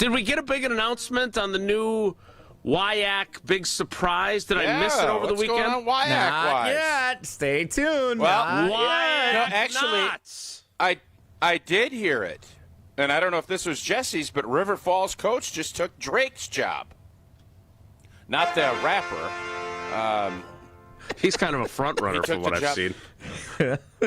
Did we get a big announcement on the new WIAC big surprise? Did I miss it over the weekend? What's going on WIAC-wise? Not yet. Stay tuned. Well, WIAC no, actually, nuts. I did hear it. And I don't know if this was Jesse's, but River Falls coach just took Drake's job. Not the rapper. He's kind of a front runner from what I've seen.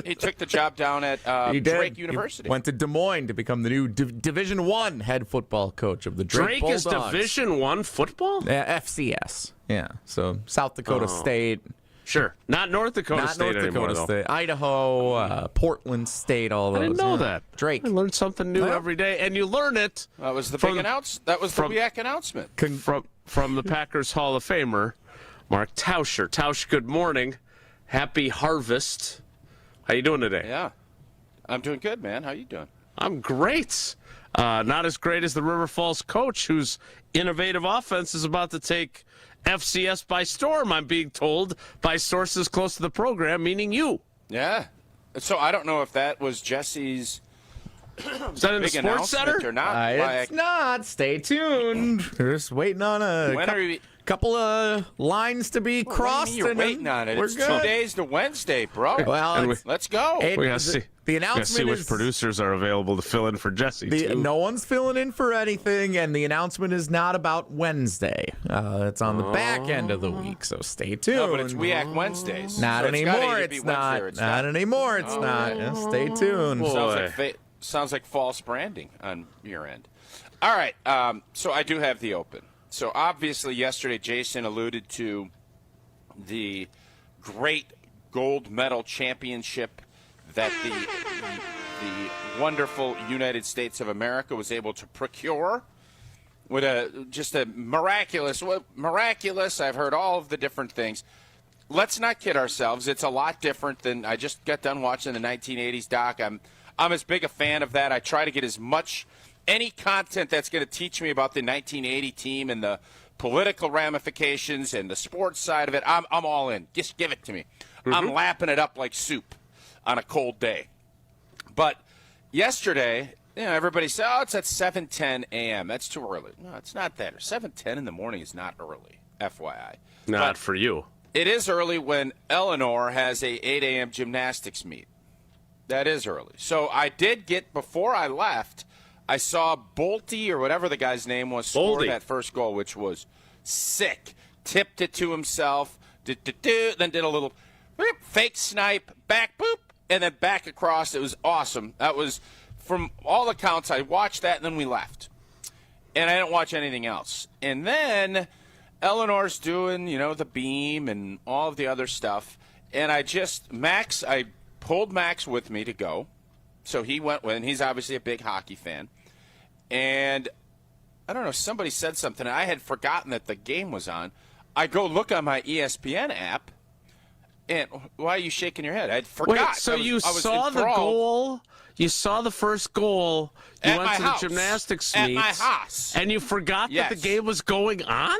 He took the job down at Drake University. He went to Des Moines to become the new Division I head football coach of the Drake Bulldogs. Drake is Division I football? FCS. Yeah. So South Dakota State. Sure. Not North Dakota State Not North anymore, Dakota though. State. Idaho, Portland State, all those. I didn't know that. Drake. I learned something new every day, and you learn it. That was the big announcement. That was the WIAC announcement. From the Packers Hall of Famer, Mark Tauscher. Tausch, good morning. Happy harvest. How you doing today? Yeah. I'm doing good, man. How you doing? I'm great. Not as great as the River Falls coach, whose innovative offense is about to take FCS by storm, I'm being told by sources close to the program, meaning you. Yeah. So I don't know if that was Jesse's is that in the big Sports announcement Center? or not. It's not. Stay tuned. We're just waiting on a couple of lines to be crossed. You're waiting on it. We're It's good. 2 days to Wednesday, bro. Well, let's go. We gotta see. The We gotta see announcement which is producers are available to fill in for Jesse. Too. no one's filling in for anything, and the announcement is not about Wednesday. It's on the back end of the week, so stay tuned. No, but it's WIAC Wednesdays. Not so anymore. It's It's not. not anymore. It's not. Yeah, stay tuned. Sounds like false branding on your end. All right. So I do have the Open. So obviously yesterday Jason alluded to the great gold medal championship that the wonderful United States of America was able to procure with just a miraculous. I've heard all of the different things. Let's not kid ourselves. It's a lot different than I just got done watching the 1980s doc. I'm as big a fan of that. I try to get any content that's going to teach me about the 1980 team and the political ramifications and the sports side of it. I'm all in. Just give it to me. Mm-hmm. I'm lapping it up like soup on a cold day. But yesterday, everybody said, it's at 7:10 a.m. That's too early. No, it's not that. 7:10 in the morning is not early, FYI. Not for you. It is early when Eleanor has a 8 a.m. gymnastics meet. That is early. So I did before I left, I saw Bolte, or whatever the guy's name was, score that first goal, which was sick. Tipped it to himself, then did a little fake snipe, back, boop, and then back across. It was awesome. That was, from all accounts, I watched that, and then we left. And I didn't watch anything else. And then Eleanor's doing, the beam and all of the other stuff. And I pulled Max with me to go. So he went with, and he's obviously a big hockey fan. And I don't know, somebody said something, and I had forgotten that the game was on. I go look on my ESPN app, and why are you shaking your head? I'd forgot. Wait, so you saw the goal? You saw the first goal. You went to the gymnastics meet. At my house. And you forgot that the game was going on?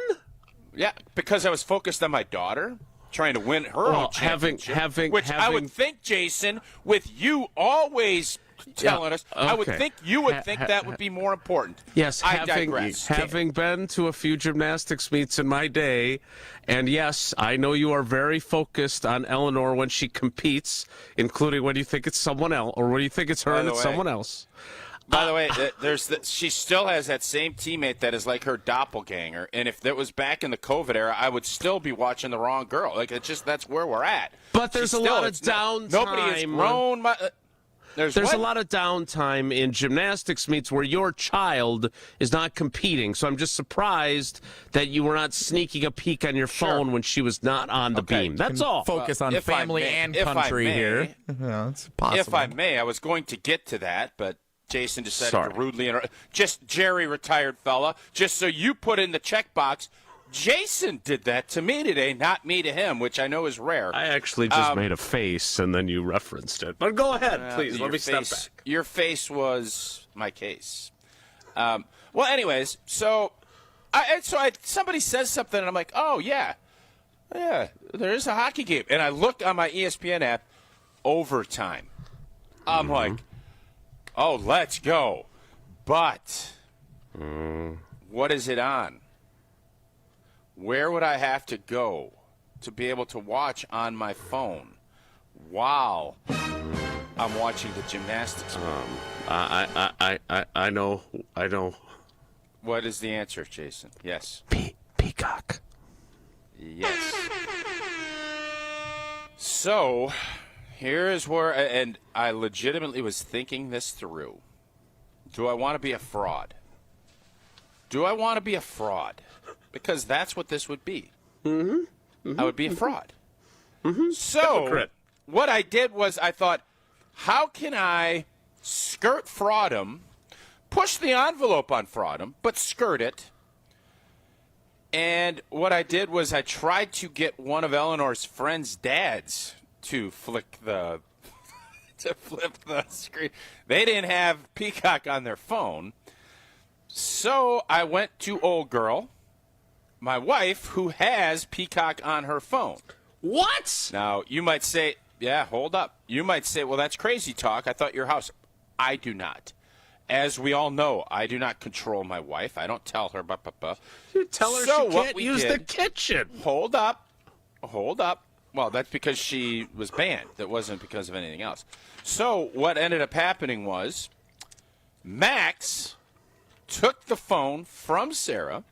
Yeah, because I was focused on my daughter, trying to win her own championship. I would think, Jason, with you always telling us, okay. I would think you would think that would be more important. Yes, I digress. Having been to a few gymnastics meets in my day, and yes, I know you are very focused on Eleanor when she competes, including when you think it's someone else, or when you think it's her and it's someone else. By the way, she still has that same teammate that is like her doppelganger, and if that was back in the COVID era, I would still be watching the wrong girl. Like, that's where we're at. But there's a lot of downtime. Nobody has grown. There's a lot of downtime in gymnastics meets where your child is not competing. So I'm just surprised that you were not sneaking a peek on your phone when she was not on the beam. That's all. Focus on family and country here. Yeah, it's possible. If I may, I was going to get to that, but Jason decided to rudely interrupt. Just Jerry, retired fella. Just so you put in the checkbox, Jason did that to me today, not me to him, which I know is rare. I actually just made a face, and then you referenced it. But go ahead, please. Let me step back. Your face was my case. Well, anyways, somebody says something, and I'm like, oh, yeah, there is a hockey game. And I look on my ESPN app, overtime. I'm like, oh, let's go. But What is it on? Where would I have to go to be able to watch on my phone while I'm watching the gymnastics? I know. What is the answer, Jason? Yes. Peacock. Yes. So, here is where, and I legitimately was thinking this through. Do I want to be a fraud? Do I want to be a fraud? Because that's what this would be. I would be a fraud. So, Hypocrite. what I did was I thought, how can I skirt fraudum, push the envelope on fraudum, but skirt it? And what I did was I tried to get one of Eleanor's friends' dads to flip the screen. They didn't have Peacock on their phone. So I went to old girl, my wife, who has Peacock on her phone. What? Now, you might say, yeah, hold up. You might say, well, that's crazy talk. I thought your house. I do not. As we all know, I do not control my wife. I don't tell her. You tell her So she what can't we use did- the kitchen. Hold up. Well, that's because she was banned. That wasn't because of anything else. So what ended up happening was Max took the phone from Sarah,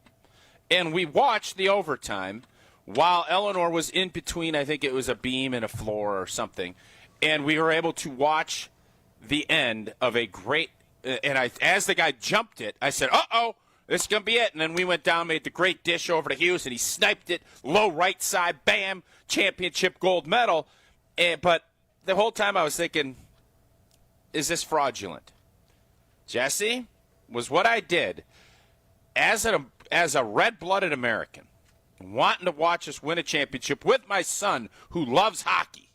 and we watched the overtime while Eleanor was in between, I think it was a beam and a floor or something, and we were able to watch the end of a great and as the guy jumped it, I said, uh-oh, this is going to be it. And then we went down, made the great dish over to Hughes, and he sniped it, low right side, bam, championship gold medal. But the whole time I was thinking, is this fraudulent? Jesse, was what I did as a red-blooded American, wanting to watch us win a championship with my son who loves hockey.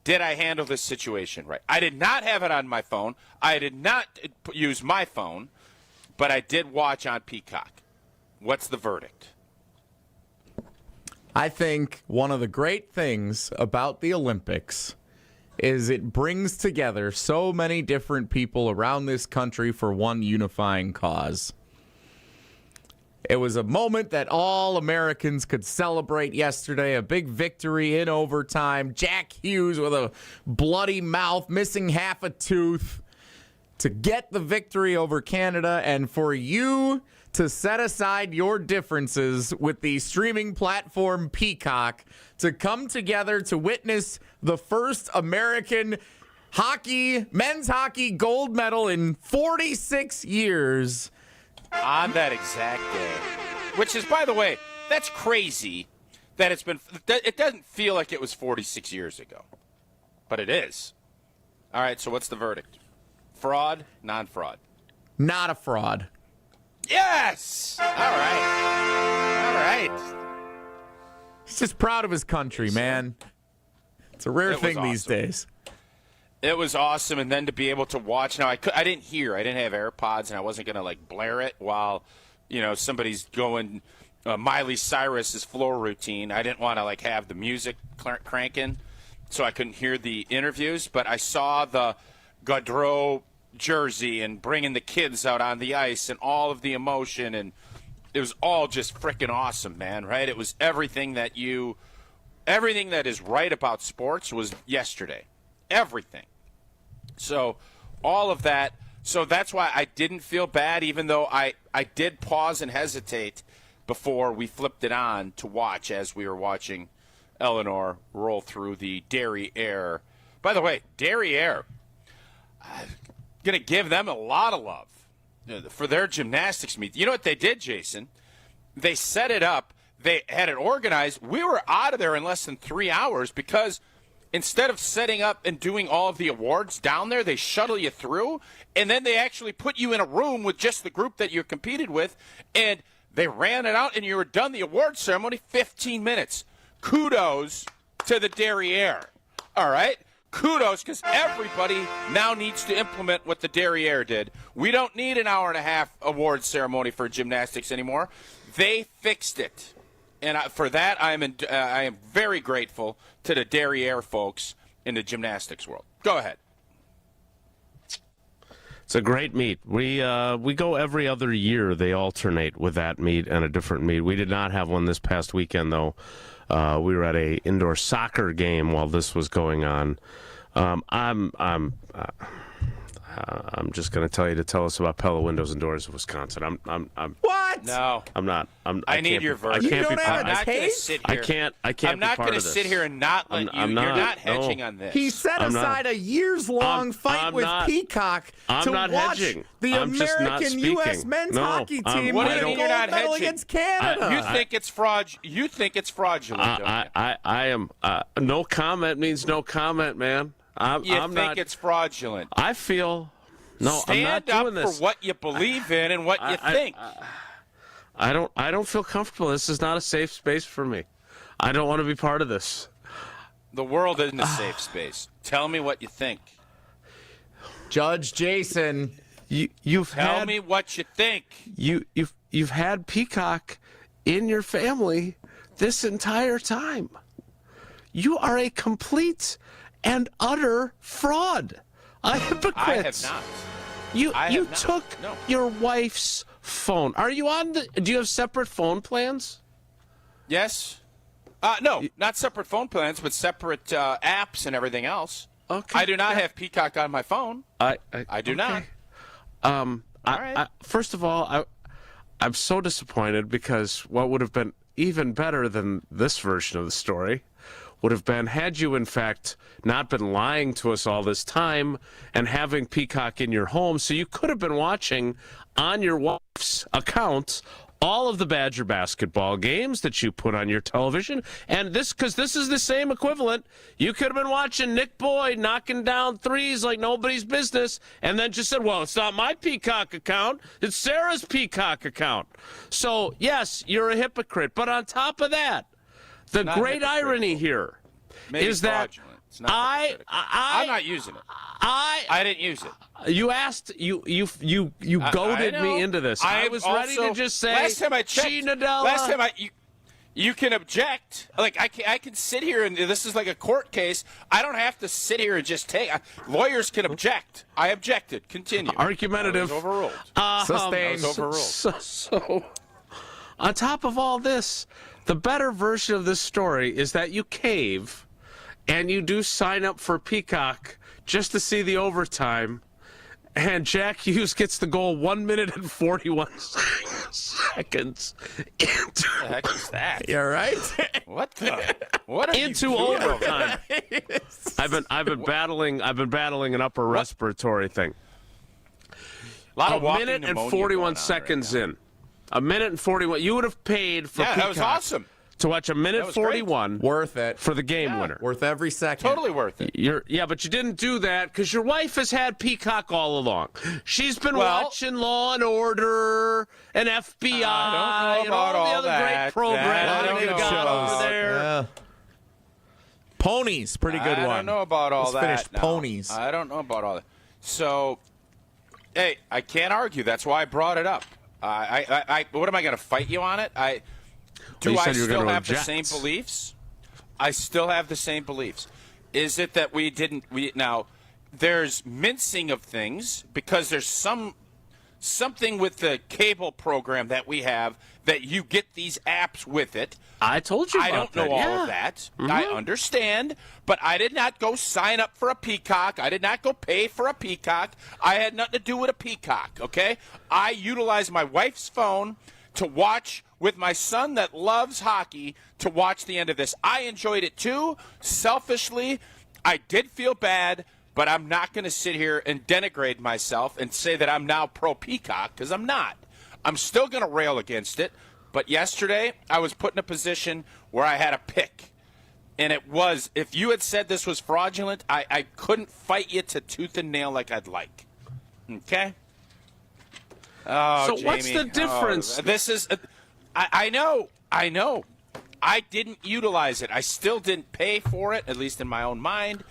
Did I handle this situation right? I did not have it on my phone. I did not use my phone, but I did watch on Peacock. What's the verdict? I think one of the great things about the Olympics is it brings together so many different people around this country for one unifying cause. It was a moment that all Americans could celebrate yesterday, a big victory in overtime. Jack Hughes with a bloody mouth, missing half a tooth to get the victory over Canada, and for you to set aside your differences with the streaming platform Peacock to come together to witness the first American men's hockey gold medal in 46 years. On that exact day. Which is, by the way, that's crazy that it doesn't feel like it was 46 years ago. But it is. All right, so what's the verdict? Fraud, non-fraud? Not a fraud. Yes! All right. He's just proud of his country, man. It's a rare It was thing these awesome. days. It was awesome, and then to be able to watch. Now, I didn't hear. I didn't have AirPods, and I wasn't going to, blare it while, somebody's going Miley Cyrus's floor routine. I didn't want to, have the music cranking, so I couldn't hear the interviews. But I saw the Gaudreau jersey and bringing the kids out on the ice and all of the emotion, and it was all just freaking awesome, man, right? It was everything that is right about sports was yesterday. Everything. So all of that. So that's why I didn't feel bad, even though I did pause and hesitate before we flipped it on to watch as we were watching Eleanor roll through the derriere. By the way, derriere, I'm going to give them a lot of love for their gymnastics meet. You know what they did, Jason? They set it up. They had it organized. We were out of there in less than 3 hours because instead of setting up and doing all of the awards down there, they shuttle you through, and then they actually put you in a room with just the group that you competed with, and they ran it out, and you were done the award ceremony 15 minutes. Kudos to the derriere. All right? Kudos, because everybody now needs to implement what the derriere did. We don't need an hour and a half award ceremony for gymnastics anymore. They fixed it. And for that, I am very grateful to the derriere folks in the gymnastics world. Go ahead. It's a great meet. We go every other year. They alternate with that meet and a different meet. We did not have one this past weekend, though. We were at a indoor soccer game while this was going on. I'm just going to tell you to tell us about Pella Windows and Doors of Wisconsin. I'm What? No. I'm not. I need your version. I can't be I'm part not of going to this. sit I here. can't I'm not going to sit here and not let you. I'm You're not. not hedging No. on this. He set aside a years-long fight with Peacock to not watch hedging. the I'm just not American speaking. U.S. men's No, hockey team What win do you a mean gold you're not medal hedging? against Canada. You think it's fraud? You think it's fraudulent? Don't you? I am. No comment means no comment, man. I'm think not. It's fraudulent? I feel. No, Stand I'm not doing up this. for what you believe in and what you think. I don't feel comfortable. This is not a safe space for me. I don't want to be part of this. The world isn't a safe space. Tell me what you think. Judge Jason, Tell me what you think. You've had Peacock in your family this entire time. You are a complete and utter fraud. A hypocrite. I have not. You took your wife's phone. Are you on the? Do you have separate phone plans? Yes. No, not separate phone plans, but separate apps and everything else. Okay. I do not have Peacock on my phone. I do not. First of all, I'm so disappointed because what would have been even better than this version of the story would have been had you, in fact, not been lying to us all this time and having Peacock in your home, so you could have been watching on your wife's account all of the Badger basketball games that you put on your television. And because this is the same equivalent, you could have been watching Nick Boyd knocking down threes like nobody's business and then just said, well, it's not my Peacock account. It's Sarah's Peacock account. So, yes, you're a hypocrite. But on top of that, the great irony here is that I'm not using it. I didn't use it. You asked, you goaded me into this. I was ready to just say, last time I checked, you can object. Like I can sit here and this is like a court case. I don't have to sit here and just take. Lawyers can object. I objected. Continue. Argumentative. I was overruled. sustained. I was overruled. So, on top of all this, the better version of this story is that you cave and you do sign up for Peacock just to see the overtime, and Jack Hughes gets the goal 1 minute and 41 seconds into, What the heck is that? You all right? What are into you doing overtime. I've been battling an upper respiratory thing. A lot of A walking minute and pneumonia 41 going on seconds right now. in. A minute and 41. You would have paid for Yeah, Peacock that was awesome. to watch a minute That was great. 41 Worth it. for the game winner. Worth every second. Totally worth it. But you didn't do that because your wife has had Peacock all along. She's been watching Law and Order and FBI I don't know and all about the all other that. great programs I don't they've know. got over there. Yeah. Ponies, pretty good one. I don't know about all Just that. finished now. Ponies. I don't know about all that. So, hey, I can't argue. That's why I brought it up. What am I going to fight you on it? Do you I said you were still gonna have the object. same beliefs? I still have the same beliefs. Is it that we now? There's mincing of things because there's something with the cable program that we have that you get these apps with it. I told you about I don't know that. all Yeah. of that. Mm-hmm. I understand, but I did not go sign up for a Peacock. I did not go pay for a Peacock. I had nothing to do with a Peacock, okay? I utilized my wife's phone to watch with my son that loves hockey to watch the end of this. I enjoyed it too. Selfishly, I did feel bad, but I'm not going to sit here and denigrate myself and say that I'm now pro Peacock because I'm not. I'm still going to rail against it. But yesterday, I was put in a position where I had a pick. And it was, if you had said this was fraudulent, I couldn't fight you to tooth and nail like I'd like. Okay? Oh, So Jamie. what's the difference? This is, I know. I didn't utilize it. I still didn't pay for it, at least in my own mind.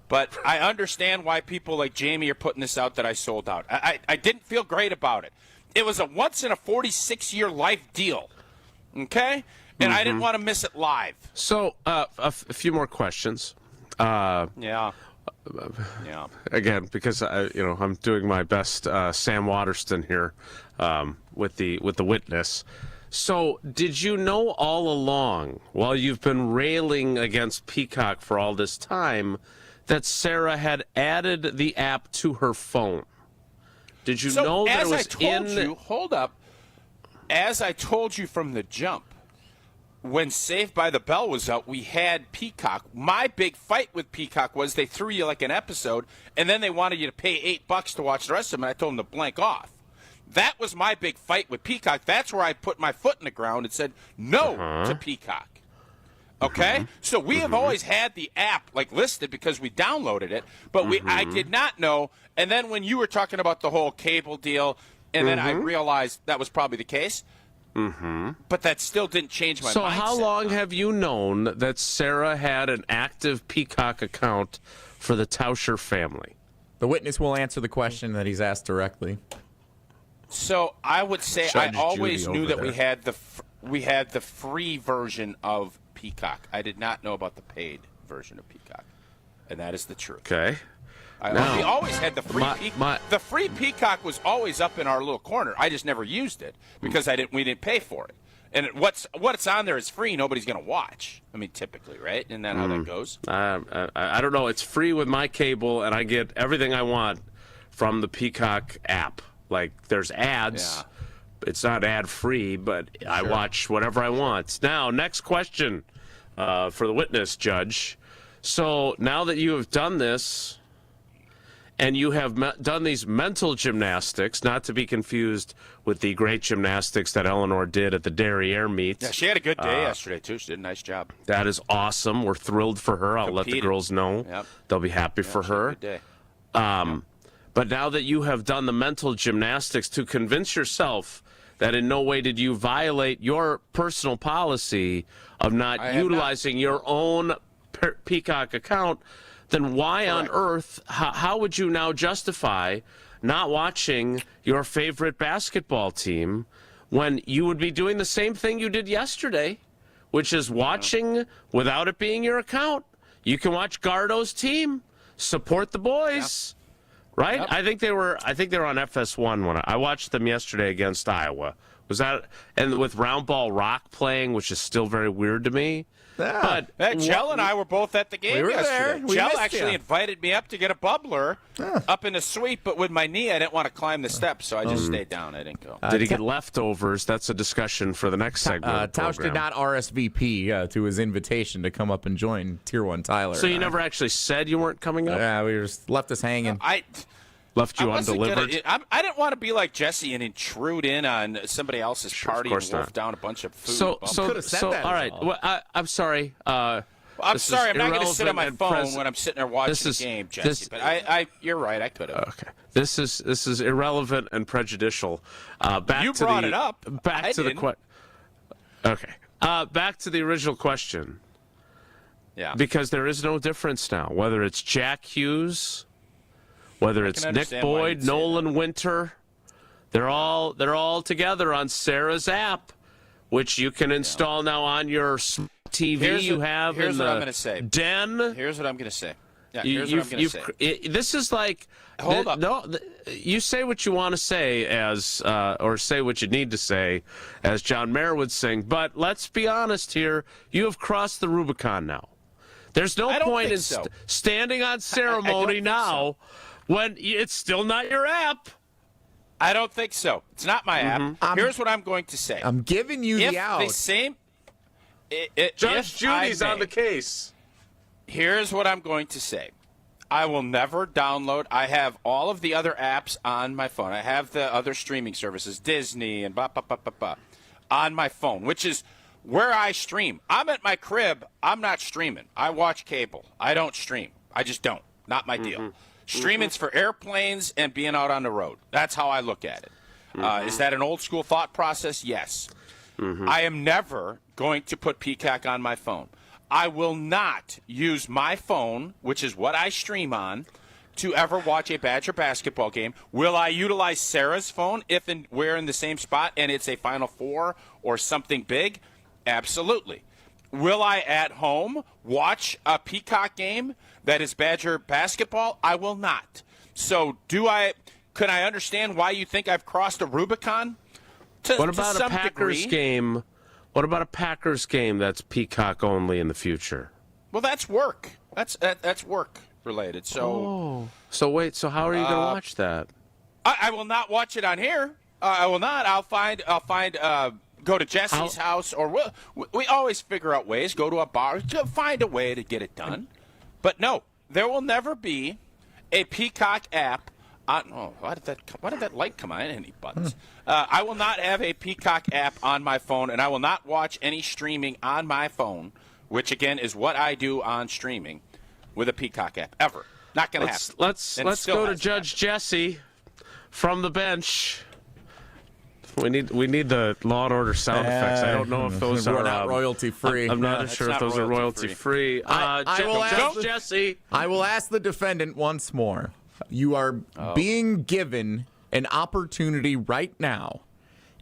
But I understand why people like Jamie are putting this out that I sold out. I didn't feel great about it. It was a once-in-a-46-year life deal, okay? And I didn't want to miss it live. So a few more questions. Yeah. Yeah. Again, because I'm doing my best Sam Waterston here with the witness. So, did you know all along, while you've been railing against Peacock for all this time, that Sarah had added the app to her phone? Did you know that it was hold up. As I told you from the jump, when Saved by the Bell was out, we had Peacock. My big fight with Peacock was they threw you like an episode, and then they wanted you to pay $8 to watch the rest of them, and I told them to blank off. That was my big fight with Peacock. That's where I put my foot in the ground and said no to Peacock. Okay? So we have always had the app listed because we downloaded it, but I did not know. And then when you were talking about the whole cable deal, and then I realized that was probably the case. But that still didn't change my mindset. So how long have you known that Sarah had an active Peacock account for the Tauscher family? The witness will answer the question that he's asked directly. So I would say Judge I always Judy knew over that we had the free version of Peacock. I did not know about the paid version of Peacock, and that is the truth. Okay. We always had the free Peacock. The free Peacock was always up in our little corner. I just never used it because we didn't pay for it. And what's on there is free. Nobody's going to watch. I mean, typically, right? Isn't that how that goes? I don't know. It's free with my cable, and I get everything I want from the Peacock app. There's ads. Yeah. It's not ad-free, but sure. I watch whatever I want. Now, next question for the witness, Judge. So now that you have done this, and you have done these mental gymnastics, not to be confused with the great gymnastics that Eleanor did at the Derriere meet. Yeah, she had a good day yesterday, too. She did a nice job. That is awesome. We're thrilled for her. I'll let the girls know. Yep. They'll be happy for her. She had a good day. But now that you have done the mental gymnastics to convince yourself that in no way did you violate your personal policy of not utilizing your own Peacock account, then why on earth, how would you now justify not watching your favorite basketball team when you would be doing the same thing you did yesterday, which is watching without it being your account? You can watch Gardo's team, support the boys. Yep. Right? Yep. I think they were on FS1 when I watched them yesterday against Iowa. Was that and with Round Ball Rock playing, which is still very weird to me. Yeah. But Jell and I were both at the game yesterday. Jell actually invited me up to get a bubbler up in the suite, but with my knee, I didn't want to climb the steps, so I just stayed down. I didn't go. Did he get leftovers? That's a discussion for the next segment. Tausch did not RSVP to his invitation to come up and join Tier 1 Tyler. So you never actually said you weren't coming up? Yeah, we just left us hanging. Left you undelivered? I didn't want to be like Jesse and intrude in on somebody else's party and wolf down a bunch of food. So all right. Well, I'm sorry. I'm sorry. I'm not going to sit on my phone when I'm sitting there watching the game, Jesse. But you're right. I could have. Okay. This is irrelevant and prejudicial. You brought it up. Back to the question. Okay. Back to the original question. Yeah. Because there is no difference now, whether it's Jack Hughes, whether it's Nick Boyd, Nolan Winter, they're all together on Sarah's app, which you can install now on your TV. Here's what I'm going to say. Den. Here's what I'm going to say. Yeah, here's what I'm going to say. This is like hold up. No, you say what you want to say or say what you need to say, as John Mayer would sing. But let's be honest here. You have crossed the Rubicon now. There's no point in standing on ceremony now. When it's still not your app. I don't think so. It's not my app. Here's what I'm going to say. I'm giving you the out. Judge Judy's on the case. Here's what I'm going to say. I will never download. I have all of the other apps on my phone. I have the other streaming services, Disney and on my phone, which is where I stream. I'm at my crib. I'm not streaming. I watch cable. I don't stream. I just don't. Not my deal. Streaming's for airplanes and being out on the road. That's how I look at it. Is that an old school thought process? Yes. I am never going to put Peacock on my phone. I will not use my phone, which is what I stream on, to ever watch a Badger basketball game. Will I utilize Sarah's phone if we're in the same spot and it's a Final Four or something big? Absolutely. Will I at home watch a Peacock game that is Badger basketball? I will not. So could I understand why you think I've crossed a Rubicon? What about a Packers game? What about a Packers game that's Peacock only in the future? Well, that's work. That's work related. So so how are you going to watch that? I will not watch it on here. I will not. I'll find. Go to Jesse's house, or we always figure out ways. Go to a bar, find a way to get it done. But no, there will never be a Peacock app. Why did that light come on? I didn't hit any buttons. I will not have a Peacock app on my phone, and I will not watch any streaming on my phone, which again is what I do on streaming with a Peacock app ever. Not going to happen. Let's go to Judge Jesse from the bench. We need the Law and Order sound effects. I don't know if those are not royalty free. I'm not sure if those are royalty free. Jesse. I will ask the defendant once more. You are being given an opportunity right now.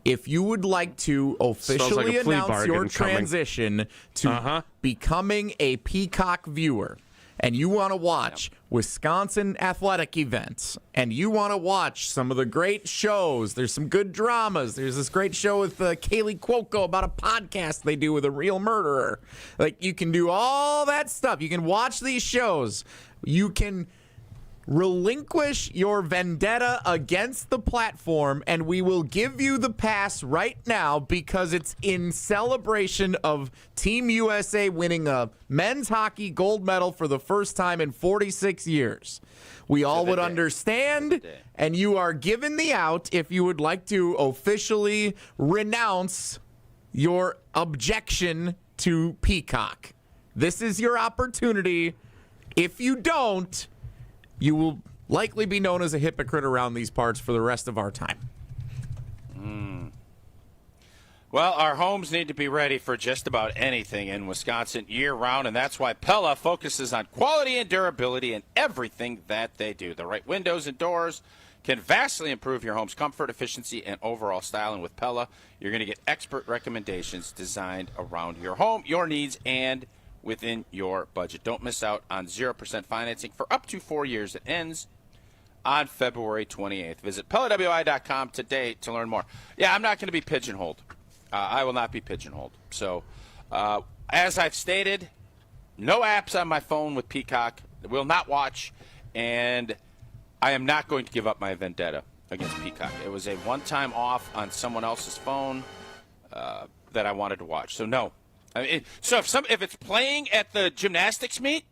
If you would like to officially announce your transition to becoming a Peacock viewer, and you want to watch Wisconsin athletic events, and you want to watch some of the great shows, there's some good dramas. There's this great show with Kaylee Cuoco about a podcast they do with a real murderer. Like, you can do all that stuff. You can watch these shows. You can relinquish your vendetta against the platform, and we will give you the pass right now because it's in celebration of Team USA winning a men's hockey gold medal for the first time in 46 years. We all would understand, and you are given the out if you would like to officially renounce your objection to Peacock. This is your opportunity. If you don't, you will likely be known as a hypocrite around these parts for the rest of our time. Well, our homes need to be ready for just about anything in Wisconsin year-round, and that's why Pella focuses on quality and durability in everything that they do. The right windows and doors can vastly improve your home's comfort, efficiency, and overall style. And with Pella, you're going to get expert recommendations designed around your home, your needs, and within your budget. Don't miss out on 0% financing for up to 4 years. It ends on February 28th. Visit PellaWI.com today to learn more. Yeah, I'm not going to be pigeonholed. I will not be pigeonholed. So, as I've stated, no apps on my phone with Peacock. Will not watch, and I am not going to give up my vendetta against Peacock. It was a one-time off on someone else's phone that I wanted to watch. So, no. I mean, if it's playing at the gymnastics meet,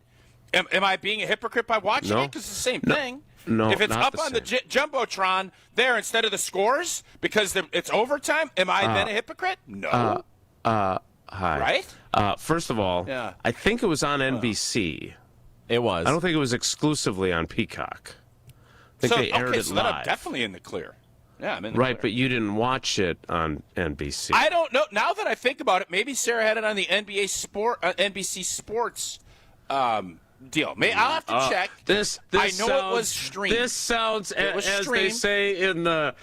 am I being a hypocrite by watching it? Because it's the same thing. No, if it's up on the Jumbotron there instead of the scores because it's overtime, am I then a hypocrite? No. Hi. Right? First of all, I think it was on NBC. It was. I don't think it was exclusively on Peacock. I think they aired it so live. Then I'm definitely in the clear. Yeah, I'm in the right, clear. but you didn't watch it on NBC. I don't know. Now that I think about it, maybe Sarah had it on the NBC Sports deal. I'll have to check. I know it was streamed. This sounds, as they say in the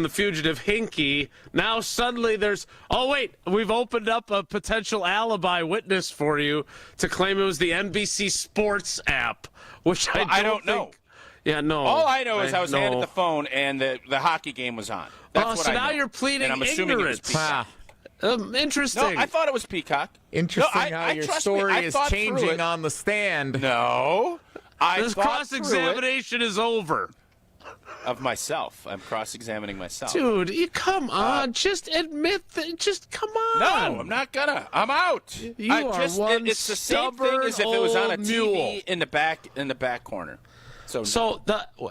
Fugitive, hinky. Now suddenly there's, we've opened up a potential alibi witness for you to claim it was the NBC Sports app, which I don't know. Think, yeah, no. All I know is I was handed the phone and the hockey game was on. That's what so I know. now you're pleading and I'm assuming ignorance. It was Peacock. Interesting. No, I thought it was Peacock. Interesting how your story is changing on the stand. No. This cross-examination is over. Of myself. I'm cross-examining myself. Dude, you come on. Just admit that. Just come on. No, I'm not gonna. I'm out. It's the same thing as if it was on a TV in the back corner. So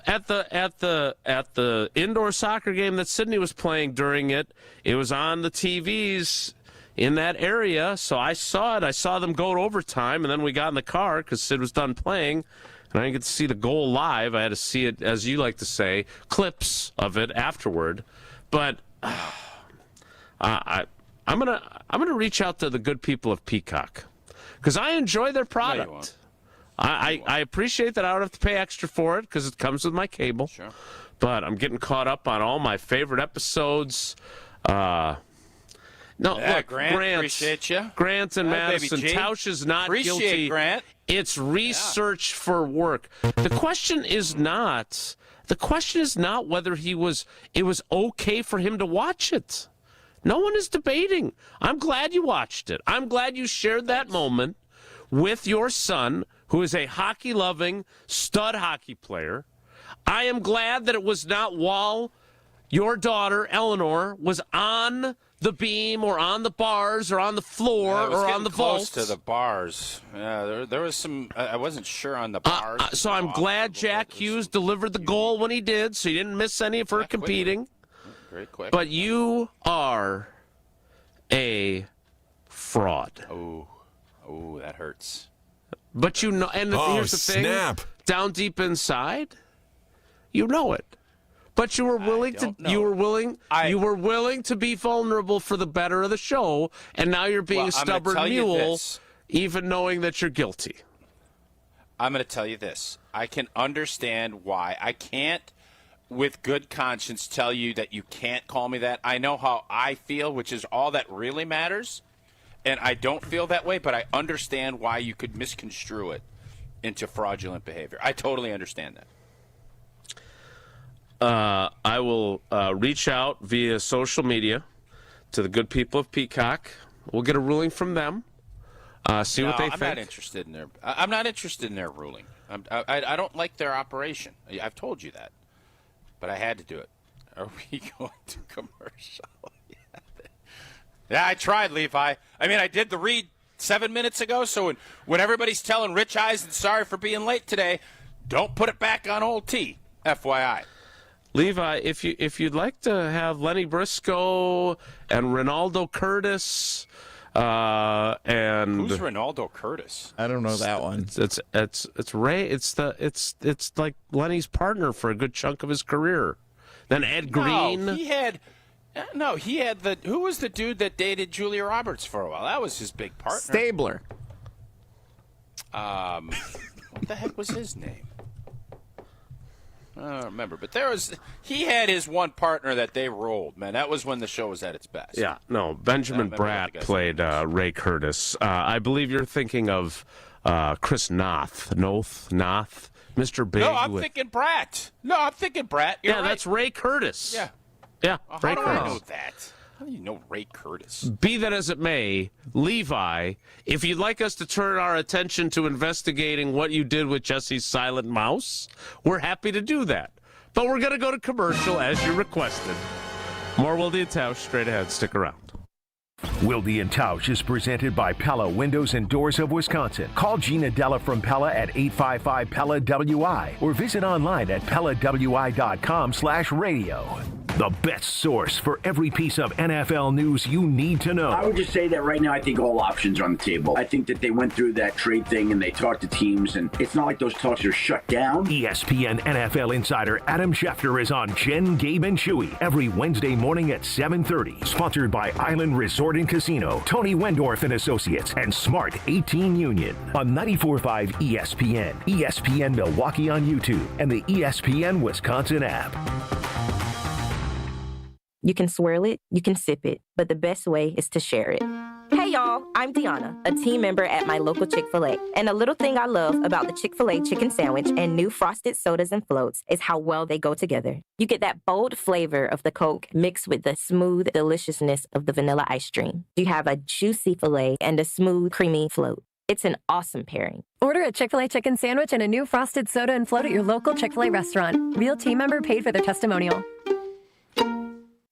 at the indoor soccer game that Sydney was playing during it, it was on the TVs in that area. So I saw it. I saw them go to overtime, and then we got in the car because Sid was done playing, and I didn't get to see the goal live. I had to see it, as you like to say, clips of it afterward. But I'm gonna reach out to the good people of Peacock because I enjoy their product. No, you won't. I appreciate that I don't have to pay extra for it because it comes with my cable. Sure. But I'm getting caught up on all my favorite episodes. No, look, Grant, appreciate you. Grant and Madison. Tausch is not guilty. Grant. It's research for work. The question is not whether it was okay for him to watch it. No one is debating. I'm glad you watched it. I'm glad you shared that moment with your son, who is a hockey-loving, stud hockey player. I am glad that it was not while your daughter, Eleanor, was on the beam or on the bars or on the floor or on the vault. Close to the bars. Yeah, there was some. I wasn't sure on the bars. So I'm glad Jack Hughes delivered the goal when he did, so you didn't miss any of her competing. Very quick. But you are a fraud. Oh, that hurts. But you know, and here's the thing: down deep inside, you know it. But you were willing to. You were willing to be vulnerable for the better of the show, and now you're being a stubborn mule, even knowing that you're guilty. I'm going to tell you this: I can understand why. I can't, with good conscience, tell you that you can't call me that. I know how I feel, which is all that really matters, and I don't feel that way. But I understand why you could misconstrue it into fraudulent behavior. I totally understand that. I will reach out via social media to the good people of Peacock. We'll get a ruling from them. See what they think. I'm not interested in their. I'm not interested in their ruling. I don't like their operation. I've told you that, but I had to do it. Are we going to commercial? Yeah, I tried, Levi. I mean, I did the read 7 minutes ago. So when everybody's telling Rich Eisen sorry for being late today, don't put it back on old T. FYI. Levi, if you'd like to have Lenny Briscoe and Ronaldo Curtis, and who's Ronaldo Curtis? I don't know that one. It's Ray. It's like Lenny's partner for a good chunk of his career. Then Ed Green. He had the who was the dude that dated Julia Roberts for a while? That was his big partner. Stabler. What the heck was his name? I don't remember, but he had his one partner that they rolled, man. That was when the show was at its best. Yeah, no, Benjamin Bratt played Ray Curtis. I believe you're thinking of Chris Noth, Mr. Big. No, I'm thinking Bratt. You're right. That's Ray Curtis. Yeah, Ray Curtis. I know that? How do you know Ray Curtis? Be that as it may, Levi, if you'd like us to turn our attention to investigating what you did with Jesse's silent mouse, we're happy to do that. But we're going to go to commercial as you requested. More Wilde and Tausch straight ahead. Stick around. Wilde and Tausch is presented by Pella Windows and Doors of Wisconsin. Call Gina Della from Pella at 855-PELLA-WI or visit online at PellaWI.com/radio. The best source for every piece of NFL news you need to know. I would just say that right now I think all options are on the table. I think that they went through that trade thing and they talked to teams, and it's not like those talks are shut down. ESPN NFL insider Adam Schefter is on Jen, Gabe, and Chewy every Wednesday morning at 7:30. Sponsored by Island Resort and Casino, Tony Wendorf and Associates, and Smart 18 Union on 94.5 ESPN, ESPN Milwaukee on YouTube, and the ESPN Wisconsin app. You can swirl it, you can sip it, but the best way is to share it. Hey y'all, I'm Deanna, a team member at my local Chick-fil-A. And a little thing I love about the Chick-fil-A chicken sandwich and new frosted sodas and floats is how well they go together. You get that bold flavor of the Coke mixed with the smooth deliciousness of the vanilla ice cream. You have a juicy filet and a smooth, creamy float. It's an awesome pairing. Order a Chick-fil-A chicken sandwich and a new frosted soda and float at your local Chick-fil-A restaurant. Real team member paid for their testimonial.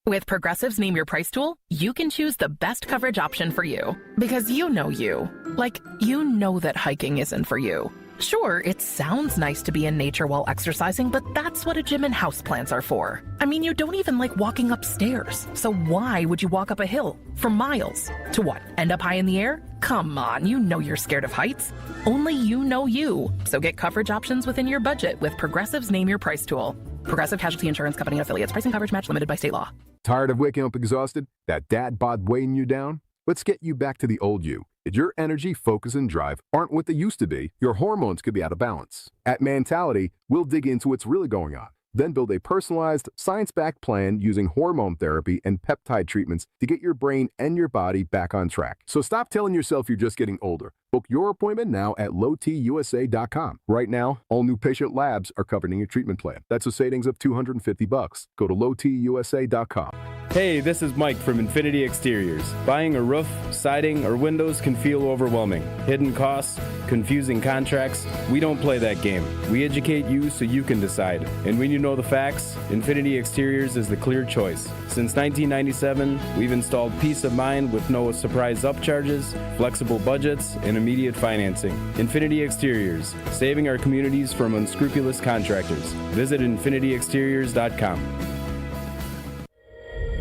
With Progressive's Name Your Price tool, you can choose the best coverage option for you. Because you know you. Like, you know that hiking isn't for you. Sure, it sounds nice to be in nature while exercising, but that's what a gym and houseplants are for. I mean, you don't even like walking upstairs. So why would you walk up a hill for miles? To what, end up high in the air? Come on, you know you're scared of heights. Only you know you. So get coverage options within your budget with Progressive's Name Your Price tool. Progressive Casualty Insurance Company and Affiliates. Pricing coverage match limited by state law. Tired of waking up exhausted? That dad bod weighing you down? Let's get you back to the old you. If your energy, focus, and drive aren't what they used to be, your hormones could be out of balance. At Mentality, we'll dig into what's really going on Then build a personalized, science-backed plan using hormone therapy and peptide treatments to get your brain and your body back on track. So stop telling yourself you're just getting older. Book your appointment now at lowtusa.com. Right now, all new patient labs are covered in your treatment plan. That's a savings of $250. Go to lowtusa.com. Hey, this is Mike from Infinity Exteriors. Buying a roof, siding, or windows can feel overwhelming. Hidden costs, confusing contracts. We don't play that game. We educate you so you can decide. And when you know the facts, Infinity Exteriors is the clear choice. Since 1997, we've installed peace of mind with no surprise upcharges, flexible budgets, and immediate financing. Infinity Exteriors, saving our communities from unscrupulous contractors. Visit infinityexteriors.com.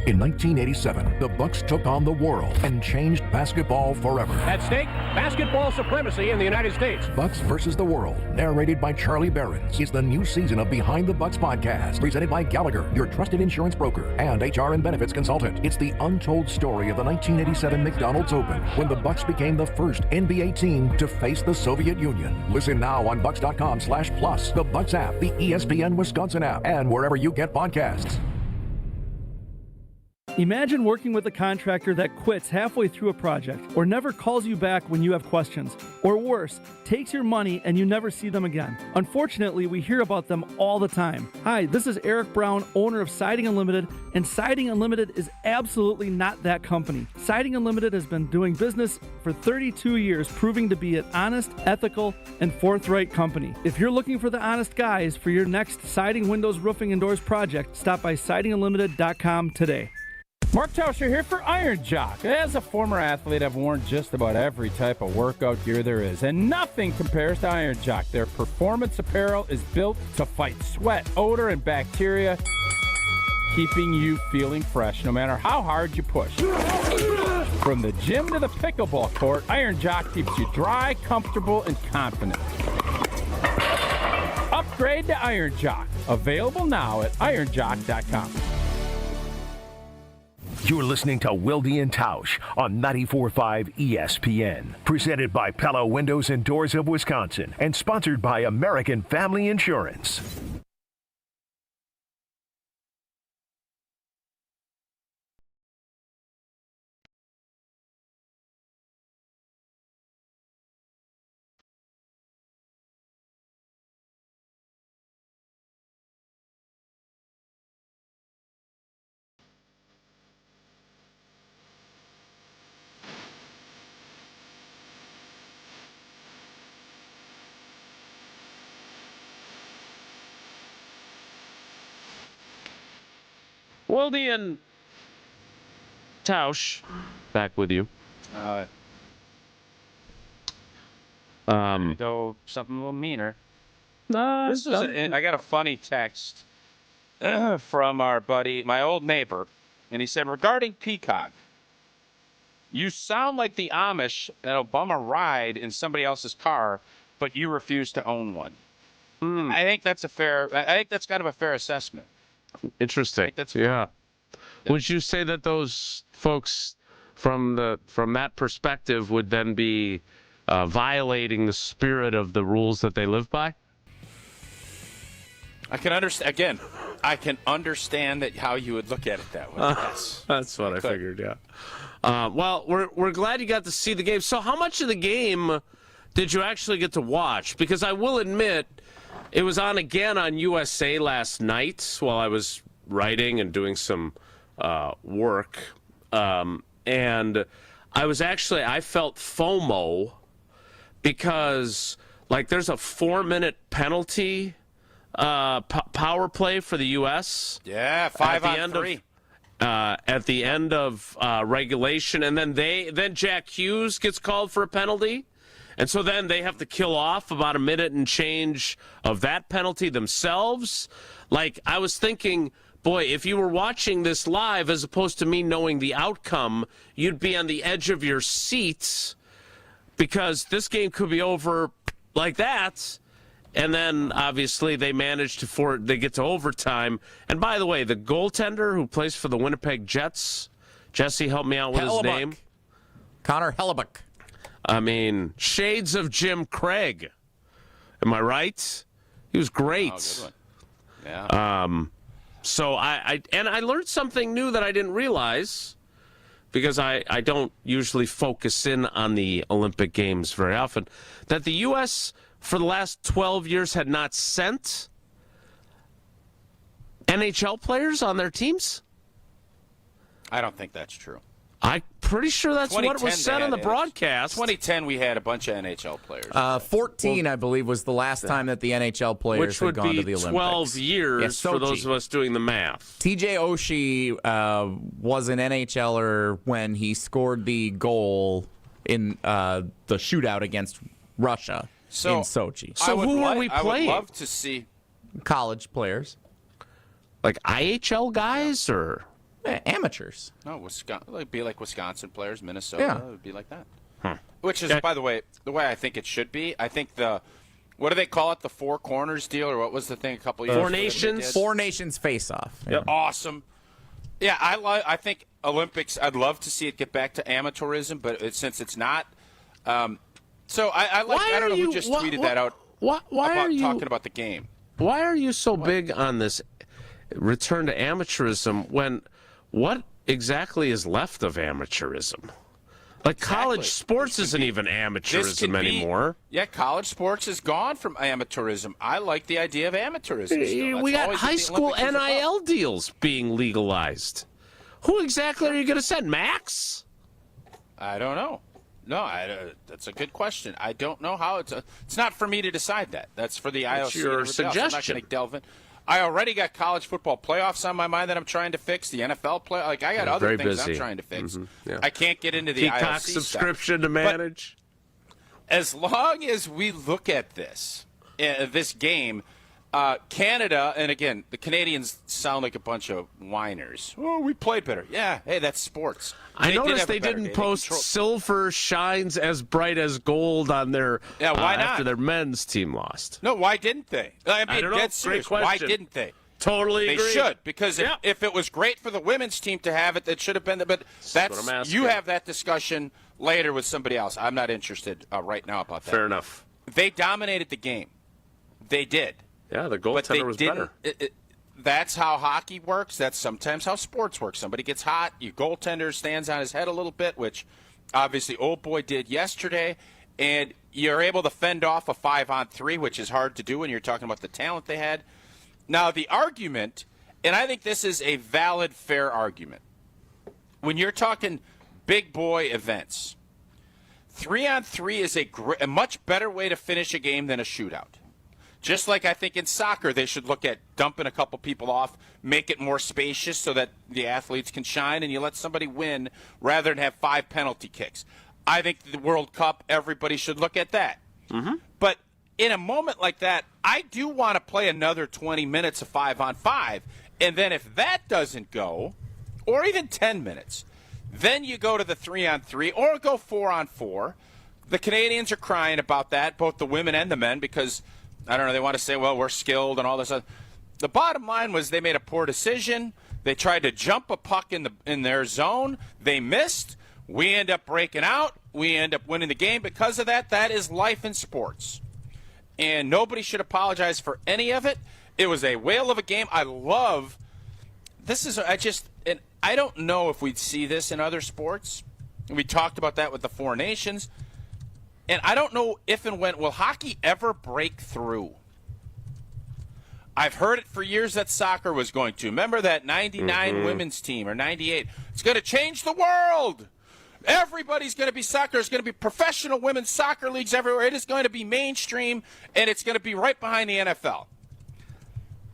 In 1987, the Bucks took on the world and changed basketball forever. At stake, basketball supremacy in the United States. Bucks versus the World, narrated by Charlie Behrens, is the new season of Behind the Bucks podcast, presented by Gallagher, your trusted insurance broker and HR and benefits consultant. It's the untold story of the 1987 McDonald's Open, when the Bucks became the first NBA team to face the Soviet Union. Listen now on bucks.com/plus, the Bucks app, the ESPN Wisconsin app, and wherever you get podcasts. Imagine working with a contractor that quits halfway through a project or never calls you back when you have questions, or worse, takes your money and you never see them again. Unfortunately, we hear about them all the time. Hi, this is Eric Brown, owner of Siding Unlimited, and Siding Unlimited is absolutely not that company. Siding Unlimited has been doing business for 32 years, proving to be an honest, ethical, and forthright company. If you're looking for the honest guys for your next siding, windows, roofing, and doors project, stop by sidingunlimited.com today. Mark Tausch here for Iron Jock. As a former athlete, I've worn just about every type of workout gear there is, and nothing compares to Iron Jock. Their performance apparel is built to fight sweat, odor, and bacteria, keeping you feeling fresh no matter how hard you push. From the gym to the pickleball court, Iron Jock keeps you dry, comfortable, and confident. Upgrade to Iron Jock. Available now at ironjock.com. You're listening to Wilde and Tausch on 94.5 ESPN. Presented by Pella Windows and Doors of Wisconsin and sponsored by American Family Insurance. Wilde and Tausch, back with you. Go something a little meaner. I got a funny text from our buddy, my old neighbor, and he said, regarding Peacock, you sound like the Amish that'll bum a ride in somebody else's car, but you refuse to own one. I think that's kind of a fair assessment. Interesting. Yeah. Would you say that those folks from that perspective would then be violating the spirit of the rules that they live by? I can understand. Again, I can understand that how you would look at it that way. Yes. That's what I figured. Yeah. Well, we're glad you got to see the game. So, how much of the game did you actually get to watch? Because I will admit, it was on again on USA last night while I was writing and doing some work. And I felt FOMO because, like, there's a 4-minute penalty power play for the U.S. Yeah, 5-on-3. At the end of regulation. And then Jack Hughes gets called for a penalty. And so then they have to kill off about a minute and change of that penalty themselves. Like, I was thinking, boy, if you were watching this live as opposed to me knowing the outcome, you'd be on the edge of your seats because this game could be over like that. And then, obviously, they managed they get to overtime. And by the way, the goaltender who plays for the Winnipeg Jets, Jesse, help me out with his name. Connor Hellebuck. I mean, shades of Jim Craig. Am I right? He was great. Oh, good one. Yeah. So I learned something new that I didn't realize, because I don't usually focus in on the Olympic Games very often, that the U.S. for the last 12 years had not sent NHL players on their teams. I don't think that's true. I'm pretty sure that's what was said on the broadcast. 2010, we had a bunch of NHL players. 14, I believe, was the last time that the NHL players had gone to the Olympics. Which would be 12 years for those of us doing the math. TJ Oshie was an NHLer when he scored the goal in the shootout against Russia in Sochi. So who are we playing? I would love to see college players. Like IHL guys or amateurs? No, Wisconsin. It'd be like Wisconsin players, Minnesota. Yeah. It would be like that. Which is, by the way, the way I think it should be. I think what do they call it? The Four Corners deal, or what was the thing a couple years ago? Four Nations face-off. Yeah. Awesome. Yeah, I think Olympics. I'd love to see it get back to amateurism, but since it's not, so I like. I don't know who just tweeted that out. Why are you talking about the game? Why are you so big on this return to amateurism when what exactly is left of amateurism? Like college sports isn't even amateurism anymore. Yeah, college sports is gone from amateurism. I like the idea of amateurism. We got high school NIL deals being legalized. Who exactly are you going to send? Max? I don't know. No, that's a good question. I don't know how it's not for me to decide that. That's for the IOC. What's your suggestion? I'm not going to delve in. I already got college football playoffs on my mind that I'm trying to fix. The NFL play, I got other things I'm trying to fix. Mm-hmm. Yeah. I can't get into the Peacock IOC subscription stuff. to manage. But as long as we look at this game, Canada, and again, the Canadians sound like a bunch of whiners. Oh, we played better. Yeah, hey, that's sports. I noticed they didn't post silver shines as bright as gold on their why not? After their men's team lost. No, why didn't they? I mean, don't know. dead serious. Why didn't they? Totally agree. They should, because if it was great for the women's team to have it, it should have been. But you have that discussion later with somebody else. I'm not interested right now about that. Fair enough. They dominated the game. They did. Yeah, the goaltender was better. That's how hockey works. That's sometimes how sports work. Somebody gets hot, your goaltender stands on his head a little bit, which obviously Old Boy did yesterday, and you're able to fend off a 5-on-3, which is hard to do when you're talking about the talent they had. Now, the argument, and I think this is a valid, fair argument, when you're talking big boy events, 3-on-3 is a much better way to finish a game than a shootout. Just like I think in soccer, they should look at dumping a couple people off, make it more spacious so that the athletes can shine, and you let somebody win rather than have 5 penalty kicks. I think the World Cup, everybody should look at that. Mm-hmm. But in a moment like that, I do want to play another 20 minutes of 5-on-5, and then if that doesn't go, or even 10 minutes, then you go to the 3-on-3 or go 4-on-4. The Canadians are crying about that, both the women and the men, because I don't know, they want to say, well, we're skilled and all this. The bottom line was they made a poor decision. They tried to jump a puck in their zone. They missed. We end up breaking out. We end up winning the game because of that. That is life in sports. And nobody should apologize for any of it. It was a whale of a game. I love this. And I don't know if we'd see this in other sports. We talked about that with the Four Nations. And I don't know if and when will hockey ever break through. I've heard it for years that soccer was going to. Remember that 99 women's team, or 98? It's going to change the world. Everybody's going to be soccer. There's going to be professional women's soccer leagues everywhere. It is going to be mainstream, and it's going to be right behind the NFL.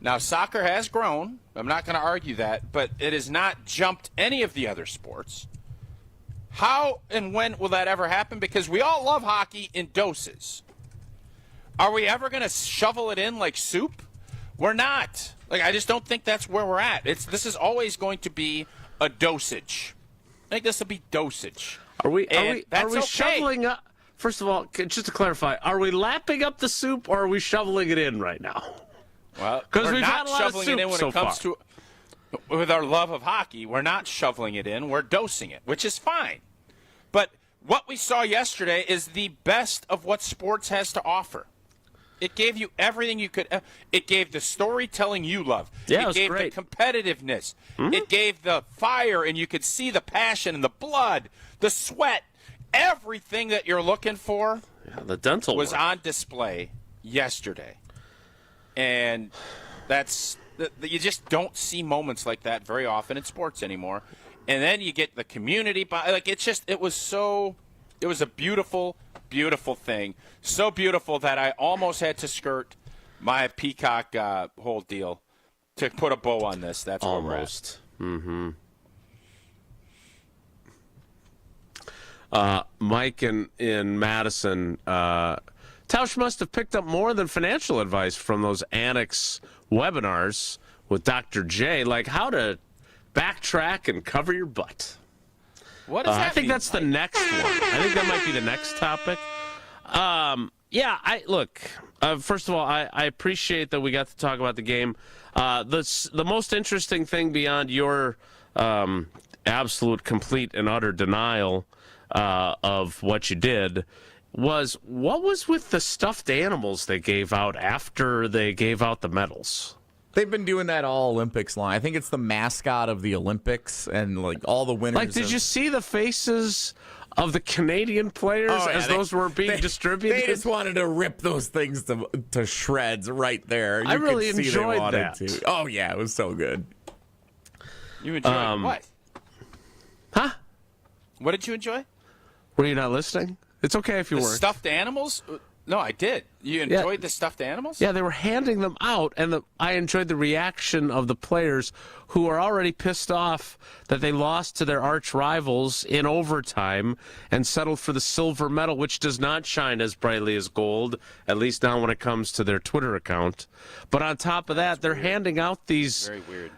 Now, soccer has grown. I'm not going to argue that, but it has not jumped any of the other sports. How and when will that ever happen? Because we all love hockey in doses. Are we ever going to shovel it in like soup? We're not. I just don't think that's where we're at. This is always going to be a dosage. I think this will be dosage. Are we okay. shoveling up? First of all, just to clarify, are we lapping up the soup or are we shoveling it in right now? Well, because we're we've not had a lot shoveling of soup it in when so it comes far. to with our love of hockey. We're not shoveling it in. We're dosing it, which is fine. But what we saw yesterday is the best of what sports has to offer. It gave you everything you could. It gave the storytelling you love. Yeah, it was gave great. the competitiveness. It gave the fire, and you could see the passion and the blood, the sweat, everything that you're looking for. Yeah, the dental was work. on display yesterday, and that's you just don't see moments like that very often in sports anymore. And then you get the community, like it was a beautiful, beautiful thing, so beautiful that I almost had to skirt my Peacock whole deal to put a bow on this. That's almost. Mike in Madison, Tausch must have picked up more than financial advice from those Annex webinars with Dr. J, like how to backtrack and cover your butt. What does that I think mean, that's the next one. I think that might be the next topic. First of all, I appreciate that we got to talk about the game. The most interesting thing beyond your absolute, complete, and utter denial of what you did was what was with the stuffed animals they gave out after they gave out the medals? They've been doing that all Olympics long. I think it's the mascot of the Olympics, and like all the winners. Like, did you see the faces of the Canadian players as those were being distributed? They just wanted to rip those things to shreds right there. I really could see enjoyed they wanted that. To. Oh yeah, it was so good. You enjoyed what? Huh? What did you enjoy? Were you not listening? It's okay if you The weren't. stuffed animals? No, I did. You enjoyed the stuffed animals? Yeah, they were handing them out, and I enjoyed the reaction of the players who are already pissed off that they lost to their arch rivals in overtime and settled for the silver medal, which does not shine as brightly as gold, at least not when it comes to their Twitter account. But on top of that, they're handing out these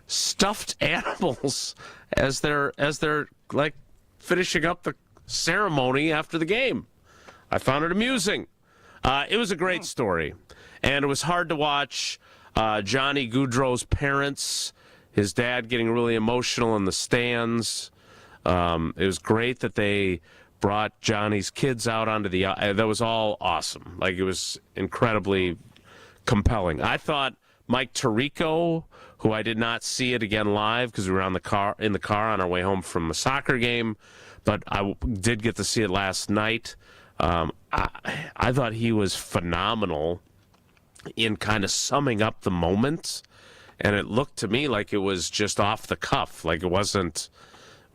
stuffed animals as they're like finishing up the ceremony after the game. I found it amusing. It was a great story, and it was hard to watch Johnny Gaudreau's parents, his dad getting really emotional in the stands. It was great that they brought Johnny's kids out onto the that was all awesome. Like, it was incredibly compelling. I thought Mike Tirico, who I did not see it again live because we were in the car on our way home from a soccer game, but I did get to see it last night. I thought he was phenomenal in kind of summing up the moment, and it looked to me like it was just off the cuff, like it wasn't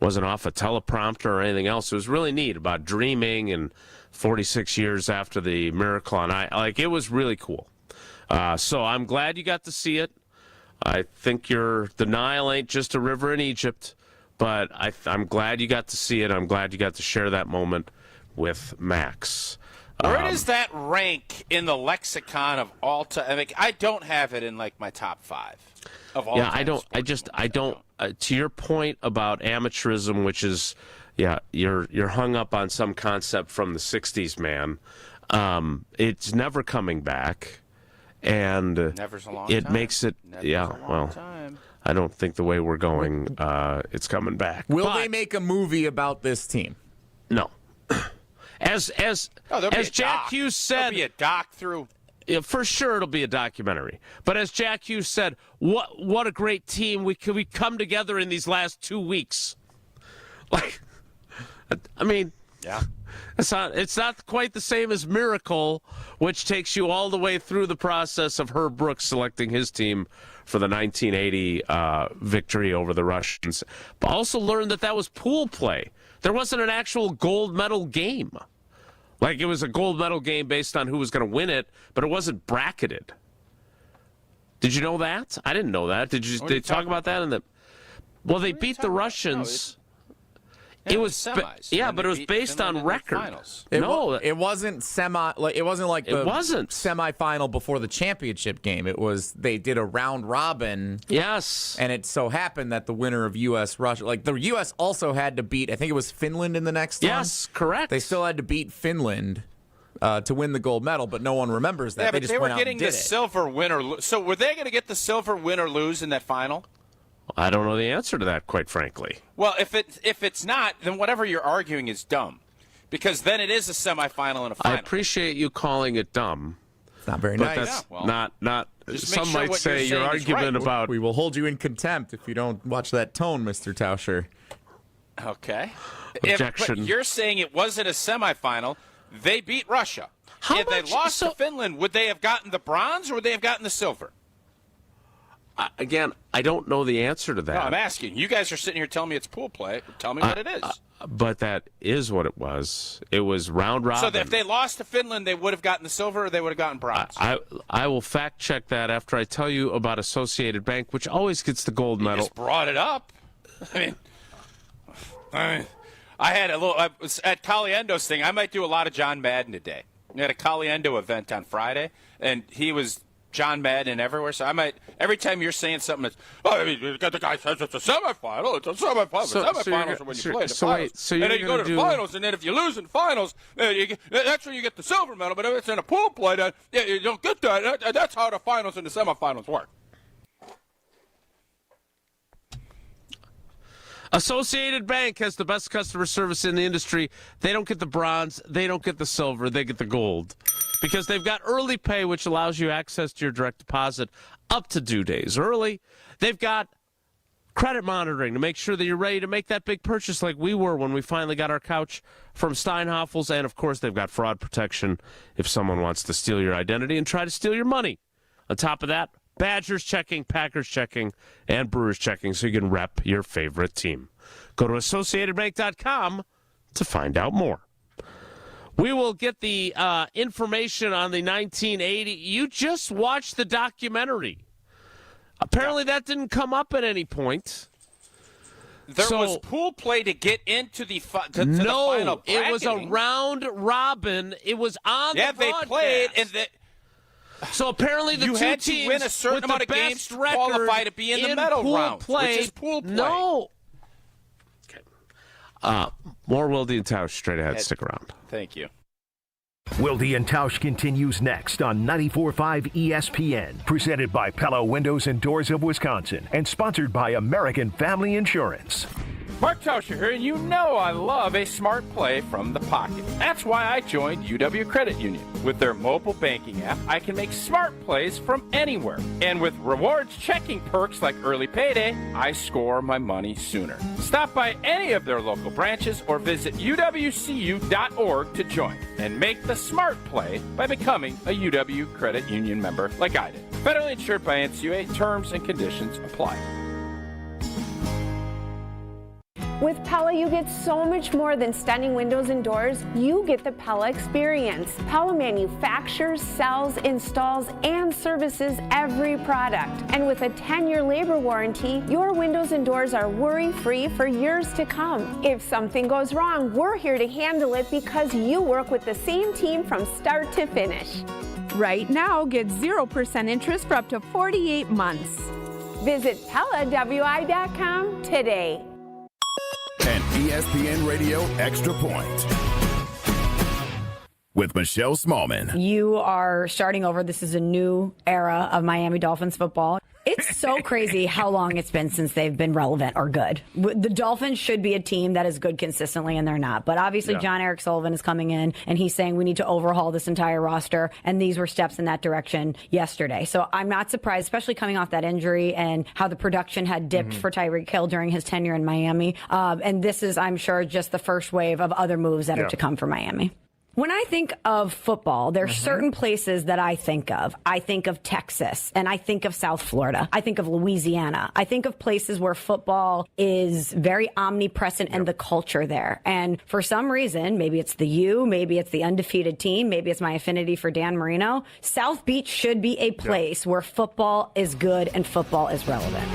off a teleprompter or anything else. It was really neat about dreaming and 46 years after the Miracle on Ice. Like, it was really cool. So I'm glad you got to see it. I think the Nile ain't just a river in Egypt, but I'm glad you got to see it. I'm glad you got to share that moment with Max. Where does that rank in the lexicon of all time? I mean, I don't have it in like my top 5 of all. Yeah, time I don't. To your point about amateurism, which is, you're hung up on some concept from the '60s, man. It's never coming back, and Never's a long it time. makes it. Time. I don't think the way we're going, it's coming back. Will they make a movie about this team? No. As Jack Hughes said, there'll be a doc through. Yeah, for sure it'll be a documentary. But as Jack Hughes said, what a great team we come together in these last 2 weeks. Like, I mean, yeah, it's not quite the same as Miracle, which takes you all the way through the process of Herb Brooks selecting his team for the 1980 victory over the Russians. But also learned that was pool play. There wasn't an actual gold medal game. Like, it was a gold medal game based on who was going to win it, but it wasn't bracketed. Did you know that? I didn't know that. Did they talk about that in the? Well, they beat the Russians. It was semis. But it was based on record. It wasn't semi. Like, it wasn't like the semifinal before the championship game. It was they did a round robin. Yes, and it so happened that the winner of U.S. Russia, like the U.S. also had to beat. I think it was Finland in the next one. Yes, correct. They still had to beat Finland to win the gold medal, but no one remembers that. Yeah, they but just they were went getting out and the did it. silver win or lose. So were they going to get the silver win or lose in that final? I don't know the answer to that, quite frankly. Well, if it's not, then whatever you're arguing is dumb, because then it is a semifinal and a final. I appreciate you calling it dumb, It's not very but nice. that's well, not. just Some make sure might what say you're your saying is argument right. about We will hold you in contempt if you don't watch that tone, Mr. Tauscher. Okay. Objection. But you're saying it wasn't a semifinal. They beat Russia. If they lost to Finland, would they have gotten the bronze or would they have gotten the silver? Again, I don't know the answer to that. No, I'm asking. You guys are sitting here telling me it's pool play. Tell me what it is. But that is what it was. It was round robin. So if they lost to Finland, they would have gotten the silver or they would have gotten bronze? I will fact check that after I tell you about Associated Bank, which always gets the gold medal. You just brought it up. I mean, I had I was at Caliendo's thing. I might do a lot of John Madden today. We had a Caliendo event on Friday, and he was John Madden everywhere. So I might, every time you're saying something that's, you got the guy says it's a semifinal. It's a semifinal. Semifinals are when you play the finals. And then you go to the finals, and then if you lose in finals, that's when you get the silver medal. But if it's in a pool play, then you don't get that. That's how the finals and the semifinals work. Associated Bank has the best customer service in the industry. They don't get the bronze. They don't get the silver. They get the gold. Because they've got early pay, which allows you access to your direct deposit up to due days early. They've got credit monitoring to make sure that you're ready to make that big purchase like we were when we finally got our couch from Steinhoffel's. And, of course, they've got fraud protection if someone wants to steal your identity and try to steal your money. On top of that, Badgers checking, Packers checking, and Brewers checking so you can rep your favorite team. Go to AssociatedBank.com to find out more. We will get the information on the 1980. You just watched the documentary. Apparently that didn't come up at any point. There was pool play to get into the final bracket. It was a round robin. It was on the broadcast. Yeah, they played, and so apparently the you two had teams to win a certain with amount the of games best to qualify to be in the medal round, play, which is pool play. No. Okay. More Wilde and Tausch straight ahead. Stick around. Thank you. Wilde and Tausch continues next on 94.5 ESPN, presented by Pella Windows and Doors of Wisconsin, and sponsored by American Family Insurance. Mark Tauscher here, and you know I love a smart play from the pocket. That's why I joined UW Credit Union. With their mobile banking app, I can make smart plays from anywhere. And with rewards checking perks like early payday, I score my money sooner. Stop by any of their local branches or visit uwcu.org to join and make the smart play by becoming a UW Credit Union member like I did. Federally insured by NCUA. Terms and conditions apply. With Pella, you get so much more than stunning windows and doors. You get the Pella experience. Pella manufactures, sells, installs, and services every product. And with a 10-year labor warranty, your windows and doors are worry-free for years to come. If something goes wrong, we're here to handle it because you work with the same team from start to finish. Right now, get 0% interest for up to 48 months. Visit PellaWI.com today. An ESPN Radio Extra Point with Michelle Smallman. You are starting over. This is a new era of Miami Dolphins football. It's so crazy how long it's been since they've been relevant or good. The Dolphins should be a team that is good consistently, and they're not. But obviously, John Eric Sullivan is coming in, and he's saying we need to overhaul this entire roster, and these were steps in that direction yesterday. So I'm not surprised, especially coming off that injury and how the production had dipped for Tyreek Hill during his tenure in Miami. And this is, I'm sure, just the first wave of other moves that are to come for Miami. When I think of football, there's certain places that I think of. I think of Texas, and I think of South Florida. I think of Louisiana. I think of places where football is very omnipresent and the culture there. And for some reason, maybe it's the U, maybe it's the undefeated team, maybe it's my affinity for Dan Marino, South Beach should be a place where football is good and football is relevant.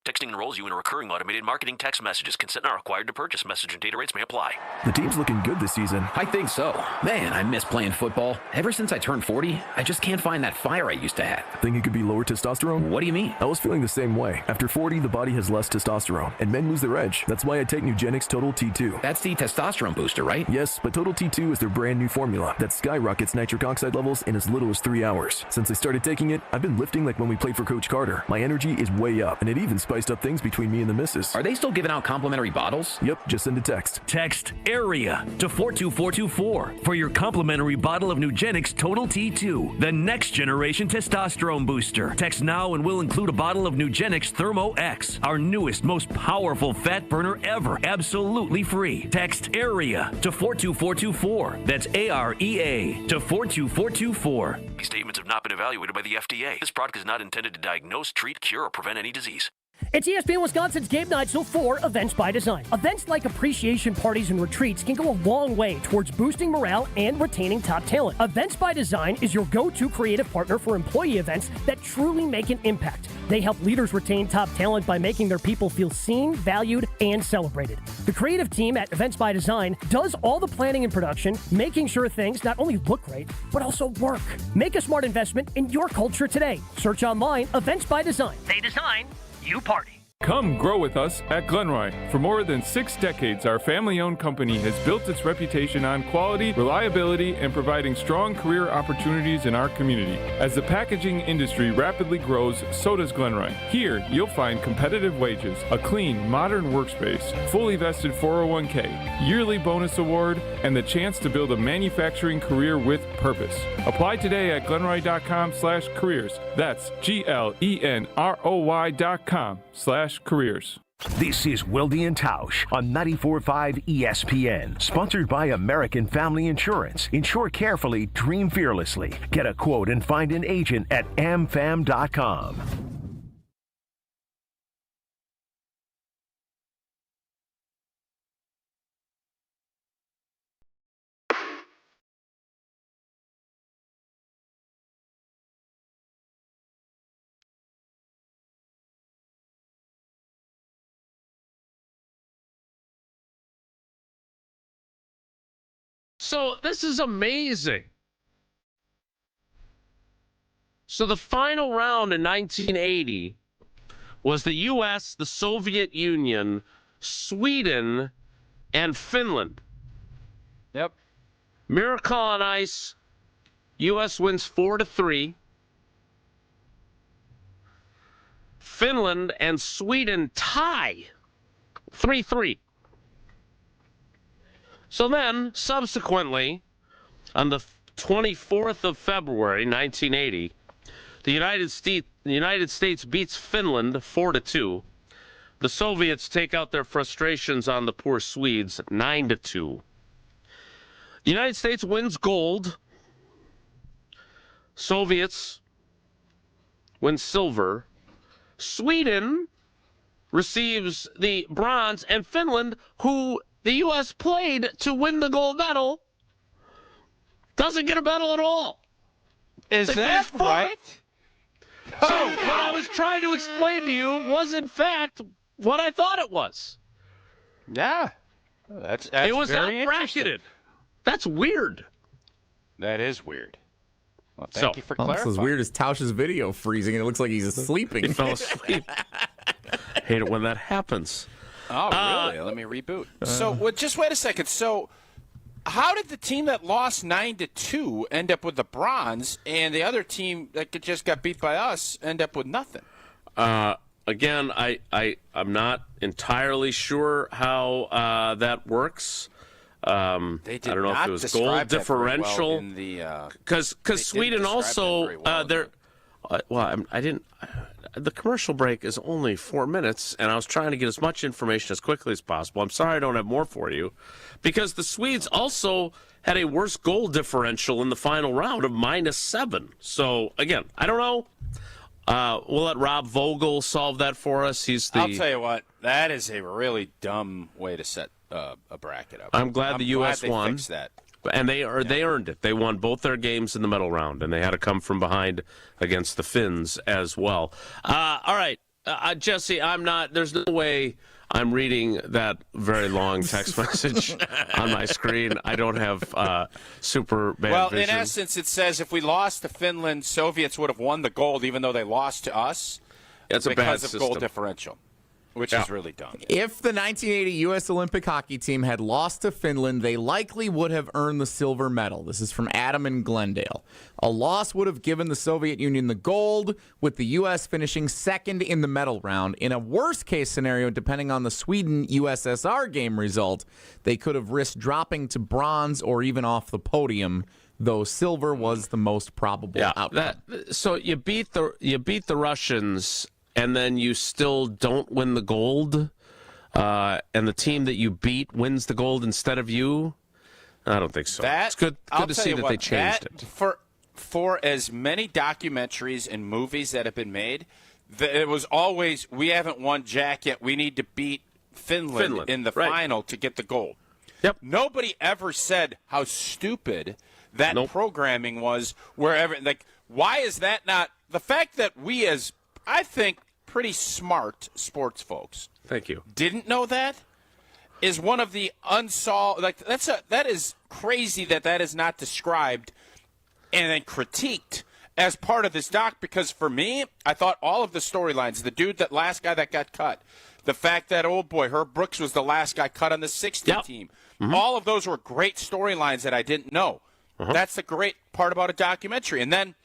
Texting enrolls you in a recurring automated marketing text messages. Consent not required to purchase. Message and data rates may apply. The team's looking good this season. I think so. Man, I miss playing football. Ever since I turned 40, I just can't find that fire I used to have. Think it could be lower testosterone? What do you mean? I was feeling the same way. After 40, the body has less testosterone, and men lose their edge. That's why I take Nugenix Total T2. That's the testosterone booster, right? Yes, but Total T2 is their brand new formula that skyrockets nitric oxide levels in as little as 3 hours. Since I started taking it, I've been lifting like when we played for Coach Carter. My energy is way up, and it even spiced spiced up things between me and the missus. Are they still giving out complimentary bottles? Yep, just send a text. Text AREA to 42424 for your complimentary bottle of Nugenix Total T2, the next generation testosterone booster. Text now and we'll include a bottle of Nugenix Thermo X, our newest, most powerful fat burner ever, absolutely free. Text AREA to 42424. That's AREA to 42424. These statements have not been evaluated by the FDA. This product is not intended to diagnose, treat, cure, or prevent any disease. It's ESPN Wisconsin's Gabe Neitzel for Events by Design. Events like appreciation parties and retreats can go a long way towards boosting morale and retaining top talent. Events by Design is your go-to creative partner for employee events that truly make an impact. They help leaders retain top talent by making their people feel seen, valued, and celebrated. The creative team at Events by Design does all the planning and production, making sure things not only look great, but also work. Make a smart investment in your culture today. Search online, Events by Design. They design, you party. Come grow with us at Glenroy. For more than 6 decades, our family-owned company has built its reputation on quality, reliability, and providing strong career opportunities in our community. As the packaging industry rapidly grows, so does Glenroy. Here, you'll find competitive wages, a clean, modern workspace, fully vested 401k, yearly bonus award, and the chance to build a manufacturing career with purpose. Apply today at glenroy.com/careers. That's GLENROY.com/careers. This is Wilde and Tausch on 94.5 ESPN. Sponsored by American Family Insurance. Insure carefully, dream fearlessly. Get a quote and find an agent at amfam.com. So this is amazing. So the final round in 1980 was the U.S., the Soviet Union, Sweden, and Finland. Yep. Miracle on Ice. U.S. wins 4-3. Finland and Sweden tie 3-3. So then, subsequently, on the 24th of February, 1980, the United States beats Finland 4-2. The Soviets take out their frustrations on the poor Swedes 9-2. The United States wins gold. Soviets win silver. Sweden receives the bronze, and Finland, who the U.S. played to win the gold medal, doesn't get a medal at all. Is that right? So what I was trying to explain to you was, in fact, what I thought it was. Yeah. That's it was very not bracketed. That's weird. That is weird. Well, thank you for clarifying. It's as weird as Tausch's video freezing, and it looks like he's sleeping. He fell asleep. Hate it when that happens. Oh, really? Let me reboot. So, just wait a second. So, how did the team that lost 9-2 end up with the bronze, and the other team that just got beat by us end up with nothing? Again, I'm not entirely sure how that works. I don't know if it was goal differential. Because Sweden also I didn't. The commercial break is only 4 minutes, and I was trying to get as much information as quickly as possible. I'm sorry I don't have more for you, because the Swedes also had a worse goal differential in the final round of -7. So, again, I don't know. We'll let Rob Vogel solve that for us. I'll tell you what, that is a really dumb way to set a bracket up. I'm glad the U.S. won. Fixed that. And they earned it. They won both their games in the medal round, and they had to come from behind against the Finns as well. All right, Jesse, there's no way I'm reading that very long text message on my screen. I don't have super bad vision. In essence, it says if we lost to Finland, Soviets would have won the gold, even though they lost to us. That's a bad system. Because of goal differential. which is really dumb. If the 1980 U.S. Olympic hockey team had lost to Finland, they likely would have earned the silver medal. This is from Adam in Glendale. A loss would have given the Soviet Union the gold, with the U.S. finishing second in the medal round. In a worst-case scenario, depending on the Sweden-USSR game result, they could have risked dropping to bronze or even off the podium, though silver was the most probable outcome. So you beat the Russians, and then you still don't win the gold, and the team that you beat wins the gold instead of you? I don't think so. It's good to see that they changed it. For as many documentaries and movies that have been made, it was always, we haven't won jack yet. We need to beat Finland in the final to get the gold. Yep. Nobody ever said how stupid that programming was wherever. Like, why is that not the fact that we, as I think pretty smart sports folks, thank you, didn't know that is one of the unsolved. Like, that is crazy that is not described and then critiqued as part of this doc. Because for me, I thought all of the storylines, the last guy that got cut, the fact that old boy Herb Brooks was the last guy cut on the 60 team, all of those were great storylines that I didn't know. That's the great part about a documentary. And then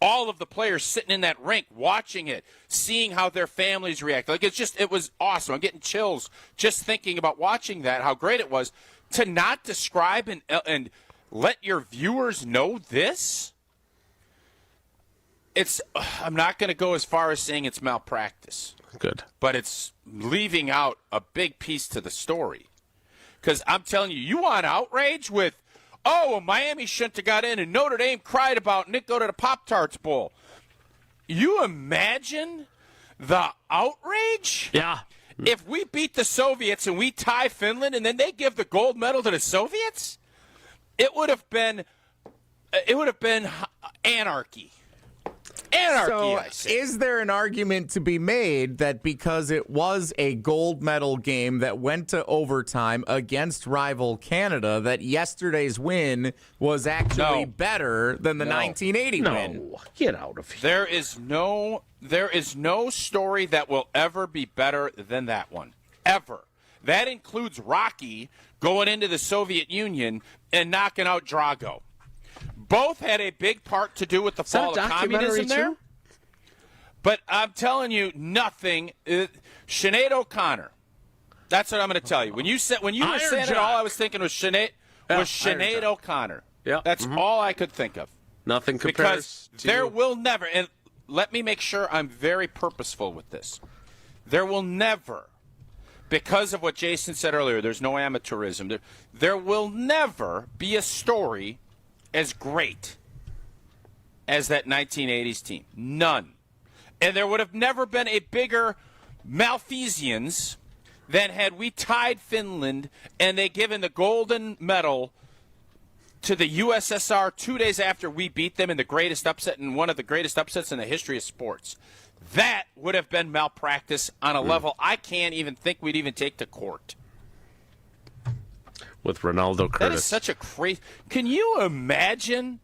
all of the players sitting in that rink watching it, seeing how their families react. Like, it was awesome. I'm getting chills just thinking about watching that, how great it was. To not describe and let your viewers know this, I'm not going to go as far as saying it's malpractice. Good. But it's leaving out a big piece to the story. Because I'm telling you, you want outrage with, Miami shouldn't have got in, and Notre Dame cried about Nick go to the Pop-Tarts Bowl. You imagine the outrage? Yeah. If we beat the Soviets and we tie Finland and then they give the gold medal to the Soviets, it would have been anarchy. So, I say. Is there an argument to be made that because it was a gold medal game that went to overtime against rival Canada, that yesterday's win was actually better than the 1980 win? Get out of here. There is no story that will ever be better than that one. Ever. That includes Rocky going into the Soviet Union and knocking out Drago. Both had a big part to do with the fall of communism there. But I'm telling you, nothing. Sinead O'Connor. That's what I'm going to tell you. When you were saying it, all I was thinking was Sinead O'Connor. Yeah. That's all I could think of. Nothing compares because there will never, and let me make sure I'm very purposeful with this. There will never, because of what Jason said earlier, there's no amateurism. There will never be a story as great as that 1980s team. None. And there would have never been a bigger malfeasance than had we tied Finland and they given the golden medal to the USSR 2 days after we beat them in the greatest upset, and one of the greatest upsets in the history of sports. That would have been malpractice on a level I can't even think we'd even take to court. With Ronaldo Curtis. That is such a crazy. Can you imagine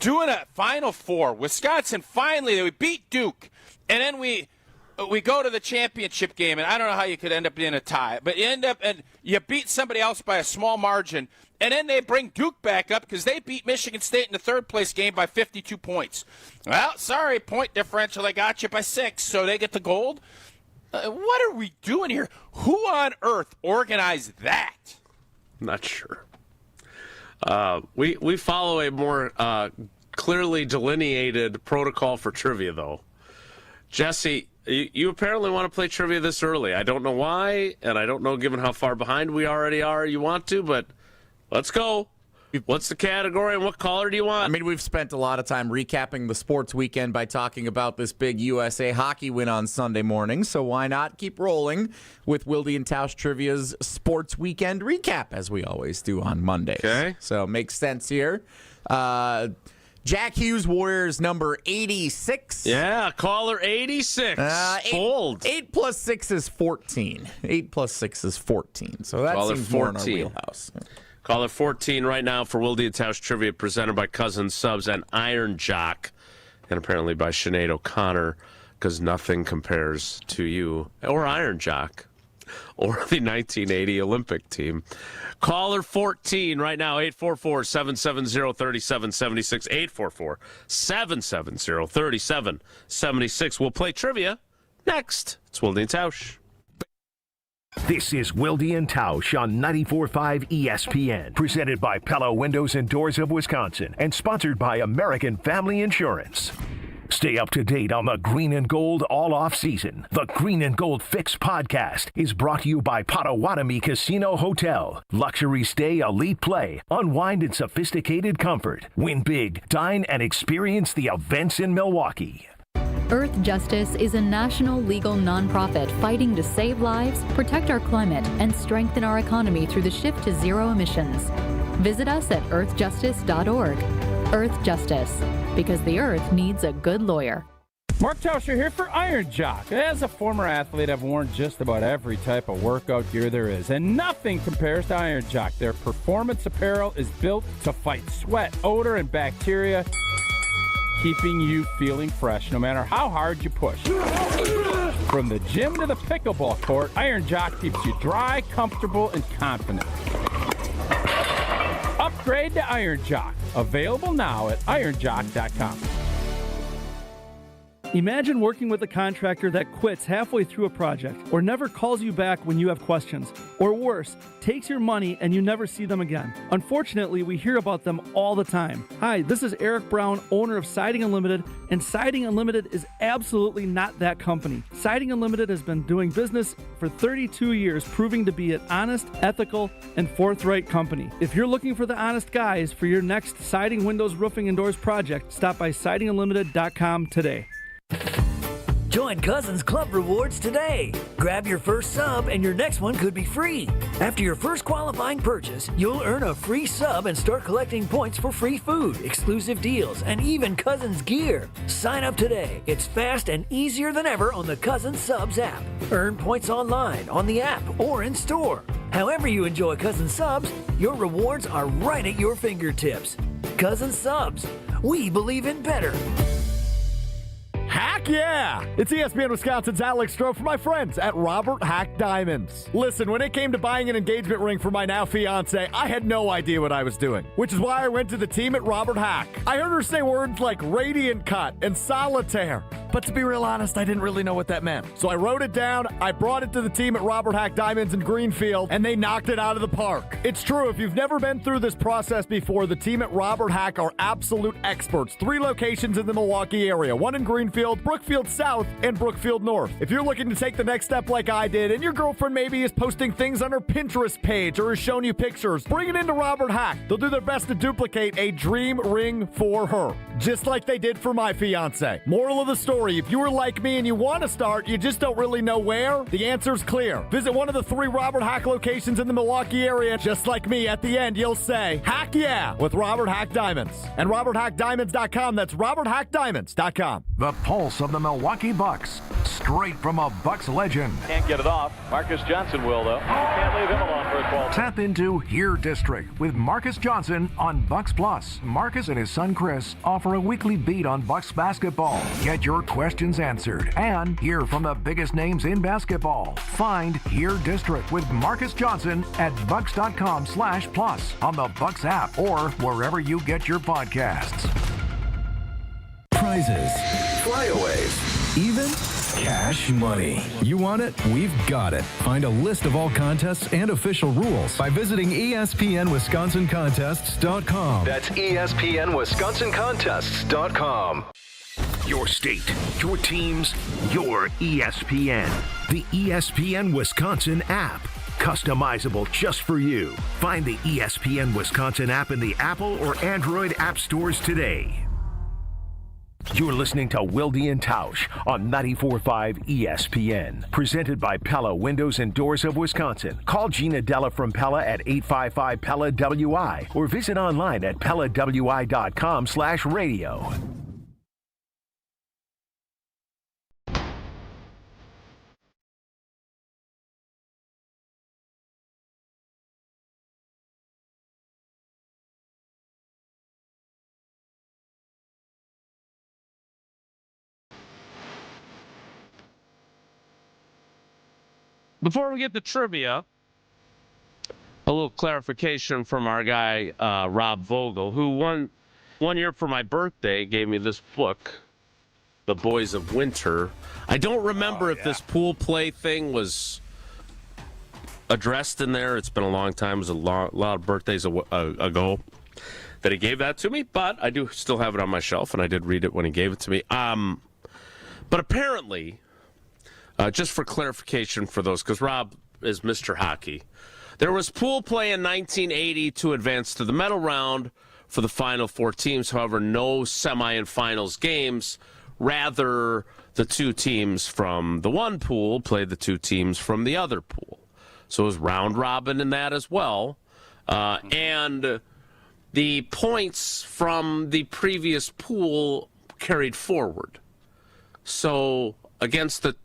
doing a Final Four? Wisconsin finally, we beat Duke, and then we go to the championship game, and I don't know how you could end up in a tie, but you end up and you beat somebody else by a small margin, and then they bring Duke back up because they beat Michigan State in the third place game by 52 points. Well, sorry, point differential, they got you by 6, so they get the gold. What are we doing here? Who on earth organized that? Not sure. We follow a more clearly delineated protocol for trivia, though. Jesse, you apparently want to play trivia this early. I don't know why, and I don't know, given how far behind we already are, you want to, but let's go. What's the category and what caller do you want? I mean, we've spent a lot of time recapping the sports weekend by talking about this big USA hockey win on Sunday morning, so why not keep rolling with Wildy and Tausch Trivia's sports weekend recap, as we always do on Mondays. Okay. So makes sense here. Jack Hughes, Warriors number 86. Yeah, caller 86. Bold. 8 plus 6 is 14. 8 plus 6 is 14. So that caller seems 14. more in our wheelhouse. Caller 14 right now for Wildy and Tausch Trivia, presented by Cousins Subs and Iron Jock, and apparently by Sinead O'Connor. because nothing compares to you or Iron Jock or the 1980 Olympic team. Caller 14 right now, 844-770-3776, 844-770-3776. We'll play trivia next. It's Wildy and Tausch. This is Wildy and Tausch on 94.5 ESPN, presented by Pella Windows and Doors of Wisconsin and sponsored by American Family Insurance. Stay up to date on the Green and Gold all off season. The Green and Gold Fix podcast is brought to you by Potawatomi Casino Hotel. Luxury stay, elite play, unwind in sophisticated comfort. Win big, dine, and experience the events in Milwaukee. Earth Justice is a national legal nonprofit fighting to save lives, protect our climate, and strengthen our economy through the shift to zero emissions. Visit us at earthjustice.org. Earth Justice, because the earth needs a good lawyer. Mark Tauscher here for Iron Jock. As a former athlete, I've worn just about every type of workout gear there is, and nothing compares to Iron Jock. Their performance apparel is built to fight sweat, odor, and bacteria, keeping you feeling fresh no matter how hard you push. From the gym to the pickleball court, Iron Jock keeps you dry, comfortable, and confident. Upgrade to Iron Jock. Available now at ironjock.com. Imagine working with a contractor that quits halfway through a project or never calls you back when you have questions, or worse, takes your money and you never see them again. Unfortunately, we hear about them all the time. Hi, this is Eric Brown, owner of Siding Unlimited, and Siding Unlimited is absolutely not that company. Siding Unlimited has been doing business for 32 years, proving to be an honest, ethical, and forthright company. If you're looking for the honest guys for your next siding, windows, roofing, and doors project, stop by sidingunlimited.com today. Join Cousins Club Rewards today. Grab your first sub and your next one could be free. After your first qualifying purchase, you'll earn a free sub and start collecting points for free food, exclusive deals, and even Cousins gear. Sign up today. It's fast and easier than ever on the Cousins Subs app. Earn points online, on the app, or in store. However you enjoy Cousins Subs, your rewards are right at your fingertips. Cousins Subs. We believe in better. Heck yeah! It's ESPN Wisconsin's Alex Stroh for my friends at Robert Hack Diamonds. Listen, when it came to buying an engagement ring for my now fiance, I had no idea what I was doing, which is why I went to the team at Robert Hack. I heard her say words like radiant cut and solitaire, but to be real honest, I didn't really know what that meant. So I wrote it down, I brought it to the team at Robert Hack Diamonds in Greenfield, and they knocked it out of the park. It's true, if you've never been through this process before, the team at Robert Hack are absolute experts. 3 locations in the Milwaukee area, 1 in Greenfield, Brookfield South, and Brookfield North. If you're looking to take the next step like I did, and your girlfriend maybe is posting things on her Pinterest page or is showing you pictures, bring it into Robert Hack. They'll do their best to duplicate a dream ring for her, just like they did for my fiance. Moral of the story, if you were like me and you want to start, you just don't really know where, the answer's clear. Visit one of the 3 Robert Hack locations in the Milwaukee area. Just like me, at the end, you'll say, heck yeah, with Robert Hack Diamonds. And RobertHackDiamonds.com, that's RobertHackDiamonds.com. The pulse of the Milwaukee Bucks, straight from a Bucks legend. Can't get it off. Marcus Johnson will, though. Can't leave him alone for a 12. Tap into Here District with Marcus Johnson on Bucks Plus. Marcus and his son Chris offer a weekly beat on Bucks basketball. Get your questions answered and hear from the biggest names in basketball. Find Here District with Marcus Johnson at bucks.com/plus on the Bucks app or wherever you get your podcasts. Prizes, flyaways, even cash money. You want it? We've got it. Find a list of all contests and official rules by visiting ESPNWisconsinContests.com. That's ESPNWisconsinContests.com. Your state, your teams, your ESPN. The ESPN Wisconsin app. Customizable just for you. Find the ESPN Wisconsin app in the Apple or Android app stores today. You're listening to Wildy and Tausch on 94.5 ESPN. Presented by Pella Windows and Doors of Wisconsin. Call Gina Della from Pella at 855-PELLA-WI or visit online at PellaWI.com/radio. Before we get to trivia, a little clarification from our guy, Rob Vogel, who one year for my birthday gave me this book, The Boys of Winter. I don't remember if this pool play thing was addressed in there. It's been a long time. It was a lot of birthdays ago that he gave that to me, but I do still have it on my shelf, and I did read it when he gave it to me. But apparently, just for clarification for those, because Rob is Mr. Hockey, there was pool play in 1980 to advance to the medal round for the final 4 teams. However, no semi and finals games. Rather, the 2 teams from the one pool played the 2 teams from the other pool. So it was round robin in that as well. And the points from the previous pool carried forward. So the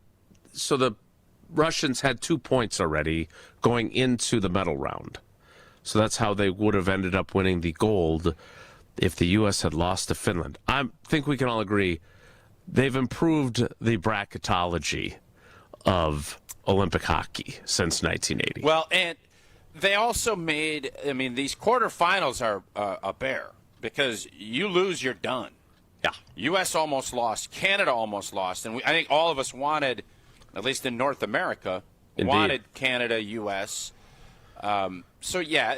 Russians had 2 points already going into the medal round. So that's how they would have ended up winning the gold if the U.S. had lost to Finland. I think we can all agree they've improved the bracketology of Olympic hockey since 1980. Well, and they also made, these quarterfinals are a bear because you lose, you're done. Yeah. U.S. almost lost. Canada almost lost. And I think all of us wanted, at least in North America, wanted Canada, U.S. So, yeah,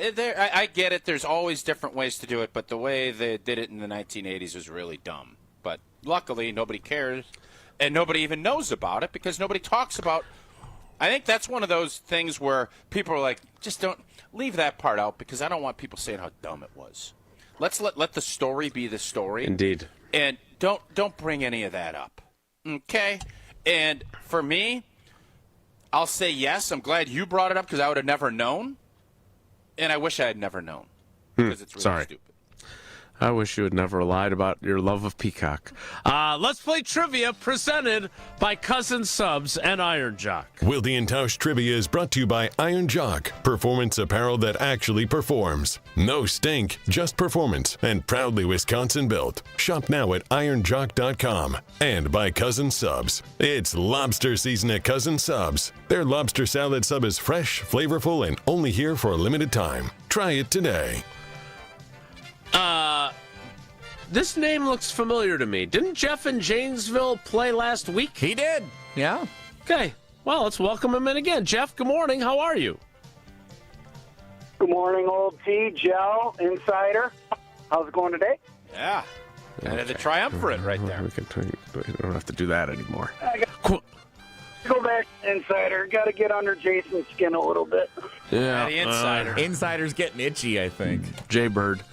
I get it. There's always different ways to do it, but the way they did it in the 1980s was really dumb. But luckily, nobody cares, and nobody even knows about it because nobody talks about. I think that's one of those things where people are like, just don't leave that part out because I don't want people saying how dumb it was. Let's let the story be the story. Indeed. And don't bring any of that up. Okay? And for me, I'll say yes. I'm glad you brought it up because I would have never known. And I wish I had never known because it's really stupid. I wish you had never lied about your love of Peacock. Let's play trivia presented by Cousin Subs and Iron Jock. Wildy and Tausch Trivia is brought to you by Iron Jock, performance apparel that actually performs. No stink, just performance, and proudly Wisconsin built. Shop now at ironjock.com. And by Cousin Subs. It's lobster season at Cousin Subs. Their lobster salad sub is fresh, flavorful, and only here for a limited time. Try it today. This name looks familiar to me. Didn't Jeff in Janesville play last week? He did. Yeah. Okay. Well, let's welcome him in again. Jeff, good morning. How are you? Good morning, old T, Joe, Insider. How's it going today? Yeah. And the triumvirate right there. We don't have to do that anymore. Go back, Insider. Got to get under Jason's skin a little bit. Yeah. The Insider. Insider's getting itchy, I think. Jaybird.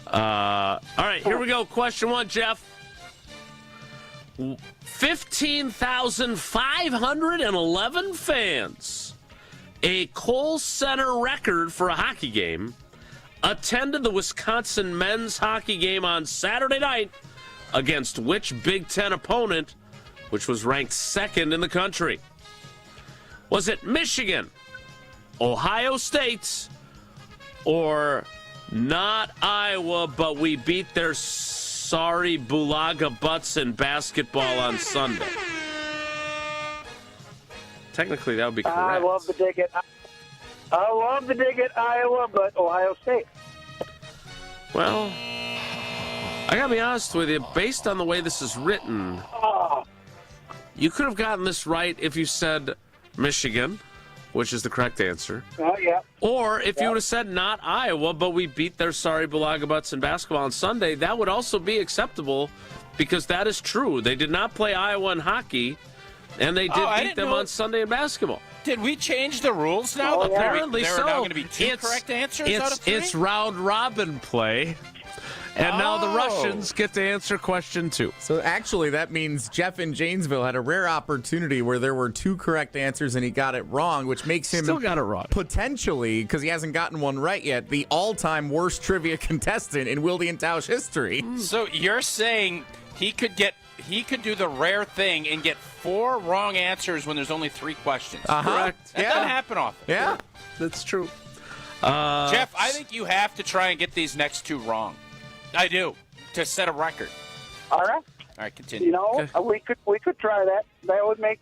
All right, here we go. Question 1, Jeff. 15,511 fans, a Kohl Center record for a hockey game, attended the Wisconsin men's hockey game on Saturday night against which Big Ten opponent, which was ranked 2nd in the country? Was it Michigan, Ohio State, or not Iowa, but we beat their sorry Bulaga butts in basketball on Sunday? Technically, that would be correct. I love the dig at Iowa, but Ohio State. Well, I gotta be honest with you. Based on the way this is written, you could have gotten this right if you said Michigan, which is the correct answer. Oh, yeah. Or if you would have said not Iowa, but we beat their sorry Bulaga butts in basketball on Sunday, that would also be acceptable because that is true. They did not play Iowa in hockey, and they did beat them on Sunday in basketball. Did we change the rules now? Apparently so. There are now going to be 2 correct answers out of 3? It's round robin play. And now the Russians get to answer question 2. So actually, that means Jeff in Janesville had a rare opportunity where there were 2 correct answers and he got it wrong, which makes him still got it wrong. Potentially, because he hasn't gotten one right yet, the all-time worst trivia contestant in Wildy and Tausch history. So you're saying he could do the rare thing and get 4 wrong answers when there's only 3 questions. Correct. That doesn't happen often. Yeah, that's true. Jeff, I think you have to try and get these next 2 wrong. I do, to set a record. All right. All right, continue. You know, we could try that. That would make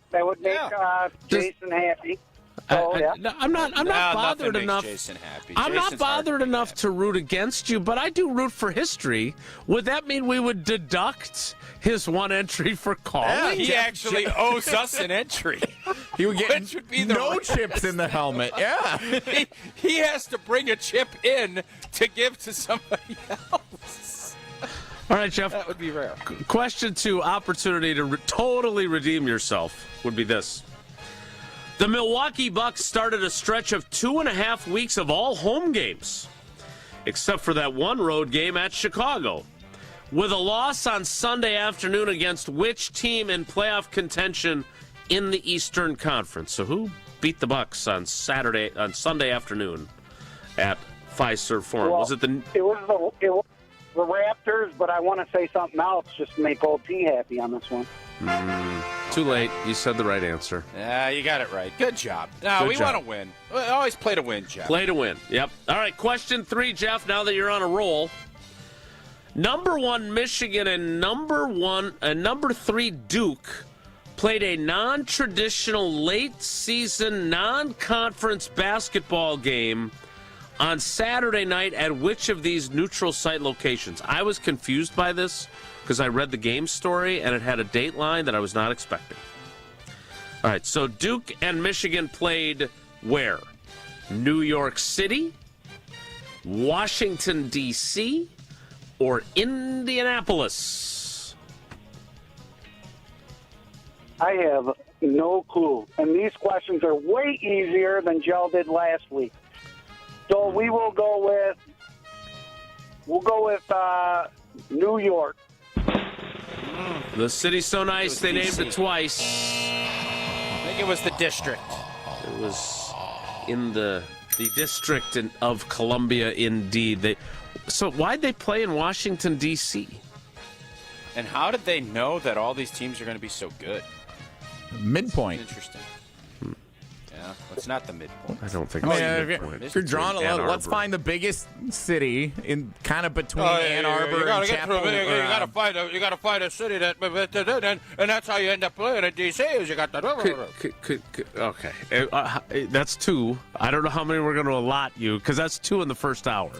Jason happy. I'm not bothered enough. Jason happy. I'm not bothered enough to root against you, but I do root for history. Would that mean we would deduct his one entry for calling? Yeah, he actually owes us an entry. He would get would be the no chips in the helmet. Yeah. he has to bring a chip in to give to somebody else. All right, Jeff. That would be rare. Question 2, opportunity to totally redeem yourself would be this. The Milwaukee Bucks started a stretch of 2.5 weeks of all home games, except for that one road game at Chicago, with a loss on Sunday afternoon against which team in playoff contention in the Eastern Conference? So who beat the Bucks on Sunday afternoon at Fiserv Forum? Well, was it the Raptors? But I want to say something else just to make Old T happy on this one. Too late. You said the right answer. Yeah, you got it right. Good job. No, we want to win. We always play to win, Jeff. Play to win. Yep. All right, question 3, Jeff, now that you're on a roll. Number 1 Michigan and number 3 Duke played a non-traditional late-season non-conference basketball game on Saturday night at which of these neutral site locations? I was confused by this because I read the game story and it had a date line that I was not expecting. All right, so Duke and Michigan played where? New York City, Washington, D.C., or Indianapolis? I have no clue. And these questions are way easier than Joe did last week. So we will go with New York. The city's so nice they named it twice. I think it was the district. It was in the district of Columbia, indeed. So why'd they play in Washington, D.C.? And how did they know that all these teams are going to be so good? Midpoint. Interesting. Yeah, it's not the midpoint. I don't think if you're drawing a line, let's find the biggest city in kind of between Ann Arbor and Chapel. You got to find a city that, and that's how you end up playing in D.C. Is you got the. Okay, that's 2. I don't know how many we're going to allot you because that's 2 in the first hour.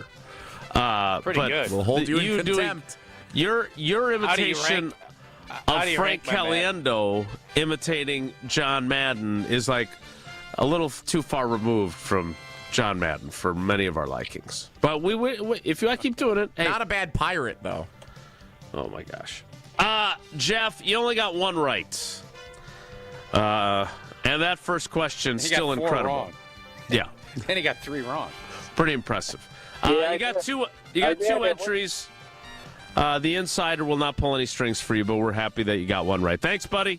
Pretty good. We'll hold you in contempt. Your imitation of Frank Caliendo imitating John Madden is like a little too far removed from John Madden for many of our likings. But if I keep doing it, hey. Not a bad pirate, though. Oh, my gosh. Jeff, you only got 1 right. And that first question still incredible. Wrong. Yeah. Then he got 3 wrong. Pretty impressive. You got two entries. The insider will not pull any strings for you, but we're happy that you got 1 right. Thanks, buddy.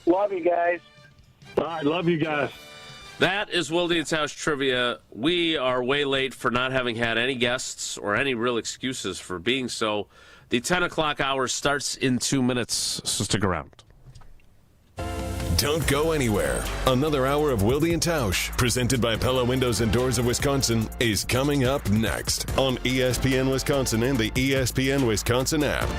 Love you guys. I love you guys. That is Wildy and Tausch Trivia. We are way late for not having had any guests or any real excuses for being so. The 10 o'clock hour starts in 2 minutes, so stick around. Don't go anywhere. Another hour of Wildy and Tausch, presented by Pella Windows and Doors of Wisconsin, is coming up next on ESPN Wisconsin and the ESPN Wisconsin app.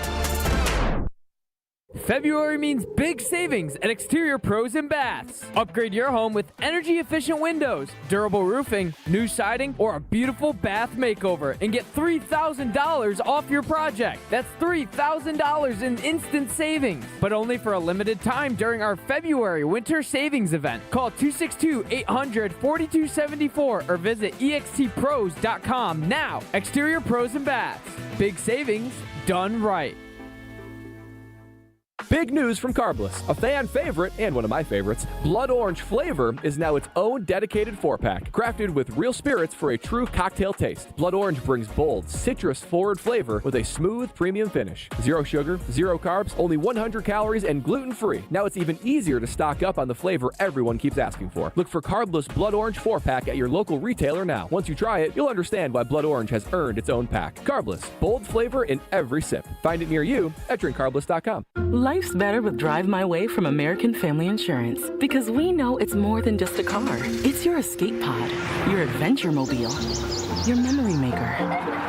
February means big savings at Exterior Pros and Baths. Upgrade your home with energy-efficient windows, durable roofing, new siding, or a beautiful bath makeover and get $3,000 off your project. That's $3,000 in instant savings, but only for a limited time during our February winter savings event. Call 262-800-4274 or visit extpros.com now. Exterior Pros and Baths. Big savings done right. Big news from Carbless. A fan favorite, and one of my favorites, Blood Orange flavor is now its own dedicated 4-pack. Crafted with real spirits for a true cocktail taste. Blood Orange brings bold, citrus-forward flavor with a smooth, premium finish. 0 sugar, 0 carbs, only 100 calories, and gluten-free. Now it's even easier to stock up on the flavor everyone keeps asking for. Look for Carbless Blood Orange 4-pack at your local retailer now. Once you try it, you'll understand why Blood Orange has earned its own pack. Carbless, bold flavor in every sip. Find it near you at drinkcarbless.com. Life Life's better with Drive My Way from American Family Insurance, because we know it's more than just a car. It's your escape pod, your adventure mobile, your memory maker.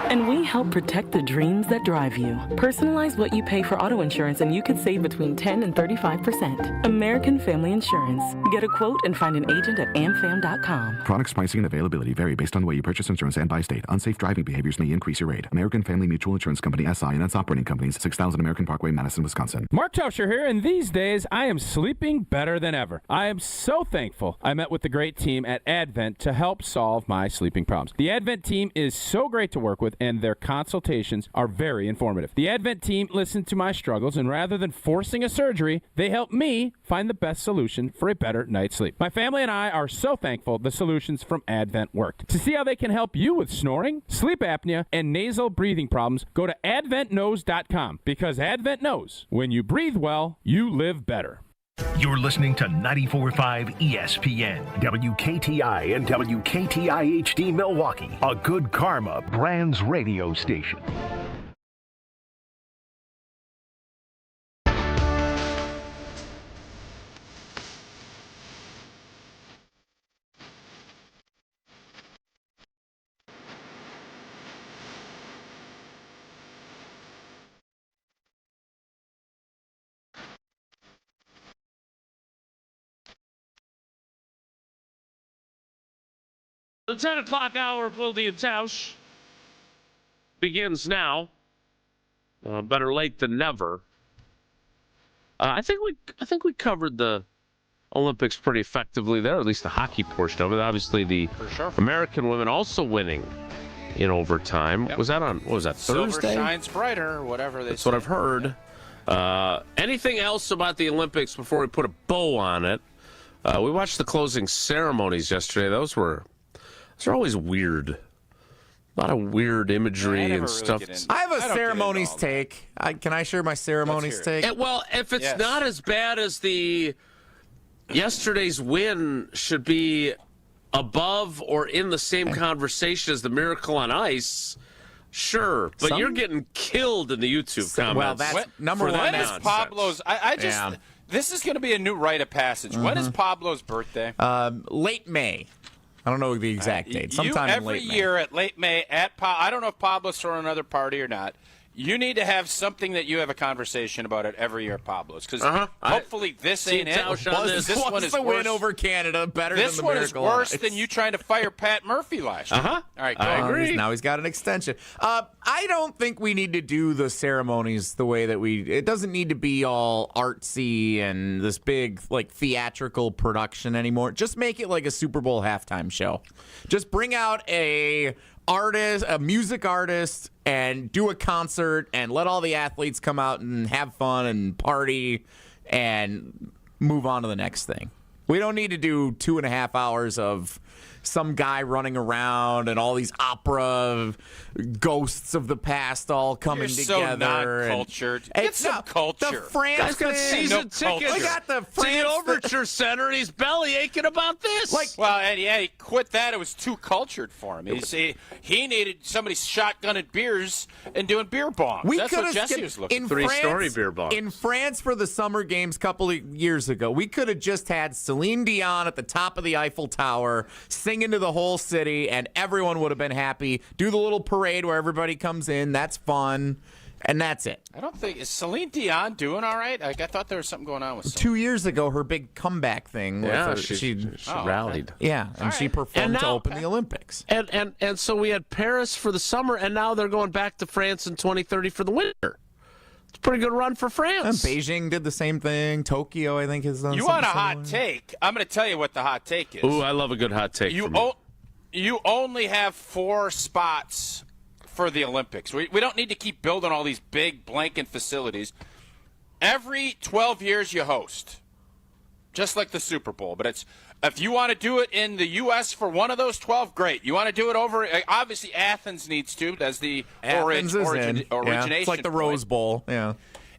And we help protect the dreams that drive you. Personalize what you pay for auto insurance and you could save between 10 and 35%. American Family Insurance. Get a quote and find an agent at amfam.com. Products, pricing, and availability vary based on the way you purchase insurance and by state. Unsafe driving behaviors may increase your rate. American Family Mutual Insurance Company, SI, and its operating companies, 6000 American Parkway, Madison, Wisconsin. Mark Tauscher here, and these days I am sleeping better than ever. I am so thankful I met with the great team at Advent to help solve my sleeping problems. The Advent team is so great to work with, and their consultations are very informative. The Advent team listened to my struggles, and rather than forcing a surgery, they helped me find the best solution for a better night's sleep. My family and I are so thankful the solutions from Advent worked. To see how they can help you with snoring, sleep apnea, and nasal breathing problems, go to adventknows.com, because Advent knows when you breathe well, you live better. You're listening to 94.5 ESPN, WKTI and WKTI HD Milwaukee, a Good Karma Brands radio station. The 10 o'clock hour of Wildy and Tausch begins now. Better late than never. I think we covered the Olympics pretty effectively there, at least the hockey portion of it. Obviously, the American women also winning in overtime. Yep. Was that on? What was that, Thursday? Silver shines brighter, or whatever they say. That's what I've heard. Anything else about the Olympics before we put a bow on it? We watched the closing ceremonies yesterday. Those are always weird. A lot of weird imagery and really stuff. I have a ceremonies take. Can I share my ceremonies take? Well, if it's not as bad as the yesterday's win, should be above or in the same conversation as the Miracle on Ice, sure. But you're getting killed in the YouTube comments. Well, that's number one. When is Pablo's? This is going to be a new rite of passage. When is Pablo's birthday? Late May. I don't know the exact date. Sometime in late May. Every year at late May, I don't know if Pablo's throwing another party or not. You need to have something that you have a conversation about it every year at Pablo's. Because hopefully this ain't it. This one is the win over Canada better than the Miracle on Ice. This one is worse than you trying to fire Pat Murphy last year. All right, go I agree. Now he's got an extension. I don't think we need to do the ceremonies the way that it doesn't need to be all artsy and this big theatrical production anymore. Just make it like a Super Bowl halftime show. Just bring out a music artist, and do a concert, and let all the athletes come out and have fun and party and move on to the next thing. We don't need to do 2.5 hours of some guy running around and all these opera ghosts of the past all coming together. You're so non-cultured. Get some culture. The France guy's got season tickets. We got the France to the Overture Center, and he's belly aching about this. He quit that. It was too cultured for him. He needed somebody shotgunning beers and doing beer bongs. That's what Jesse was looking for. 3-story beer bongs. In France for the Summer Games a couple of years ago, we could have just had Celine Dion at the top of the Eiffel Tower singing to the whole city, and everyone would have been happy. Do the little parade where everybody comes in. That's fun. And that's it. I don't think... Is Celine Dion doing all right? I thought there was something going on with Celine. 2 years ago, her big comeback thing. Yeah, she rallied. Okay. Yeah, and she performed to open the Olympics. And so we had Paris for the summer, and now they're going back to France in 2030 for the winter. It's a pretty good run for France. And Beijing did the same thing. Tokyo, I think, has done You want a hot take? I'm going to tell you what the hot take is. Ooh, I love a good hot take. You only have 4 spots for the Olympics. We don't need to keep building all these big blanket facilities. Every 12 years you host, just like the Super Bowl. But if you want to do it in the U.S. for one of those 12, great. You want to do it over, obviously Athens needs to, as the origination. It's like the Rose Bowl. Yeah.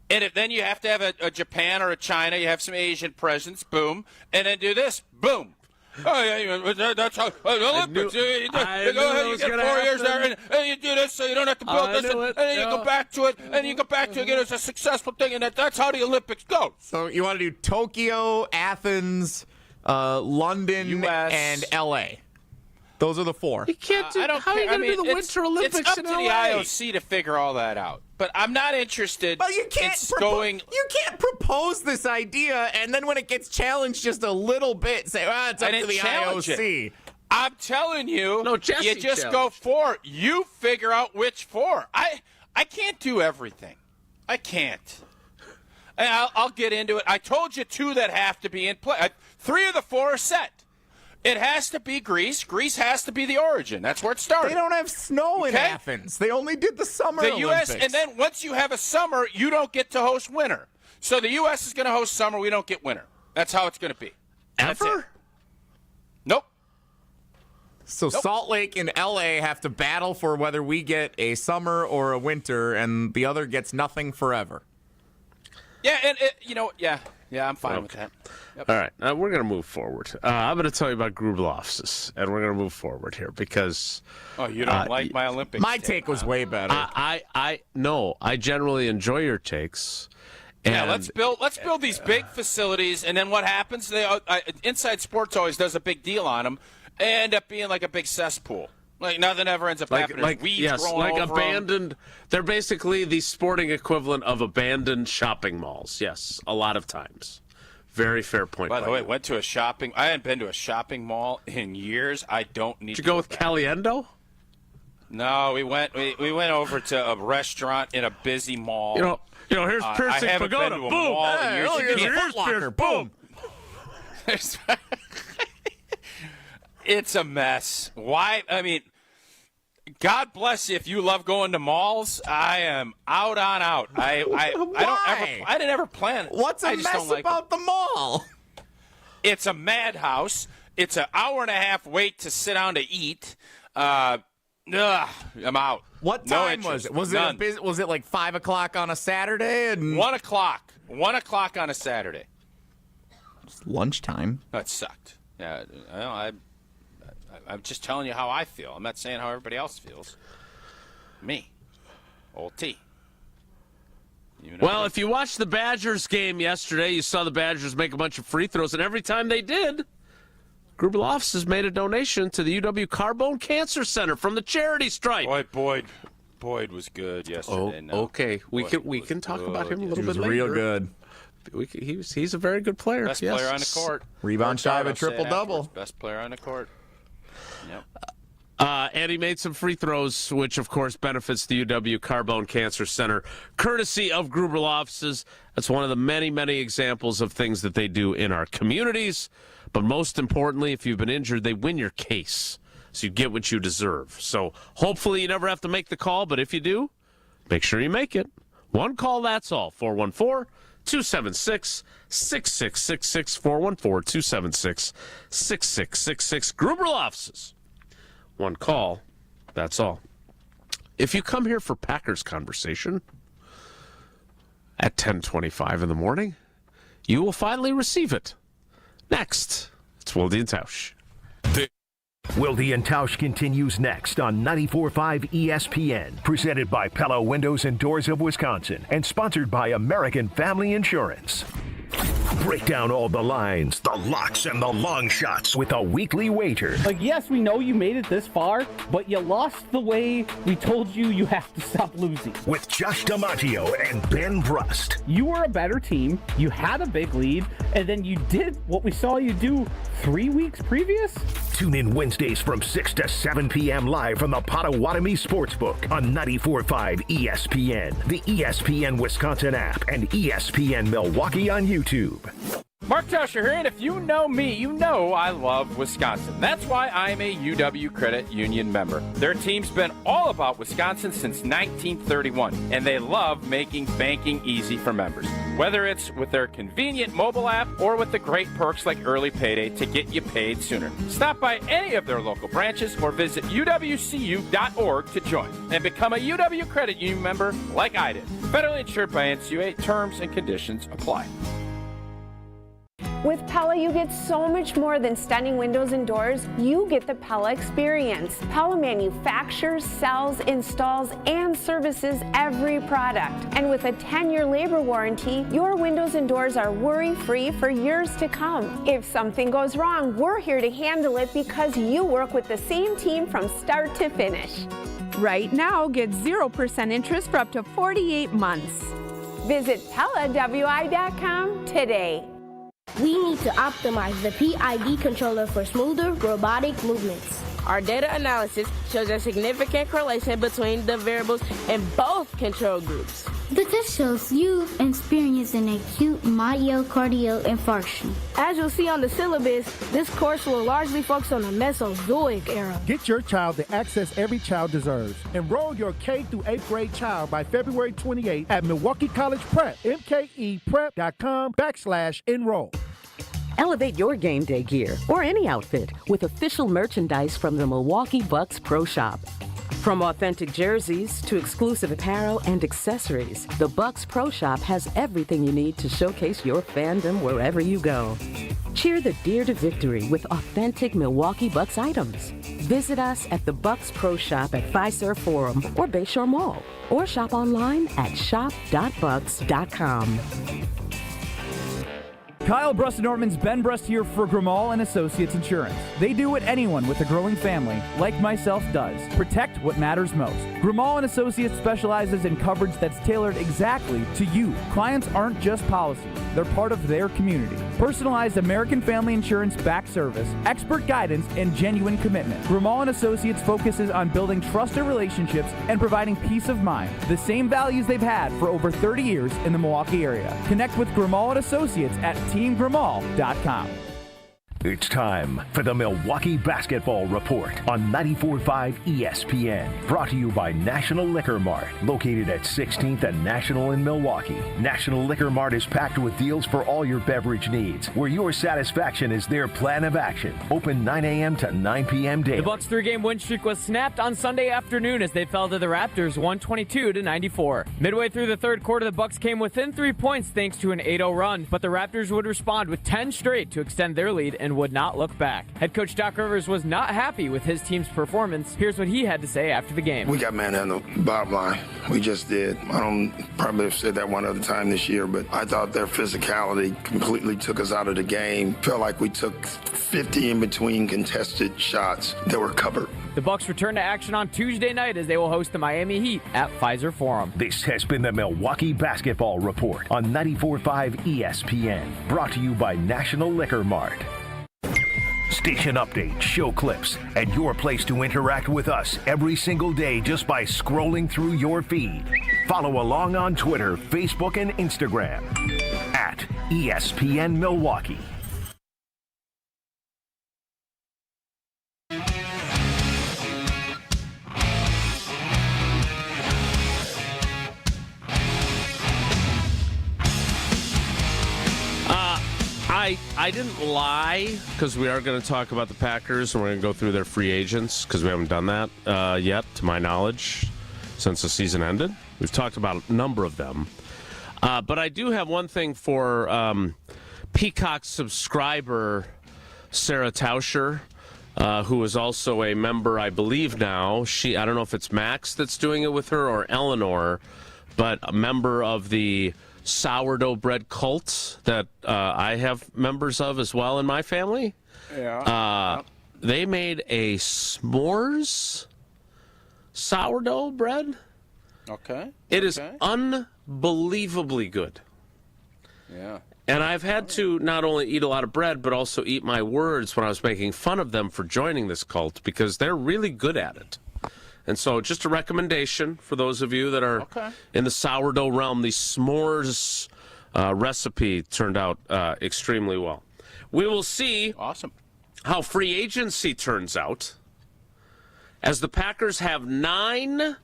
And then you have to have a Japan or a China. You have some Asian presence. Boom. And then do this. Boom. That's how Olympics. You go ahead, you get 4 years there, and you do this, so you don't have to build this, and then you go back to it, and you go back to it again. It's a successful thing, and that's how the Olympics go. So you want to do Tokyo, Athens, London, US. and L.A. Those are the 4. You can't do. How are you going to do the Winter Olympics It's up in to LA? the IOC to figure all that out. But I'm not interested. But you can't You can't propose this idea and then when it gets challenged just a little bit, say, "Well, it's up to the IOC." I'm telling you, Jesse you just go 4. You figure out which 4. I can't do everything. I can't. And I'll get into it. I told you 2 that have to be in play. 3 of the 4 are set. It has to be Greece. Greece has to be the origin. That's where it started. They don't have snow in Athens. They only did the summer The Olympics. U.S. And then once you have a summer, you don't get to host winter. So the U.S. is going to host summer. We don't get winter. That's how it's going to be. Ever? Nope. So Salt Lake and L.A. have to battle for whether we get a summer or a winter, and the other gets nothing forever. Yeah, and I'm fine with that. Yep. All right, we're going to move forward. I'm going to tell you about Gruber offices, and we're going to move forward here because. Oh, you don't like my Olympics? My take was way better. I generally enjoy your takes. Yeah, let's build these big facilities, and then what happens? Inside Sports always does a big deal on them. They end up being like a big cesspool. Like nothing ever ends up happening. There's weeds growing over abandoned. them. They're basically the sporting equivalent of abandoned shopping malls. Yes, a lot of times. Very fair point. By the way, I hadn't been to a shopping mall in years. I don't need. Did you go with Caliendo? No, we went over to a restaurant in a busy mall. You know, here's Piercing I haven't Pagoda. been to a Boom. mall in years. Here's Pierce. Boom. It's a mess. Why? I mean, God bless you if you love going to malls. I am out on out. I didn't ever plan it. What's a mess about the mall? It's a madhouse. It's an hour-and-a-half wait to sit down to eat. I'm out. What time was it? Was it like 5 o'clock on a Saturday? And 1 o'clock. 1 o'clock on a Saturday. It's lunchtime. That sucked. Yeah, I'm just telling you how I feel. I'm not saying how everybody else feels. Me. Old T. Well, if you watched the Badgers game yesterday, you saw the Badgers make a bunch of free throws, and every time they did, Gruber Offices made a donation to the UW Carbone Cancer Center from the charity stripe. Boyd was good yesterday. Okay. We can talk about him a little bit later. Real good. He's a very good player. Best player on the court. Rebound shy of a triple-double. Best player on the court. Yep. And he made some free throws, which, of course, benefits the UW Carbone Cancer Center, courtesy of Gruber Offices. That's one of the many, many examples of things that they do in our communities. But most importantly, if you've been injured, they win your case, so you get what you deserve. So hopefully you never have to make the call, but if you do, make sure you make it. One call, that's all. 414-276-6666, 414-276-6666. Gruber Offices. One call, that's all. If you come here for Packers conversation at 10:25 in the morning, you will finally receive it. Next, it's Wildy and Tausch. Wildy and Tausch continues next on 94.5 ESPN, presented by Pella Windows and Doors of Wisconsin, and sponsored by American Family Insurance. Break down all the lines, the locks, and the long shots with a weekly wager. Like, yes, we know you made it this far, but you lost the way we told you have to stop losing. With Josh DiMaggio and Ben Brust. You were a better team, you had a big lead, and then you did what we saw you do 3 weeks previous? Tune in Wednesdays from 6 to 7 p.m. live from the Potawatomi Sportsbook on 94.5 ESPN, the ESPN Wisconsin app, and ESPN Milwaukee on YouTube. Mark Tauscher here, and if you know me, you know I love Wisconsin. That's why I'm a UW Credit Union member. Their team's been all about Wisconsin since 1931, and they love making banking easy for members. Whether it's with their convenient mobile app or with the great perks like early payday to get you paid sooner. Stop by any of their local branches or visit uwcu.org to join and become a UW Credit Union member like I did. Federally insured by NCUA. Terms and conditions apply. With Pella, you get so much more than stunning windows and doors. You get the Pella experience. Pella manufactures, sells, installs, and services every product. And with a 10-year labor warranty, your windows and doors are worry-free for years to come. If something goes wrong, we're here to handle it because you work with the same team from start to finish. Right now, get 0% interest for up to 48 months. Visit PellaWI.com today. We need to optimize the PID controller for smoother robotic movements. Our data analysis shows a significant correlation between the variables in both control groups. The test shows you experience an acute myocardial infarction. As you'll see on the syllabus, this course will largely focus on the Mesozoic era. Get your child the access every child deserves. Enroll your K through 8th grade child by February 28 at Milwaukee College Prep, mkeprep.com/enroll. Elevate your game day gear or any outfit with official merchandise from the Milwaukee Bucks Pro Shop. From authentic jerseys to exclusive apparel and accessories, the Bucks Pro Shop has everything you need to showcase your fandom wherever you go. Cheer the Deer to victory with authentic Milwaukee Bucks items. Visit us at the Bucks Pro Shop at Fiserv Forum or Bayshore Mall, or shop online at shop.bucks.com. Kyle Brust-Norman's Ben Brust here for Grimal & Associates Insurance. They do what anyone with a growing family, like myself, does. Protect what matters most. Grimal & Associates specializes in coverage that's tailored exactly to you. Clients aren't just policies. They're part of their community. Personalized American Family Insurance back service, expert guidance, and genuine commitment. Grimal & Associates focuses on building trusted relationships and providing peace of mind. The same values they've had for over 30 years in the Milwaukee area. Connect with Grimal & Associates at teamgrimal.com. It's time for the Milwaukee Basketball Report on 94.5 ESPN. Brought to you by National Liquor Mart, located at 16th and National in Milwaukee. National Liquor Mart is packed with deals for all your beverage needs, where your satisfaction is their plan of action. Open 9 a.m. to 9 p.m. daily. The Bucks' 3-game win streak was snapped on Sunday afternoon as they fell to the Raptors 122-94. Midway through the third quarter, the Bucks came within 3 points thanks to an 8-0 run, but the Raptors would respond with 10 straight to extend their lead and would not look back. Head coach Doc Rivers was not happy with his team's performance. Here's what he had to say after the game. We got manhandled, bottom line. We just did. I don't probably have said that one other time this year, but I thought their physicality completely took us out of the game. Felt like we took 50 in between contested shots that were covered. The Bucks return to action on Tuesday night as they will host the Miami Heat at Fiserv Forum. This has been the Milwaukee Basketball Report on 94.5 ESPN. Brought to you by National Liquor Mart. Station updates, show clips, and your place to interact with us every single day just by scrolling through your feed. Follow along on Twitter, Facebook, and Instagram at ESPN Milwaukee. I didn't lie, because we are going to talk about the Packers, and we're going to go through their free agents, because we haven't done that yet, to my knowledge, since the season ended. We've talked about a number of them. But I do have one thing for Peacock subscriber Sarah Tauscher, who is also a member, I believe now. I don't know if it's Max that's doing it with her or Eleanor, but a member of the sourdough bread cult that I have members of as well in my family. Yeah. They made a s'mores sourdough bread. Okay. It is unbelievably good. Yeah. And I've had to not only eat a lot of bread, but also eat my words when I was making fun of them for joining this cult, because they're really good at it. And so just a recommendation for those of you that are in the sourdough realm. The s'mores recipe turned out extremely well. We will see how free agency turns out, as the Packers have 9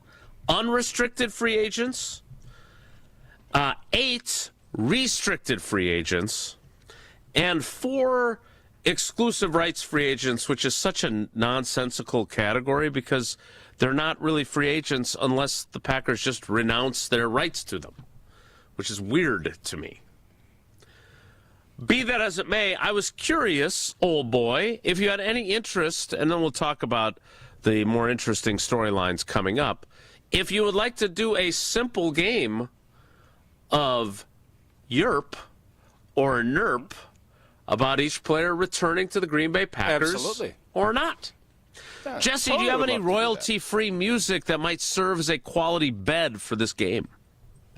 unrestricted free agents, 8 restricted free agents, and 4 exclusive rights free agents, which is such a nonsensical category because they're not really free agents unless the Packers just renounce their rights to them, which is weird to me. Be that as it may, I was curious, old boy, if you had any interest, and then we'll talk about the more interesting storylines coming up, if you would like to do a simple game of Yerp or Nerp about each player returning to the Green Bay Packers or not. Yeah, Jesse, totally do you have would any love to do that. royalty-free music that might serve as a quality bed for this game?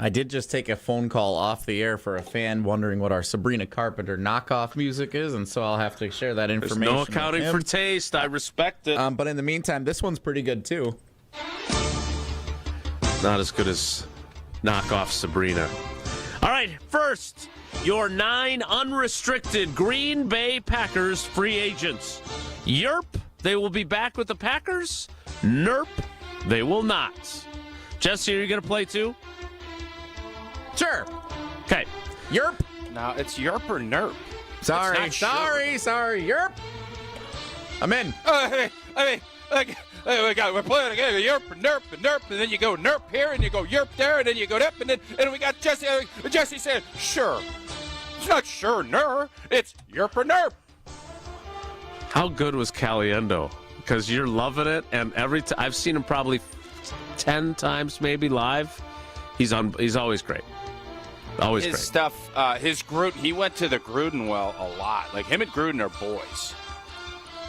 I did just take a phone call off the air for a fan wondering what our Sabrina Carpenter knockoff music is, and so I'll have to share that There's information. no accounting with him. for taste. I respect it. But in the meantime, this one's pretty good, too. Not as good as knockoff Sabrina. All right, first, your 9 unrestricted Green Bay Packers free agents. Yerp, they will be back with the Packers. Nerp, they will not. Jesse, are you going to play too? Sure. Okay. Yerp. Now, it's Yerp or Nerp. Sorry. Yerp. I'm in. We're playing a game of Yerp and Nerp and Nerp, and then you go Nerp here, and you go Yerp there, and then you go Nerp, and we got Jesse. Jesse said, sure. It's not sure, Ner. It's Yerp or Nerp. How good was Caliendo? Because you're loving it, and every time I've seen him probably 10 times maybe live. He's always great. Always his great. Stuff, his Gruden, he went to the Gruden well a lot. Like, him and Gruden are boys.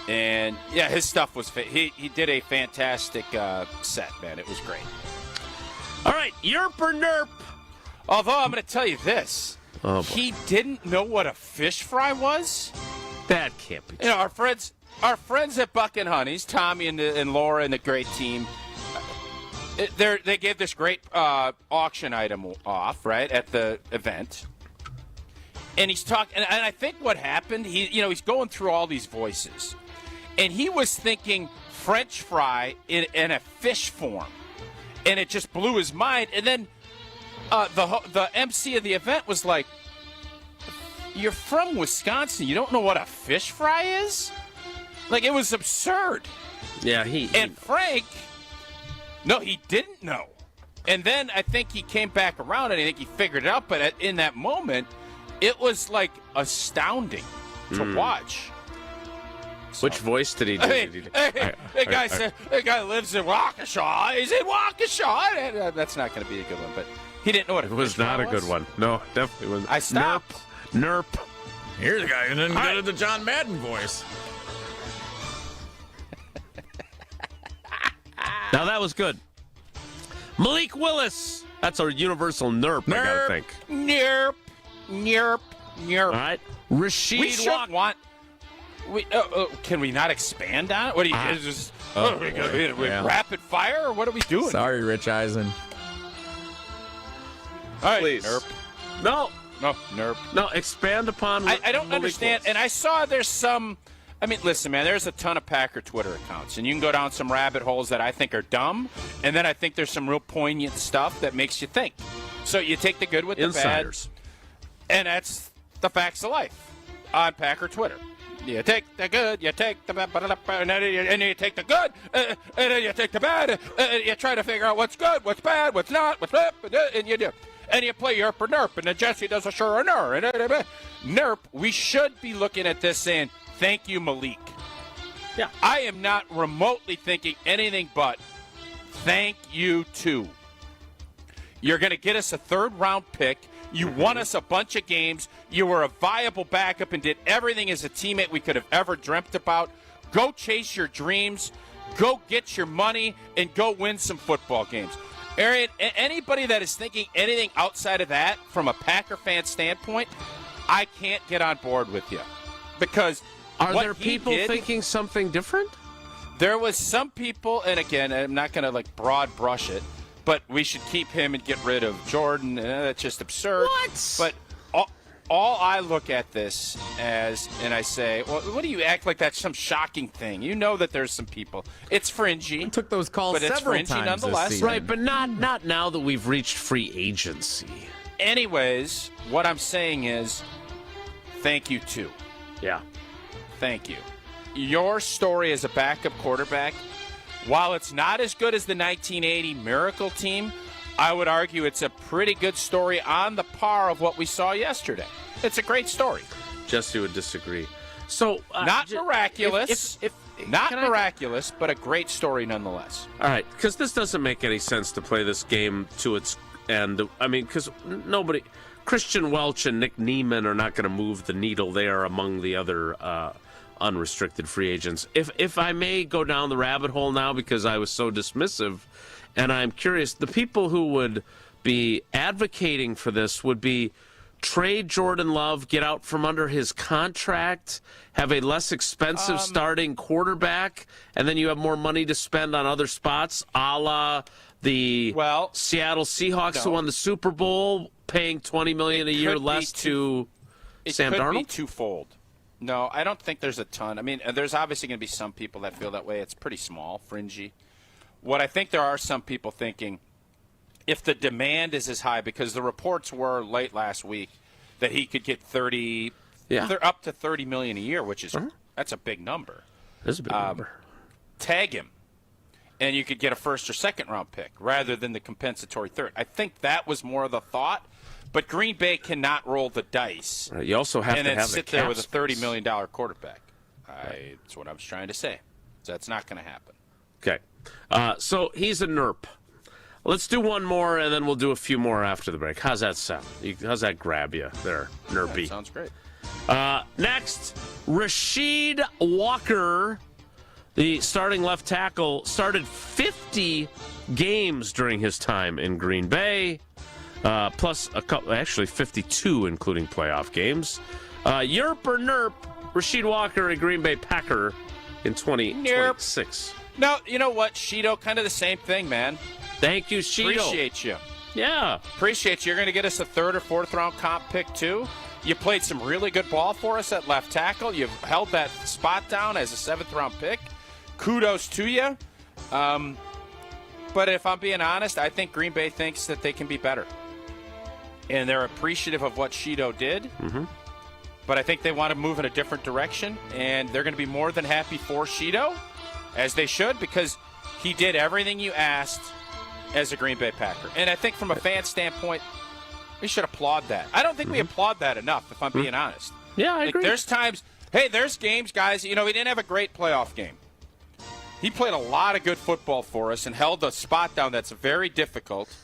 And, yeah, his stuff was, he did a fantastic set, man. It was great. All right, Yerp or Nerp? Although, I'm going to tell you this. Oh, boy. He didn't know what a fish fry was. That can't be true. You know, our friends at Buck and Honey's, Tommy and Laura and the great team, they gave this great auction item off, right, at the event. And he's talking, and I think what happened, he's going through all these voices. And he was thinking French fry in a fish form. And it just blew his mind. And then the MC of the event was like, you're from Wisconsin. You don't know what a fish fry is? Like, it was absurd. Yeah, And Frank, no, he didn't know. And then I think he came back around and I think he figured it out. But in that moment, it was, like, astounding to watch. So, which voice did he do? The guy lives in Waukesha. He's in Waukesha. That's not going to be a good one, but he didn't know what it was. Not a good one. No, definitely wasn't. I stopped. Nerp. Here's a guy who didn't get the John Madden voice. Now that was good. Malik Willis. That's our universal Nerp, I gotta think. Nerp. All right. Rashid We should want. Can we not expand on it? What do you just? Rapid fire, or what are we doing? Sorry, Rich Eisen. All right, Please. Nerp. No, Nerp. No, expand upon. I don't understand, and I saw there's some. I mean, listen, man, there's a ton of Packer Twitter accounts, and you can go down some rabbit holes that I think are dumb, and then I think there's some real poignant stuff that makes you think. So you take the good with the Insiders. bad, and that's the facts of life on Packer Twitter. You take the good, you take the bad, and then you take the good, and then you take the bad, and you try to figure out what's good, what's bad, what's not, what's up, and you do. And you play Yerp or Nerp, and then Jesse does a sure or Nerp. Nerp, we should be looking at this saying, thank you, Malik. Yeah. I am not remotely thinking anything but thank you, too. You're going to get us a third-round pick. You won us a bunch of games. You were a viable backup and did everything as a teammate we could have ever dreamt about. Go chase your dreams. Go get your money and go win some football games. Arian, anybody that is thinking anything outside of that from a Packer fan standpoint, I can't get on board with you. Because are there people thinking something different? There was some people, and again, I'm not going to broad brush it, but we should keep him and get rid of Jordan. That's just absurd. What? But all I look at this as, and I say, well, what do you act like that's some shocking thing? You know that there's some people. It's fringy. I took those calls but it's several fringy times nonetheless. this season. Right, but not now that we've reached free agency. Anyways, what I'm saying is, thank you, too. Yeah. Thank you. Your story as a backup quarterback, while it's not as good as the 1980 Miracle team, I would argue it's a pretty good story on the par of what we saw yesterday. It's a great story. Jesse would disagree. So not miraculous. Not can miraculous, but a great story nonetheless. All right, because this doesn't make any sense to play this game to its end. I mean, because Christian Welch and Nick Neiman are not going to move the needle. They are among the other unrestricted free agents. If I may go down the rabbit hole now, because I was so dismissive, and I'm curious, the people who would be advocating for this would be trade Jordan Love, get out from under his contract, have a less expensive starting quarterback, and then you have more money to spend on other spots, a la the Seattle Seahawks who won the Super Bowl, paying $20 million a year less to Sam Darnold? It could be twofold. No, I don't think there's a ton. I mean, there's obviously going to be some people that feel that way. It's pretty small, fringy. What I think there are some people thinking, if the demand is as high, because the reports were late last week that he could get they're up to $30 million a year, which is that's a big number. That's a big number. Tag him, and you could get a first or second round pick rather than the compensatory third. I think that was more of the thought. But Green Bay cannot roll the dice. You also have and to then have sit the there cap with a $30 space. million quarterback. That's what I was trying to say. So that's not going to happen. Okay. So he's a NERP. Let's do one more, and then we'll do a few more after the break. How's that sound? How's that grab you there, NERPy? That sounds great. Next, Rasheed Walker, the starting left tackle, started 50 games during his time in Green Bay. Plus a couple, actually 52, including playoff games. Yerp or NERP, Rasheed Walker, a Green Bay Packer in 2026. No, you know what, Sheeto, kind of the same thing, man. Thank you, Sheeto. Appreciate you. Yeah. Appreciate you. You're going to get us a third or fourth round comp pick, too. You played some really good ball for us at left tackle. You've held that spot down as a seventh round pick. Kudos to you. But if I'm being honest, I think Green Bay thinks that they can be better. And they're appreciative of what Sheeto did. Mm-hmm. But I think they want to move in a different direction. And they're going to be more than happy for Sheeto, as they should, because he did everything you asked as a Green Bay Packer. And I think from a fan standpoint, we should applaud that. I don't think we applaud that enough, if I'm being honest. Yeah, I agree. There's times, there's games, guys, he didn't have a great playoff game. He played a lot of good football for us and held a spot down that's very difficult.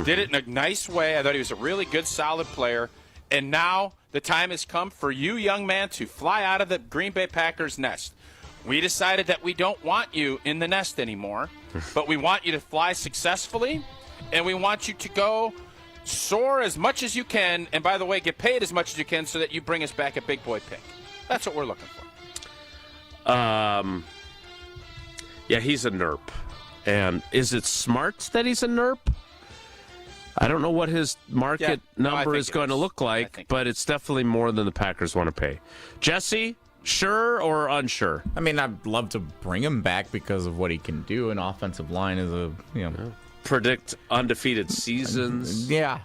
Did it in a nice way. I thought he was a really good, solid player. And now the time has come for you, young man, to fly out of the Green Bay Packers nest. We decided that we don't want you in the nest anymore, but we want you to fly successfully, and we want you to go soar as much as you can, and by the way, get paid as much as you can so that you bring us back a big boy pick. That's what we're looking for. Yeah, he's a NERP. And is it smart that he's a NERP? I don't know what his market number is going to look like, but it's definitely more than the Packers want to pay. Jesse, sure or unsure? I mean, I'd love to bring him back because of what he can do. An offensive line is predict undefeated seasons. Yeah,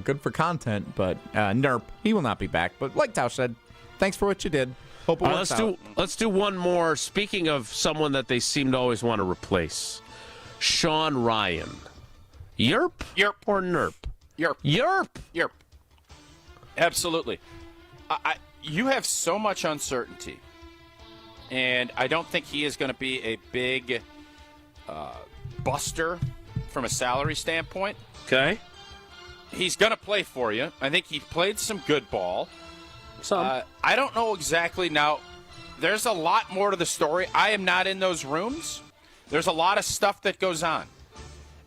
good for content, but NERP, he will not be back. But like Tausch said, thanks for what you did. Hope it works out. Let's do one more. Speaking of someone that they seem to always want to replace, Shawn Ryan. Yerp or NERP? Yerp. Absolutely. You have so much uncertainty, and I don't think he is going to be a big buster from a salary standpoint. Okay. He's going to play for you. I think he played some good ball. I don't know exactly. Now, there's a lot more to the story. I am not in those rooms. There's a lot of stuff that goes on.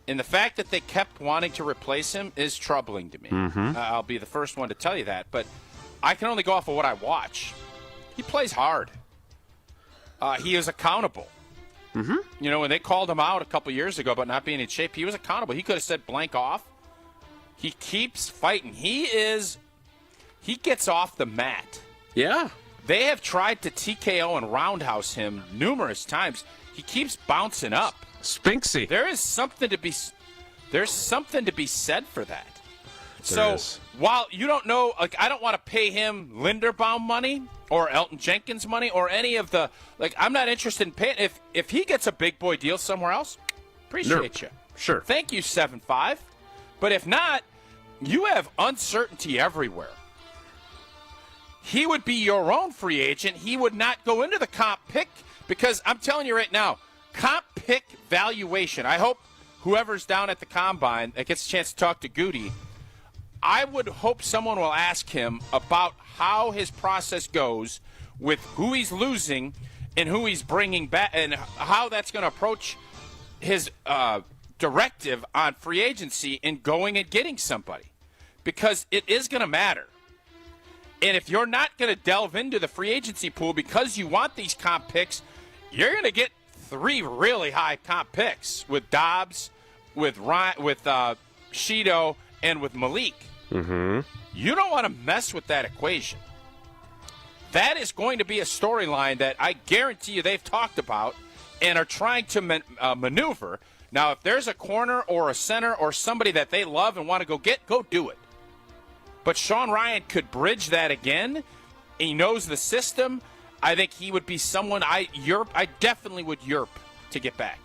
And the fact that they kept wanting to replace him is troubling to me. Mm-hmm. I'll be the first one to tell you that. But I can only go off of what I watch. He plays hard. He is accountable. Mm-hmm. When they called him out a couple years ago about not being in shape, he was accountable. He could have said blank off. He keeps fighting. He gets off the mat. Yeah. They have tried to TKO and roundhouse him numerous times. He keeps bouncing up. Spinksy. There's something to be said for that. While you don't know, I don't want to pay him Linderbaum money or Elton Jenkins money or any of the, I'm not interested in paying. If he gets a big boy deal somewhere else, appreciate you. Sure. Thank you, 7-5. But if not, you have uncertainty everywhere. he would be your own free agent. He would not go into the comp pick because I'm telling you right now, comp pick valuation. I hope whoever's down at the combine that gets a chance to talk to Goody, I would hope someone will ask him about how his process goes with who he's losing and who he's bringing back and how that's going to approach his directive on free agency and going and getting somebody, because it is going to matter. And if you're not going to delve into the free agency pool because you want these comp picks, you're going to get 3 really high comp picks with Dobbs, with Ryan, with Shido, and with Malik. Mm-hmm. You don't want to mess with that equation. That is going to be a storyline that I guarantee you they've talked about and are trying to maneuver. Now, if there's a corner or a center or somebody that they love and want to go get, go do it. But Shawn Ryan could bridge that again. He knows the system. I think he would be someone I definitely would yerp to get back.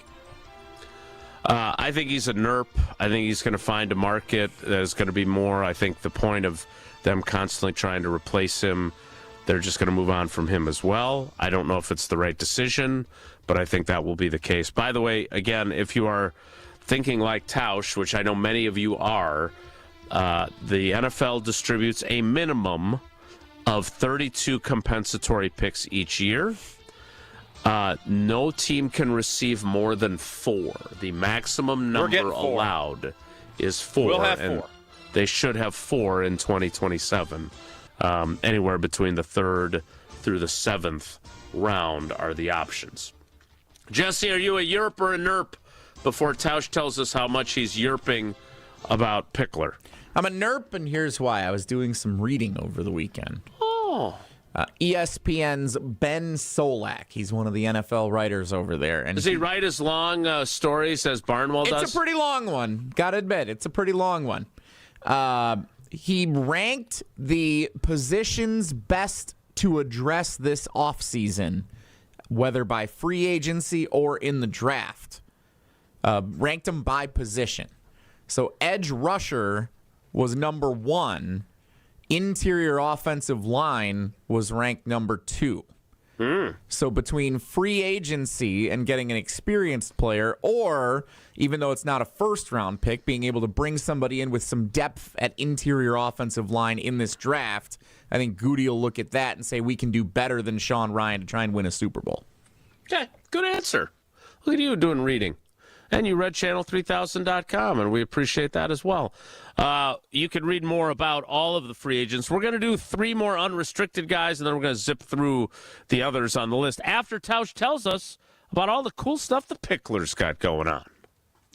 I think he's a NERP. I think he's going to find a market that is going to be more. I think the point of them constantly trying to replace him, they're just going to move on from him as well. I don't know if it's the right decision, but I think that will be the case. By the way, again, if you are thinking like Tausch, which I know many of you are, the NFL distributes a minimum of 32 compensatory picks each year. No team can receive more than 4. The maximum number allowed is 4. We'll have 4. And they should have 4 in 2027. Anywhere between the 3rd through the 7th round are the options. Jesse, are you a yerp or a nerp? Before Tausch tells us how much he's yerping about Pickler. I'm a nerp, and here's why. I was doing some reading over the weekend. Oh. ESPN's Ben Solak. He's one of the NFL writers over there. And does he write as long stories as Barnwell does? It's a pretty long one. Gotta admit, it's a pretty long one. He ranked the positions best to address this offseason, whether by free agency or in the draft. Ranked them by position. So edge rusher was number 1. Interior offensive line was ranked number 2. So between free agency and getting an experienced player, or even though it's not a first-round pick, being able to bring somebody in with some depth at interior offensive line in this draft, I think Goody will look at that and say we can do better than Shawn Ryan to try and win a Super Bowl. Okay, good answer. Look at you doing reading. And you read channel3000.com, and we appreciate that as well. You can read more about all of the free agents. We're going to do 3 more unrestricted guys, and then we're going to zip through the others on the list after Tausch tells us about all the cool stuff the Pickler's got going on.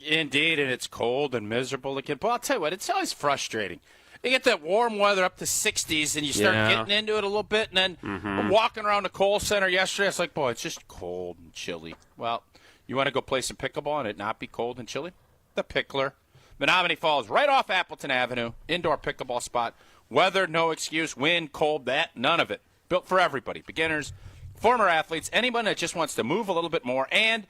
Indeed, and it's cold and miserable again. But I'll tell you what, it's always frustrating. You get that warm weather up to 60s, and you start getting into it a little bit, and then walking around the Kohl Center yesterday, it's like, boy, it's just cold and chilly. Well, you want to go play some pickleball and it not be cold and chilly? The Pickler. Menominee Falls, right off Appleton Avenue, indoor pickleball spot. Weather, no excuse. Wind, cold, that, none of it. Built for everybody. Beginners, former athletes, anyone that just wants to move a little bit more. And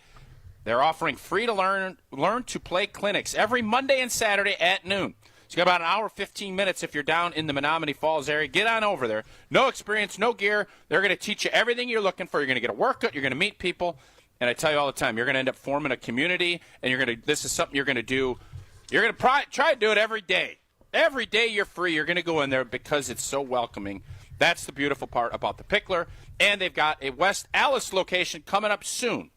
they're offering free to learn to play clinics every Monday and Saturday at noon. So you got about an hour, 15 minutes if you're down in the Menominee Falls area. Get on over there. No experience, no gear. They're going to teach you everything you're looking for. You're going to get a workout. You're going to meet people. And I tell you all the time, you're going to end up forming a community, and this is something you're going to do. You're going to try to do it every day. Every day you're free, you're going to go in there because it's so welcoming. That's the beautiful part about the Pickler. And they've got a West Allis location coming up soon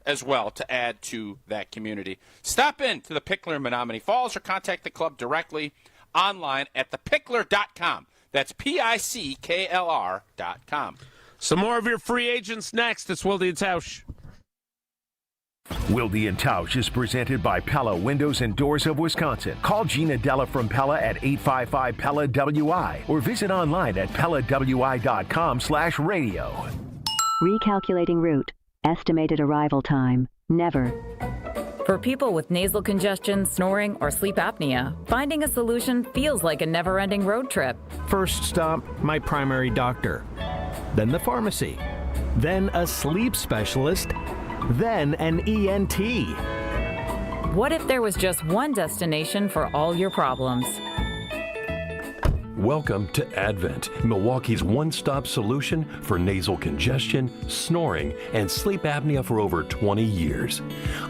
as well to add to that community. Stop in to the Pickler in Menominee Falls or contact the club directly online at thepickler.com. That's Pickler.com. Some more of your free agents next. It's Wildy and Tausch. Wildy and Tausch is presented by Pella Windows and Doors of Wisconsin. Call Gina Della from Pella at 855-PELLA-WI or visit online at PellaWI.com/radio. Recalculating route. Estimated arrival time. Never. For people with nasal congestion, snoring, or sleep apnea, finding a solution feels like a never-ending road trip. First stop, my primary doctor. Then the pharmacy. Then a sleep specialist. Then an ENT. What if there was just one destination for all your problems? Welcome to Advent, Milwaukee's one-stop solution for nasal congestion, snoring, and sleep apnea for over 20 years.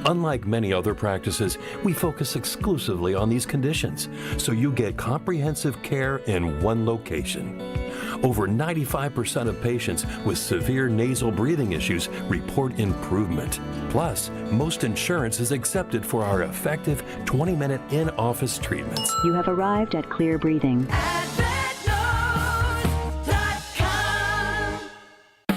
Unlike many other practices, we focus exclusively on these conditions, so you get comprehensive care in one location. Over 95% of patients with severe nasal breathing issues report improvement. Plus, most insurance is accepted for our effective 20-minute in-office treatments. You have arrived at Clear Breathing.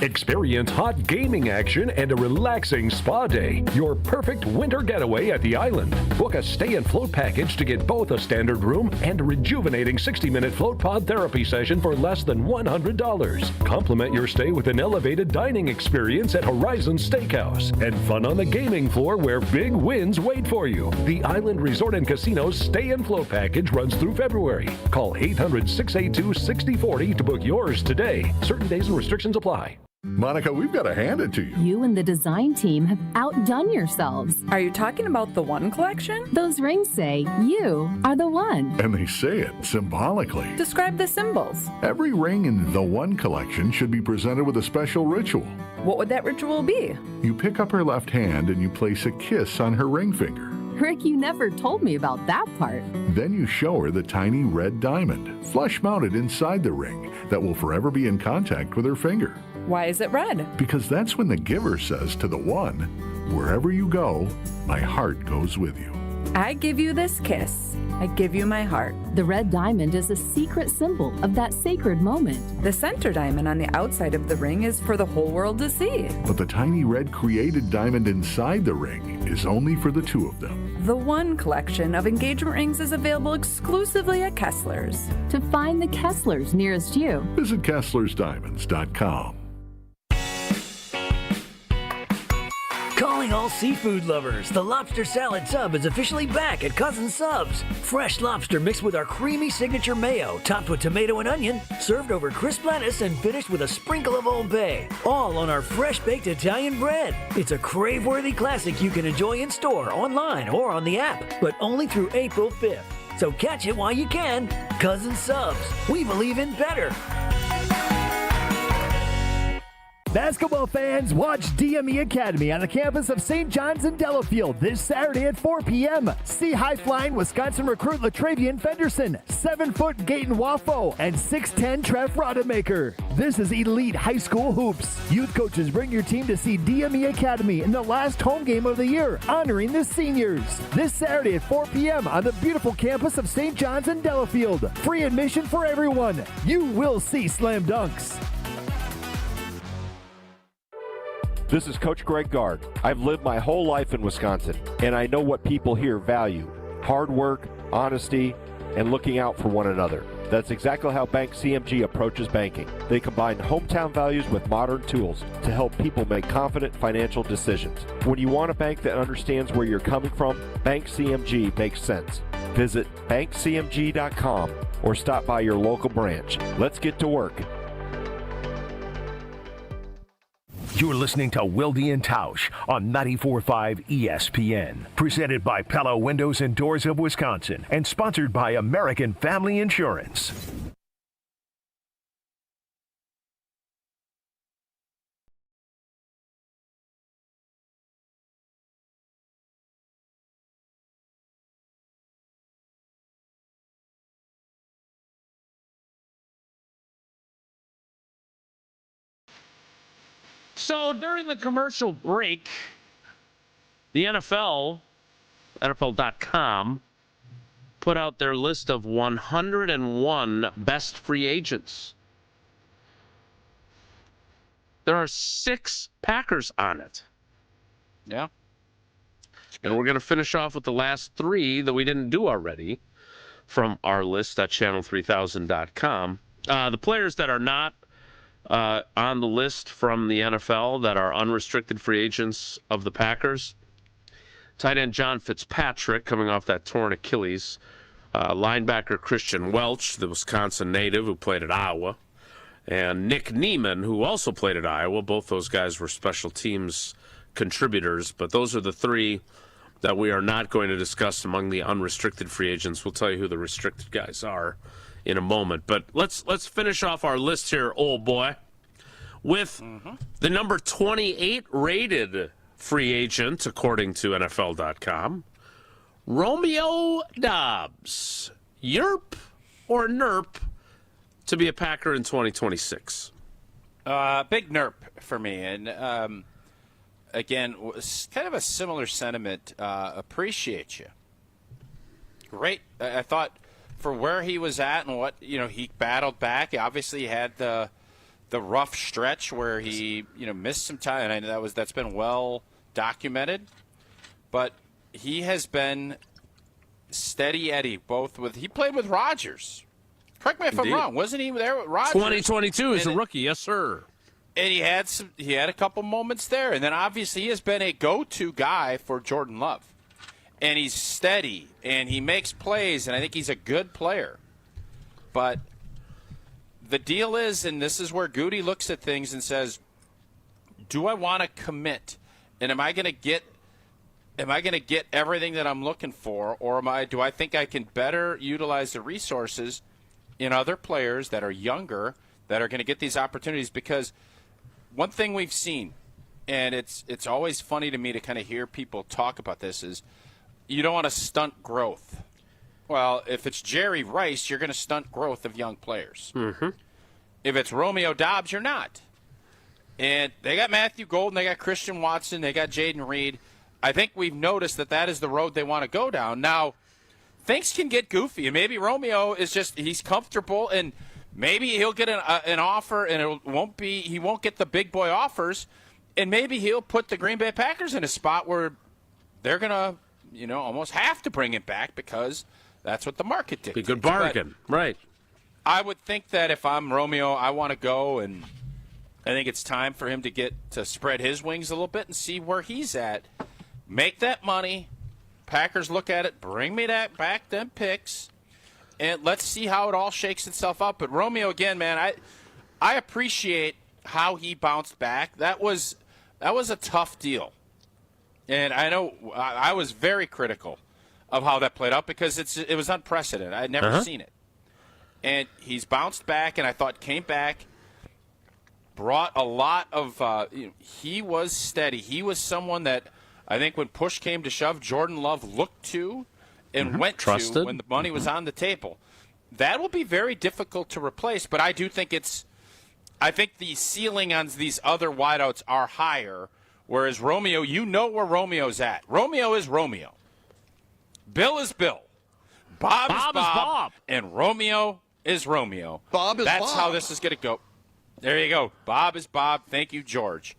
Experience hot gaming action and a relaxing spa day. Your perfect winter getaway at the island. Book a stay and float package to get both a standard room and a rejuvenating 60-minute float pod therapy session for less than $100. Complement your stay with an elevated dining experience at Horizon Steakhouse and fun on the gaming floor where big wins wait for you. The Island Resort and Casino's stay and float package runs through February. Call 800-682-6040 to book yours today. Certain days and restrictions apply. Monica, we've got to hand it to you. You and the design team have outdone yourselves. Are you talking about the One collection? Those rings say you are the one. And they say it symbolically. Describe the symbols. Every ring in the One collection should be presented with a special ritual. What would that ritual be? You pick up her left hand and you place a kiss on her ring finger. Rick, you never told me about that part. Then you show her the tiny red diamond, flush mounted inside the ring, that will forever be in contact with her finger. Why is it red? Because that's when the giver says to the one, wherever you go, my heart goes with you. I give you this kiss. I give you my heart. The red diamond is a secret symbol of that sacred moment. The center diamond on the outside of the ring is for the whole world to see. But the tiny red created diamond inside the ring is only for the two of them. The One collection of engagement rings is available exclusively at Kessler's. To find the Kessler's nearest you, visit KesslersDiamonds.com. Calling all seafood lovers, the lobster salad sub is officially back at Cousin Subs. Fresh lobster mixed with our creamy signature mayo, topped with tomato and onion, served over crisp lettuce and finished with a sprinkle of Old Bay. All on our fresh-baked Italian bread. It's a crave-worthy classic you can enjoy in store, online, or on the app, but only through April 5th. So catch it while you can. Cousin Subs. We believe in better. Basketball fans, watch DME Academy on the campus of St. John's in Delafield this Saturday at 4 p.m. See high-flying Wisconsin recruit LaTravian Fenderson, 7-foot Gaten Waffo, and 6'10 Trev Rodemaker. This is elite high school hoops. Youth coaches bring your team to see DME Academy in the last home game of the year, honoring the seniors. This Saturday at 4 p.m. on the beautiful campus of St. John's in Delafield. Free admission for everyone. You will see slam dunks. This is Coach Greg Gard. I've lived my whole life in Wisconsin, and I know what people here value: hard work, honesty, and looking out for one another. That's exactly how Bank CMG approaches banking. They combine hometown values with modern tools to help people make confident financial decisions. When you want a bank that understands where you're coming from, Bank CMG makes sense. Visit bankcmg.com or stop by your local branch. Let's get to work. You're listening to Wilde and Tausch on 94.5 ESPN. Presented by Pella Windows and Doors of Wisconsin and sponsored by American Family Insurance. So during the commercial break, the NFL, NFL.com, put out their list of 101 best free agents. There are 6 Packers on it. Yeah. And we're going to finish off with the last 3 that we didn't do already from our list at channel3000.com. The players that are not on the list from the NFL that are unrestricted free agents of the Packers: tight end John Fitzpatrick, coming off that torn Achilles. Linebacker Christian Welch, the Wisconsin native who played at Iowa. And Nick Neiman, who also played at Iowa. Both those guys were special teams contributors. But those are the 3 that we are not going to discuss among the unrestricted free agents. We'll tell you who the restricted guys are in a moment. But let's finish off our list here, old boy, with the number 28 rated free agent, according to NFL.com, Romeo Doubs. Yerp or nerp to be a Packer in 2026? Big nerp for me. And, again, kind of a similar sentiment. Appreciate you. Great. I thought for where he was at and what, he battled back. Obviously, he had the rough stretch where he, missed some time. And I know that's been well documented. But he has been steady Eddie, he played with Rodgers. Correct me if I'm wrong. Wasn't he there with Rodgers? 2022 as a rookie, yes, sir. And he had a couple moments there. And then obviously he has been a go-to guy for Jordan Love. And he's steady and he makes plays, and I think he's a good player. But the deal is, and this is where Goody looks at things and says, do I want to commit? And am I going to get everything that I'm looking for, or do I think I can better utilize the resources in other players that are younger that are going to get these opportunities? Because one thing we've seen, and it's always funny to me to kind of hear people talk about this, is you don't want to stunt growth. Well, if it's Jerry Rice, you're going to stunt growth of young players. Mm-hmm. If it's Romeo Doubs, you're not. And they got Matthew Golden, they got Christian Watson, they got Jaden Reed. I think we've noticed that is the road they want to go down. Now, things can get goofy, and maybe Romeo is he's comfortable, and maybe he'll get an offer, and he won't get the big boy offers, and maybe he'll put the Green Bay Packers in a spot where they're going to, almost have to bring him back because that's what the market dictates. Be a good bargain, right. I would think that if I'm Romeo, I want to go, and I think it's time for him to spread his wings a little bit and see where he's at. Make that money. Packers look at it. Bring me back them picks. And let's see how it all shakes itself up. But Romeo, again, man, I appreciate how he bounced back. That was a tough deal. And I know I was very critical of how that played out because it was unprecedented. I'd never seen it. And he's bounced back, and I thought came back, brought a lot of he was steady. He was someone that I think when push came to shove, Jordan Love looked to and went Trusted. to when the money was on the table. That will be very difficult to replace, but I do think I think the ceiling on these other wideouts are higher, whereas Romeo, where Romeo's at. Romeo is Romeo. Bill is Bill. Bob is Bob. And Romeo is Romeo. That's how this is going to go. There you go. Bob is Bob. Thank you, George.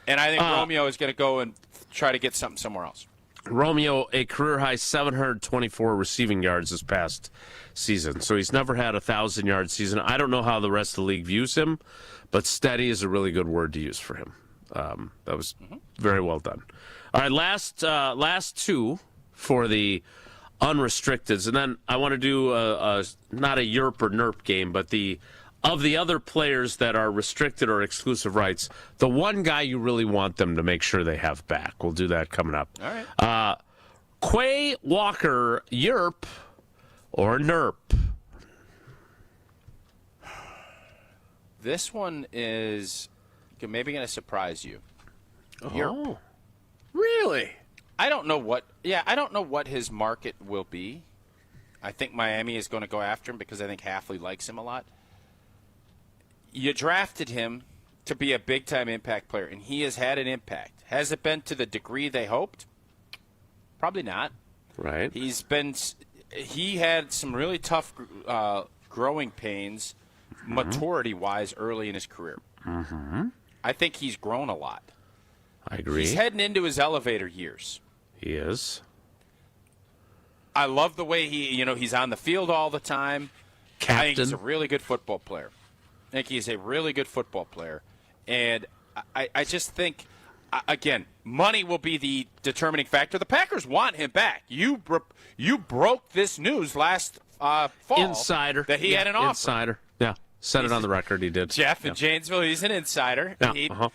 And I think Romeo is going to go and try to get something somewhere else. Romeo, a career-high 724 receiving yards this past season. So he's never had a 1,000-yard season. I don't know how the rest of the league views him, but steady is a really good word to use for him. That was very well done. All right, last two for the unrestricteds. And then I want to do not a yerp or nerp game, but of the other players that are restricted or exclusive rights, the one guy you really want them to make sure they have back. We'll do that coming up. All right. Quay Walker, yerp or nerp? This one is maybe going to surprise you. Oh, really? I don't know what his market will be. I think Miami is going to go after him because I think Halfley likes him a lot. You drafted him to be a big-time impact player, and he has had an impact. Has it been to the degree they hoped? Probably not. Right. He had some really tough growing pains, maturity-wise, early in his career. Mm-hmm. I think he's grown a lot. I agree. He's heading into his elevator years. He is. I love the way he's on the field all the time. Captain. I think he's a really good football player. And I just think, again, money will be the determining factor. The Packers want him back. You broke this news last fall. Insider. That he had an offer. Insider. Yeah. Said it on the record. He did. Jeff in Janesville, he's an insider. Yeah.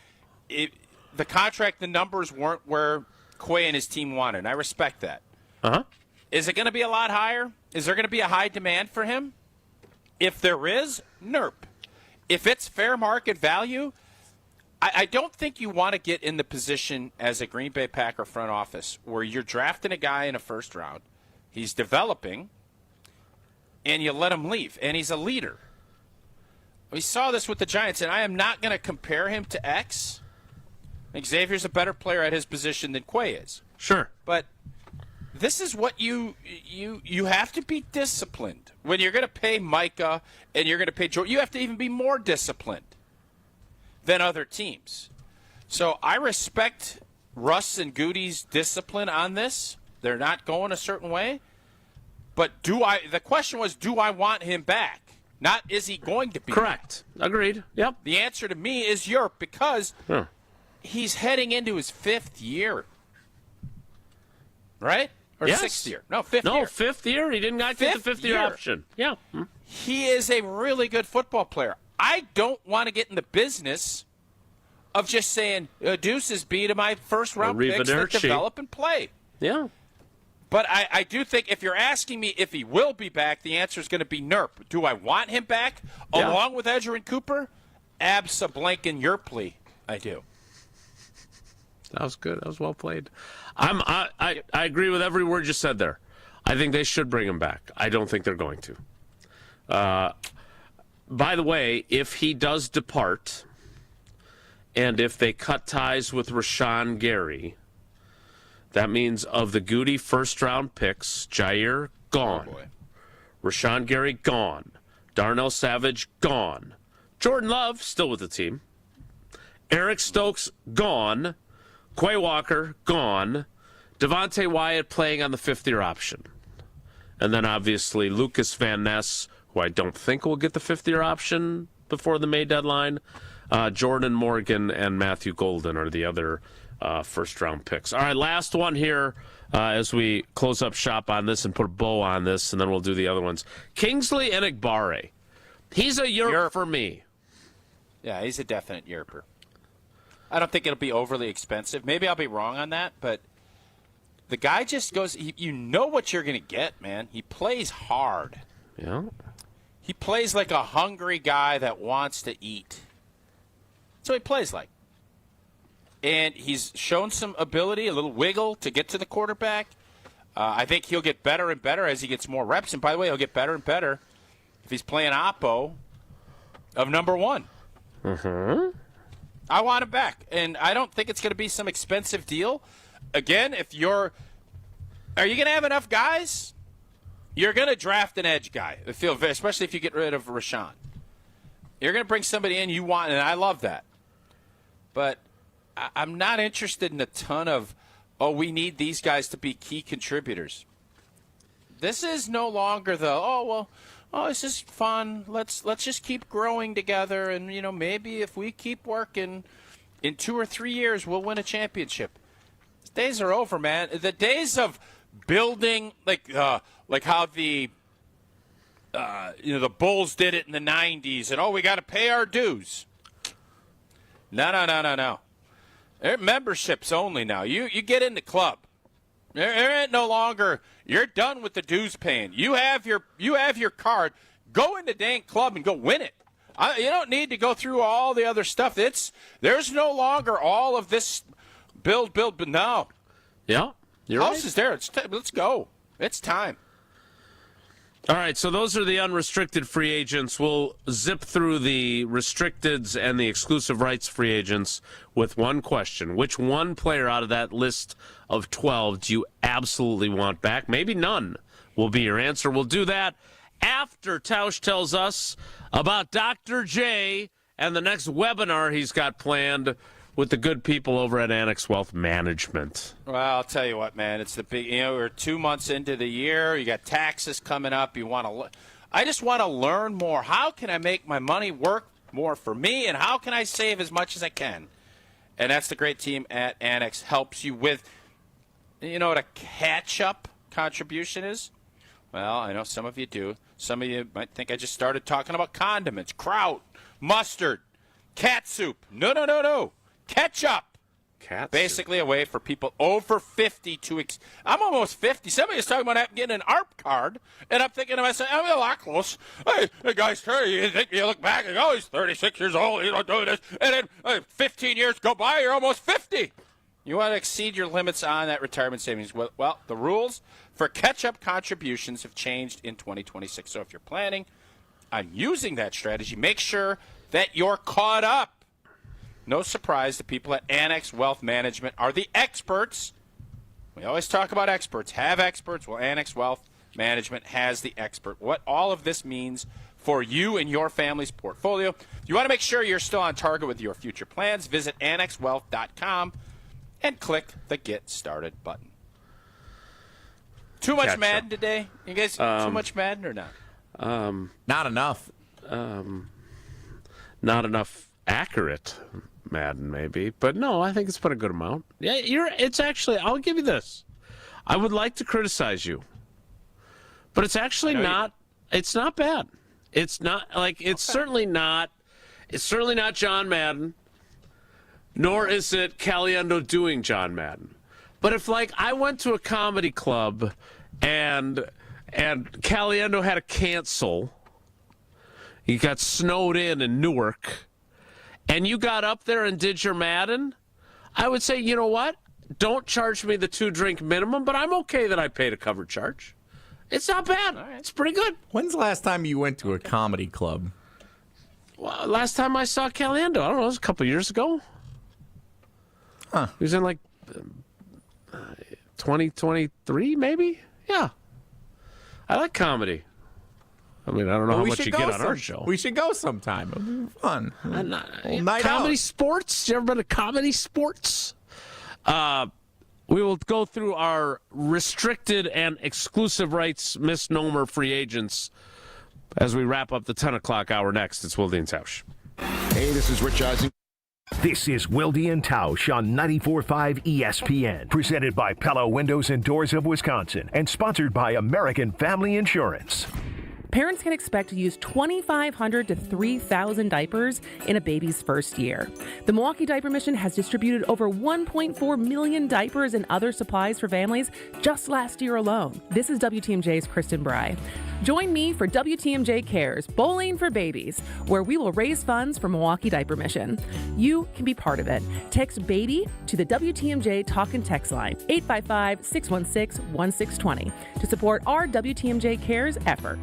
The contract, the numbers weren't where Quay and his team wanted, and I respect that. Uh-huh. Is it going to be a lot higher? Is there going to be a high demand for him? If there is, NERP. If it's fair market value, I don't think you want to get in the position as a Green Bay Packer front office where you're drafting a guy in a first round, he's developing, and you let him leave, and he's a leader. We saw this with the Giants, and I am not going to compare him to X. I think Xavier's a better player at his position than Quay is. Sure. But this is what you have to be disciplined. When you're going to pay Micah and you're going to pay Jordan, you have to even be more disciplined than other teams. So I respect Russ and Goody's discipline on this. They're not going a certain way. But the question was, do I want him back? Not is he going to be correct. Back? Agreed. Yep. The answer to me is Europe because he's heading into his 5th year. Right? Or yes. 6th year? No, 5th year. No, 5th year. He did not get the 5th year option. Yeah. He is a really good football player. I don't want to get in the business of just saying, Deuces be to my first-round picks that develop and play. Yeah. But I do think if you're asking me if he will be back, the answer is going to be NERP. Do I want him back along with Edgerrin Cooper? Absa-blanken-yerply, I do. That was good. That was well played. I agree with every word you said there. I think they should bring him back. I don't think they're going to. By the way, if he does depart, and if they cut ties with Rashawn Gary, that means of the Goody first-round picks, Jair, gone. Oh boy. Rashawn Gary, gone. Darnell Savage, gone. Jordan Love, still with the team. Eric Stokes, gone. Quay Walker, gone. Devontae Wyatt playing on the 5th-year option. And then, obviously, Lucas Van Ness, who I don't think will get the 5th-year option before the May deadline. Jordan Morgan and Matthew Golden are the other first-round picks. All right, last one here as we close up shop on this and put a bow on this, and then we'll do the other ones. Kingsley Enagbare. He's a Yerp for me. Yeah, he's a definite Yerper. I don't think it'll be overly expensive. Maybe I'll be wrong on that, but the guy just goes, you know what you're going to get, man. He plays hard. Yeah. He plays like a hungry guy that wants to eat. That's what he plays like. And he's shown some ability, a little wiggle to get to the quarterback. I think he'll get better and better as he gets more reps. And by the way, he'll get better and better if he's playing oppo of number 1. Mm-hmm. I want him back. And I don't think it's going to be some expensive deal. Again, are you going to have enough guys? You're going to draft an edge guy, especially if you get rid of Rashawn. You're going to bring somebody in you want, and I love that. But I'm not interested in a ton of, we need these guys to be key contributors. This is no longer this is fun. Let's just keep growing together, and maybe if we keep working, in 2 or 3 years we'll win a championship. These days are over, man. The days of building like how the Bulls did it in the 90s, and we got to pay our dues. No. They're memberships only now. You get in the club. There ain't no longer. You're done with the dues paying. You have your card. Go in the dang club and go win it. You don't need to go through all the other stuff. There's no longer all of this build. But no. Yeah, you're House right. is there. Let's go. It's time. All right, so those are the unrestricted free agents. We'll zip through the restricteds and the exclusive rights free agents with one question. Which one player out of that list of 12 do you absolutely want back? Maybe none will be your answer. We'll do that after Tausch tells us about Dr. J and the next webinar he's got planned with the good people over at Annex Wealth Management. Well, I'll tell you what, man. It's the big. We're 2 months into the year. You got taxes coming up. I just want to learn more. How can I make my money work more for me, and how can I save as much as I can? And that's the great team at Annex helps you with. You know what a catch-up contribution is? Well, I know some of you do. Some of you might think I just started talking about condiments, kraut, mustard, cat soup. No. Ketchup. Basically a way for people over 50 to I'm almost 50. Somebody was talking about getting an ARP card, and I'm thinking to myself, I'm a lot close. Hey, the guy's 30. You look back and go, he's 36 years old. He's not doing this. And then 15 years go by, you're almost 50. You want to exceed your limits on that retirement savings. Well, the rules for catch-up contributions have changed in 2026. So if you're planning on using that strategy, make sure that you're caught up. No surprise, the people at Annex Wealth Management are the experts. We always talk about experts. Have experts. Well, Annex Wealth Management has the expert. What all of this means for you and your family's portfolio. If you want to make sure you're still on target with your future plans, visit annexwealth.com and click the Get Started button. Too much Madden today? You guys too much Madden or not? Not enough. Not enough accurate Madden, maybe. But no, I think it's been a good amount. Yeah, it's actually, I'll give you this. I would like to criticize you. But it's actually not, it's not bad. It's not, it's certainly not John Madden, nor is it Caliendo doing John Madden. But if, I went to a comedy club and Caliendo had to cancel, he got snowed in Newark, and you got up there and did your Madden, I would say, you know what? Don't charge me the 2-drink minimum, but I'm okay that I paid a cover charge. It's not bad. Right. It's pretty good. When's the last time you went to a comedy club? Well, last time I saw Caliendo, I don't know, it was a couple years ago. Huh. He was in 2023, maybe? Yeah. I like comedy. I mean, I don't know how much you get on our show. We should go sometime. It'll be fun. Comedy sports? You ever been to comedy sports? We will go through our restricted and exclusive rights misnomer free agents as we wrap up the 10 o'clock hour next. It's Wildy and Tausch. Hey, this is Rich Eisen. This is Wildy and Tausch on 94.5 ESPN, presented by Pella Windows and Doors of Wisconsin and sponsored by American Family Insurance. Parents can expect to use 2,500 to 3,000 diapers in a baby's first year. The Milwaukee Diaper Mission has distributed over 1.4 million diapers and other supplies for families just last year alone. This is WTMJ's Kristen Bry. Join me for WTMJ Cares, Bowling for Babies, where we will raise funds for Milwaukee Diaper Mission. You can be part of it. Text BABY to the WTMJ Talk and Text line, 855-616-1620, to support our WTMJ Cares effort.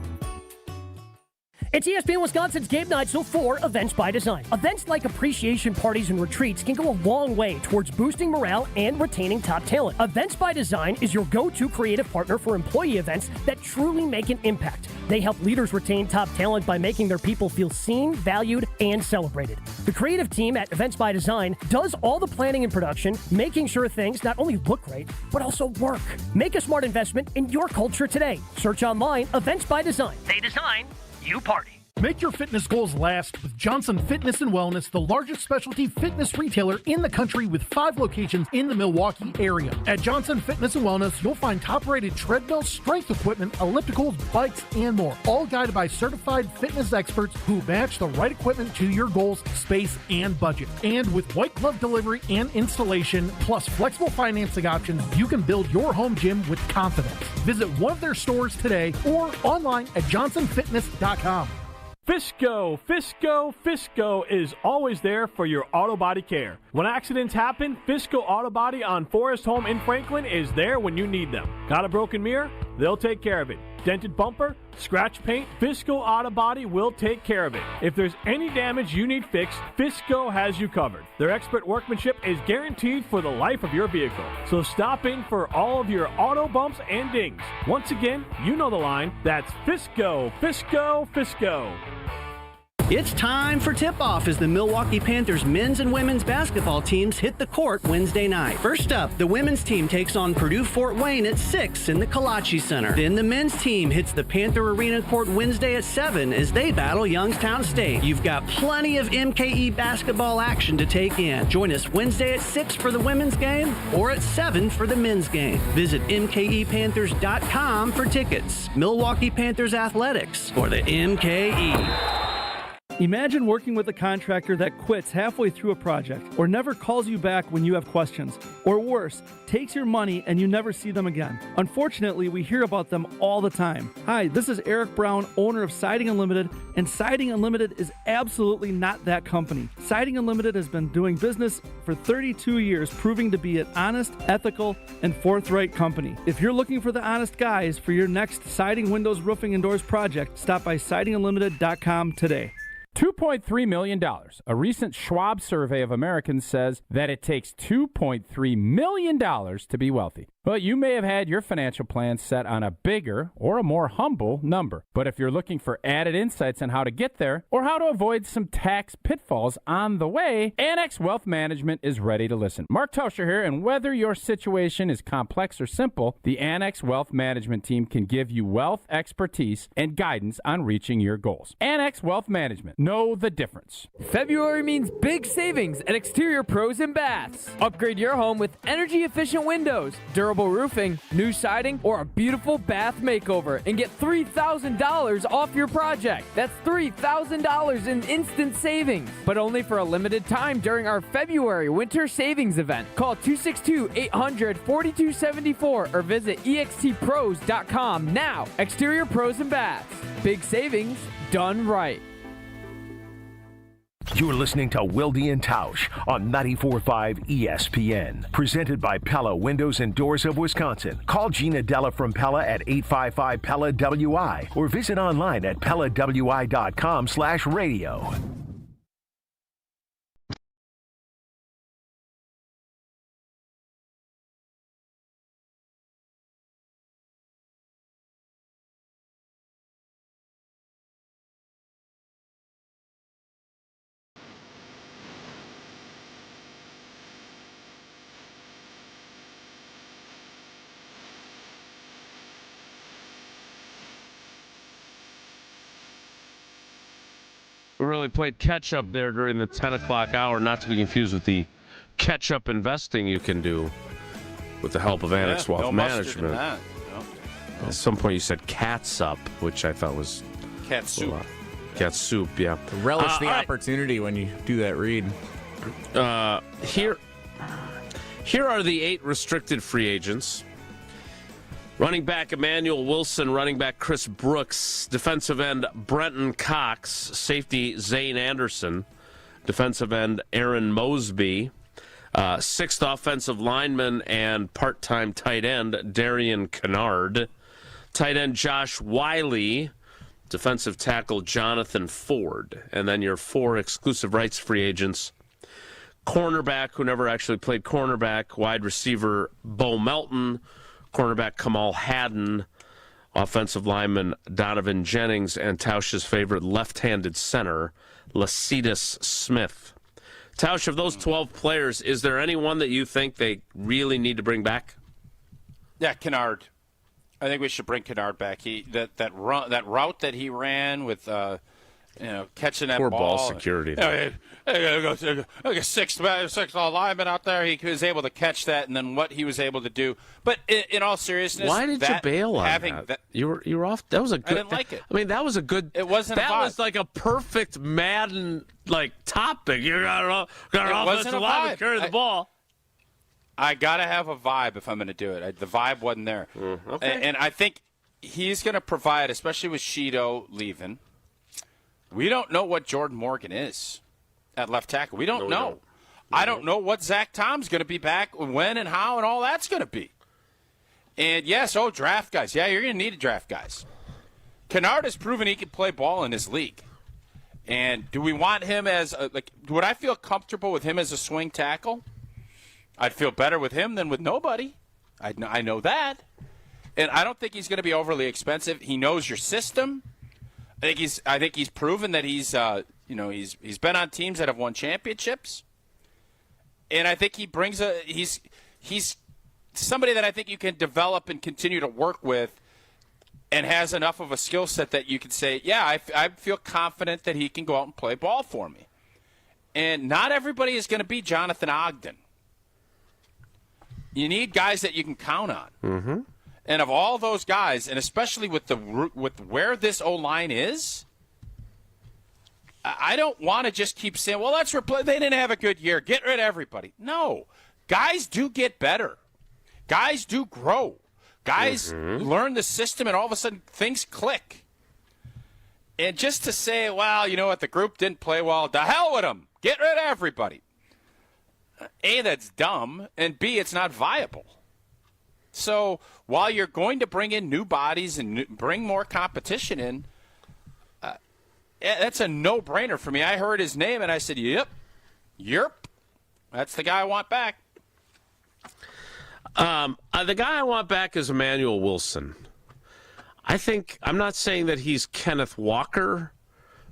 It's ESPN Wisconsin's Game Night, so for Events by Design. Events like appreciation parties and retreats can go a long way towards boosting morale and retaining top talent. Events by Design is your go-to creative partner for employee events that truly make an impact. They help leaders retain top talent by making their people feel seen, valued, and celebrated. The creative team at Events by Design does all the planning and production, making sure things not only look great, but also work. Make a smart investment in your culture today. Search online, Events by Design. They design, you party. Make your fitness goals last with Johnson Fitness and Wellness, the largest specialty fitness retailer in the country with 5 locations in the Milwaukee area. At Johnson Fitness and Wellness, you'll find top-rated treadmills, strength equipment, ellipticals, bikes, and more, all guided by certified fitness experts who match the right equipment to your goals, space, and budget. And with white glove delivery and installation, plus flexible financing options, you can build your home gym with confidence. Visit one of their stores today or online at johnsonfitness.com. Fisco is always there for your auto body care. When accidents happen, Fisco Auto Body on Forest Home in Franklin is there when you need them. Got a broken mirror? They'll take care of it. Dented bumper? Scratch paint? Fisco Auto Body will take care of it. If there's any damage you need fixed, Fisco has you covered. Their expert workmanship is guaranteed for the life of your vehicle. So stop in for all of your auto bumps and dings. Once again, you know the line. That's Fisco. It's time for tip-off as the Milwaukee Panthers men's and women's basketball teams hit the court Wednesday night. First up, the women's team takes on Purdue Fort Wayne at 6 in the Kalachi Center. Then the men's team hits the Panther Arena court Wednesday at 7 as they battle Youngstown State. You've got plenty of MKE basketball action to take in. Join us Wednesday at 6 for the women's game or at 7 for the men's game. Visit MKEPanthers.com for tickets. Milwaukee Panthers Athletics for the MKE. Imagine working with a contractor that quits halfway through a project or never calls you back when you have questions. Or worse, takes your money and you never see them again. Unfortunately, we hear about them all the time. Hi, this is Eric Brown, owner of Siding Unlimited, and Siding Unlimited is absolutely not that company. Siding Unlimited has been doing business for 32 years, proving to be an honest, ethical, and forthright company. If you're looking for the honest guys for your next siding, windows, roofing, and doors project, stop by sidingunlimited.com today. $2.3 million. A recent Schwab survey of Americans says that it takes $2.3 million to be wealthy. Well, you may have had your financial plan set on a bigger or a more humble number. But if you're looking for added insights on how to get there or how to avoid some tax pitfalls on the way, Annex Wealth Management is ready to listen. Mark Tausch here, and whether your situation is complex or simple, the Annex Wealth Management team can give you wealth expertise and guidance on reaching your goals. Annex Wealth Management. Know the difference. February means big savings at Exterior Pros and Baths. Upgrade your home with energy-efficient windows, durable roofing, new siding, or a beautiful bath makeover and get $3,000 off your project. That's $3,000 in instant savings, but only for a limited time during our February winter savings event. Call 262-800-4274 or visit extpros.com now. Exterior Pros and Baths. Big savings done right. You're listening to Wilde and Tausch on 94.5 ESPN. Presented by Pella Windows and Doors of Wisconsin. Call Gina Della from Pella at 855-PELLA-WI or visit online at PellaWI.com/radio. We really played catch-up there during the 10 o'clock hour, not to be confused with the catch-up investing you can do with the help of Annex Wealth Management. No. At some point you said cat's up, which I thought was... Cat soup. Cat soup, yeah. Relish the opportunity when you do that read. Here are the 8 restricted free agents. Running back Emmanuel Wilson, running back Chris Brooks, defensive end Brenton Cox, safety Zane Anderson, defensive end Aaron Mosby, 6th offensive lineman and part-time tight end Darian Kennard, tight end Josh Wiley, defensive tackle Jonathan Ford, and then your 4 exclusive rights free agents, cornerback who never actually played cornerback, wide receiver Bo Melton, cornerback Kamal Haddon, offensive lineman Donovan Jennings, and Tausch's favorite left-handed center, Lasitas Smith. Tausch, of those 12 players, is there anyone that you think they really need to bring back? Yeah, Kennard. I think we should bring Kennard back. That route that he ran with catching that poor ball security. Six lineman out there. He was able to catch that, and then what he was able to do. But in all seriousness, why did you bail on that? You were off. That was a good. I didn't like it. I mean, that was a good. It wasn't. That was like a perfect Madden topic. You got an offensive lineman carry the ball. I gotta have a vibe if I'm going to do it. The vibe wasn't there, okay. And I think he's going to provide, especially with Sheeto leaving. We don't know what Jordan Morgan is at left tackle. We don't know. I don't know what Zach Tom's going to be back, when and how, and all that's going to be. And yes, draft guys. Yeah, you're going to need to draft guys. Kennard has proven he can play ball in his league. And do we want him as would I feel comfortable with him as a swing tackle? I'd feel better with him than with nobody. I know that. And I don't think he's going to be overly expensive. He knows your system. I think he's proven that he's been on teams that have won championships, and I think he brings he's somebody that I think you can develop and continue to work with, and has enough of a skill set that you can say, yeah, I feel confident that he can go out and play ball for me. And not everybody is going to be Jonathan Ogden. You need guys that you can count on. Mm-hmm. And of all those guys, and especially with where this O-line is, I don't want to just keep saying, well, let's replace. They didn't have a good year. Get rid of everybody. No. Guys do get better. Guys do grow. Guys learn the system, and all of a sudden things click. And just to say, well, you know what, the group didn't play well, to hell with them. Get rid of everybody. A, that's dumb, and B, it's not viable. So while you're going to bring in new bodies and bring more competition in, that's a no-brainer for me. I heard his name, and I said, yep, that's the guy I want back. The guy I want back is Emmanuel Wilson. I'm not saying that he's Kenneth Walker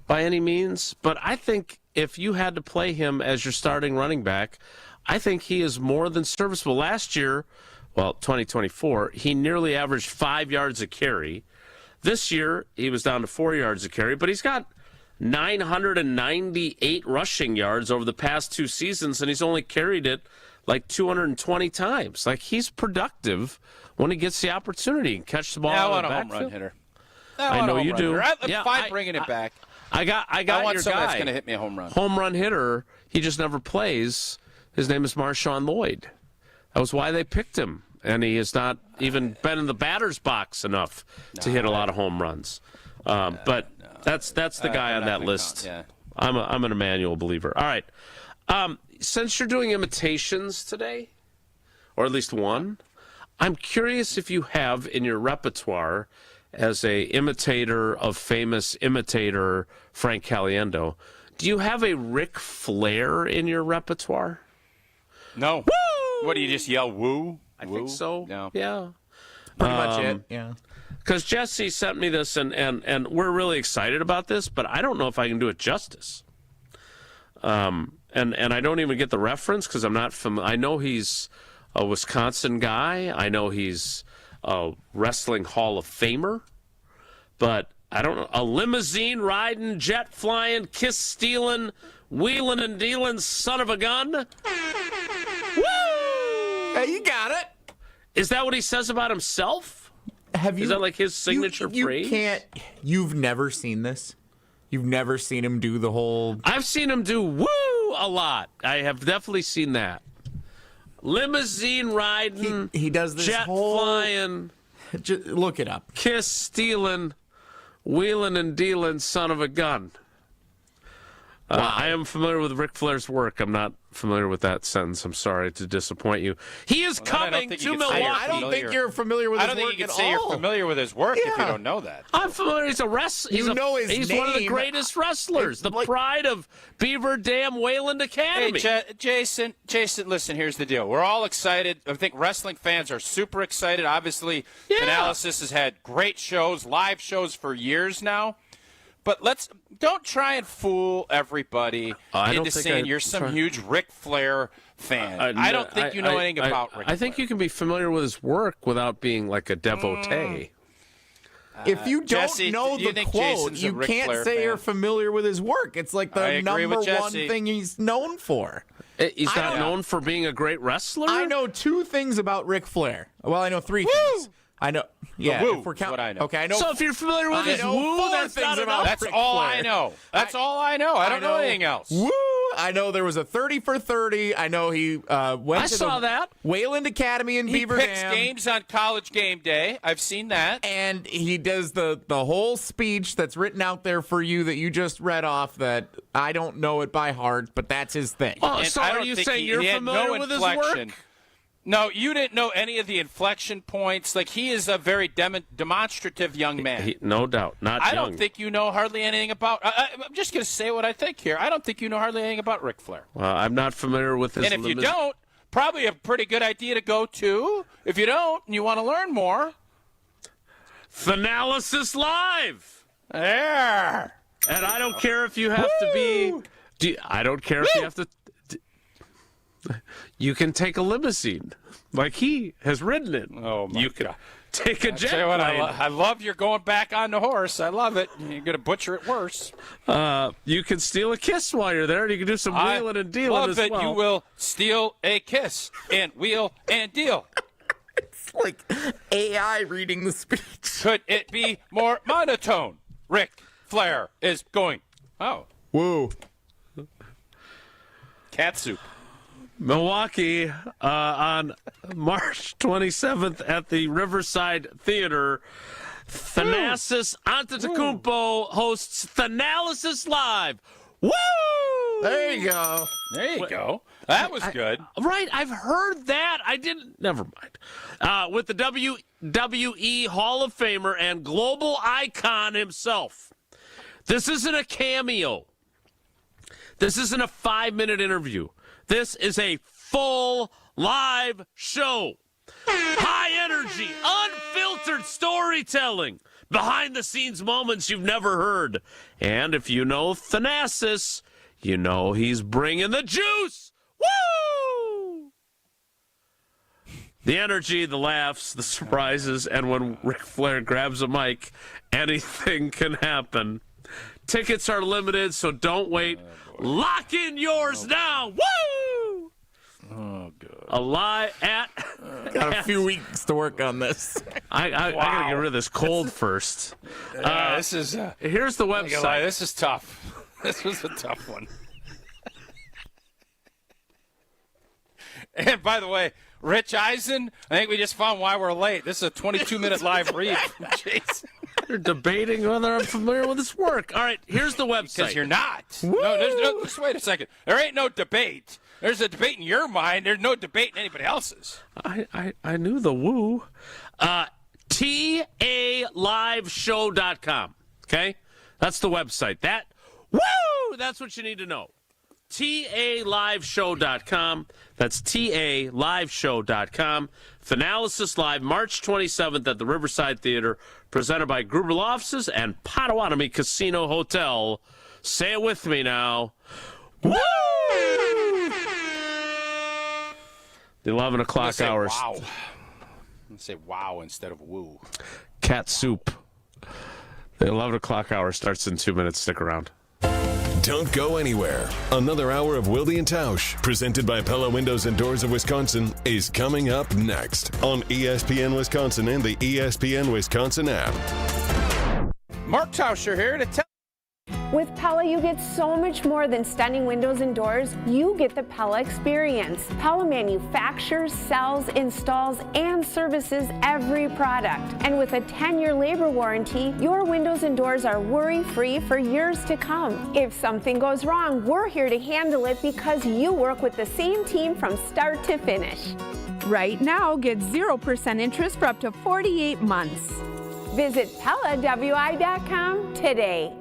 by any means, but I think if you had to play him as your starting running back, I think he is more than serviceable. Last year, 2024, he nearly averaged 5 yards a carry. This year, he was down to 4 yards a carry, but he's got 998 rushing yards over the past 2 seasons, and he's only carried it like 220 times. Like, he's productive when he gets the opportunity and catch the ball. I out want of the a home backfield. run hitter. I know you do. I'm fine bringing it back. I got I want your someone guy. that's going to hit me a home run. Home run hitter. He just never plays. His name is Marshawn Lloyd. That was why they picked him, and he has not even been in the batter's box enough to hit a lot of home runs. But that's the guy on that list. Yeah. I'm an Emmanuel believer. All right. Since you're doing imitations today, or at least one, I'm curious if you have in your repertoire as a imitator of famous imitator Frank Caliendo, do you have a Ric Flair in your repertoire? No. Woo! What, do you just yell woo? I think so. No. Yeah. Pretty much it, yeah. Because Jesse sent me this, and we're really excited about this, but I don't know if I can do it justice. And I don't even get the reference because I'm not familiar. I know he's a Wisconsin guy. I know he's a wrestling Hall of Famer. But I don't know. A limousine riding, jet flying, kiss stealing, wheeling and dealing son of a gun. Woo! Hey, you got it. Is that what he says about himself? Is that like his signature phrase? You've never seen this? You've never seen him do the whole... I've seen him do woo a lot. I have definitely seen that. Limousine riding. He does this jet whole... flying. Just look it up. Kiss stealing, wheeling and dealing son of a gun. Wow. I am familiar with Ric Flair's work. I'm not familiar with that sentence. I'm sorry to disappoint you. He is coming to Milwaukee. I don't think you're familiar with his work at all. I don't think you can say you're familiar with his work if you don't know that. I'm familiar. He's a wrestler. He's one of the greatest wrestlers. The pride of Beaver Dam Wayland Academy. Hey, Jason, listen, here's the deal. We're all excited. I think wrestling fans are super excited. Obviously, Analysis has had great shows, live shows for years now. But don't try and fool everybody into saying you're some huge Ric Flair fan. I don't think you know anything about Ric Flair. I think you can be familiar with his work without being like a devotee. If you don't Jesse, know do you the think quote, Jason's a you Ric can't Flair say fan? you're familiar with his work. It's like the number one Jesse. thing he's known for. He's not known for being a great wrestler? I know 2 things about Ric Flair. Well, I know 3 things. I know. Yeah, woo if we're is what I know. Okay, I know. So if you're familiar with his woo, that's not enough. That's all I know. That's all I know. I don't know anything else. Woo! I know there was a 30 for 30. I know he went to the Wayland Academy in Beaver Dam. He picks games on College Game Day. I've seen that. And he does the whole speech that's written out there for you that you just read off that I don't know it by heart, but that's his thing. Oh, so are you saying you're familiar with his work? No, you didn't know any of the inflection points. Like, he is a very demonstrative young man. No doubt. Not young. I don't think you know hardly anything about... I'm just going to say what I think here. I don't think you know hardly anything about Ric Flair. Well, I'm not familiar with his... And if you don't, probably a pretty good idea to go to. If you don't and you want to learn more... Finalysis Live! There! And I don't care if you have to be... I don't care if you have to... You can take a limousine, like he has ridden it. Oh, my You can God. take a jet Tell you what, plane. I love you're going back on the horse. I love it. You're going to butcher it worse. You can steal a kiss while you're there, and you can do some wheeling and dealing love as that well. you will steal a kiss and wheel and deal. It's like AI reading the speech. Could it be more monotone? Ric Flair is going. Oh. Woo. Cat soup. Milwaukee on March 27th at the Riverside Theater. Thanasis Antetokounmpo hosts Thanalysis Live. Woo! There you go. There you go. That was good. Right, I've heard that. I didn't. Never mind. With the WWE Hall of Famer and global icon himself. This isn't a cameo. This isn't a 5-minute interview. This is a full live show. High energy, unfiltered storytelling. Behind the scenes moments you've never heard. And if you know Thanasis, you know he's bringing the juice. Woo! The energy, the laughs, the surprises, and when Ric Flair grabs a mic, anything can happen. Tickets are limited, so don't wait. Lock in yours now. Woo! Oh, good. Alive at. Got a few weeks to work on this. I got to get rid of this cold first. This is. Here's the website. This is tough. This was a tough one. And by the way, Rich Eisen, I think we just found why we're late. This is a 22-minute live read from Jason. You're debating whether I'm familiar with his work. All right, here's the website. Because you're not. No, there's no. Just wait a second. There ain't no debate. There's a debate in your mind. There's no debate in anybody else's. I knew the woo. TALiveshow.com. Okay? That's the website. That's what you need to know. TALiveshow.com. That's TALiveshow.com. Thanalysis Live, March 27th at the Riverside Theater, presented by Gruber Law Offices and Potawatomi Casino Hotel. Say it with me now. Woo! The 11 o'clock hours. Wow. I'm going to say wow instead of woo. Cat soup. The 11 o'clock hour starts in 2 minutes. Stick around. Don't go anywhere. Another hour of Willie and Tausch, presented by Pella Windows and Doors of Wisconsin, is coming up next on ESPN Wisconsin and the ESPN Wisconsin app. Mark Tauscher here to tell. With Pella, you get so much more than stunning windows and doors. You get the Pella experience. Pella manufactures, sells, installs, and services every product. And with a 10-year labor warranty, your windows and doors are worry-free for years to come. If something goes wrong, we're here to handle it because you work with the same team from start to finish. Right now, get 0% interest for up to 48 months. Visit PellaWI.com today.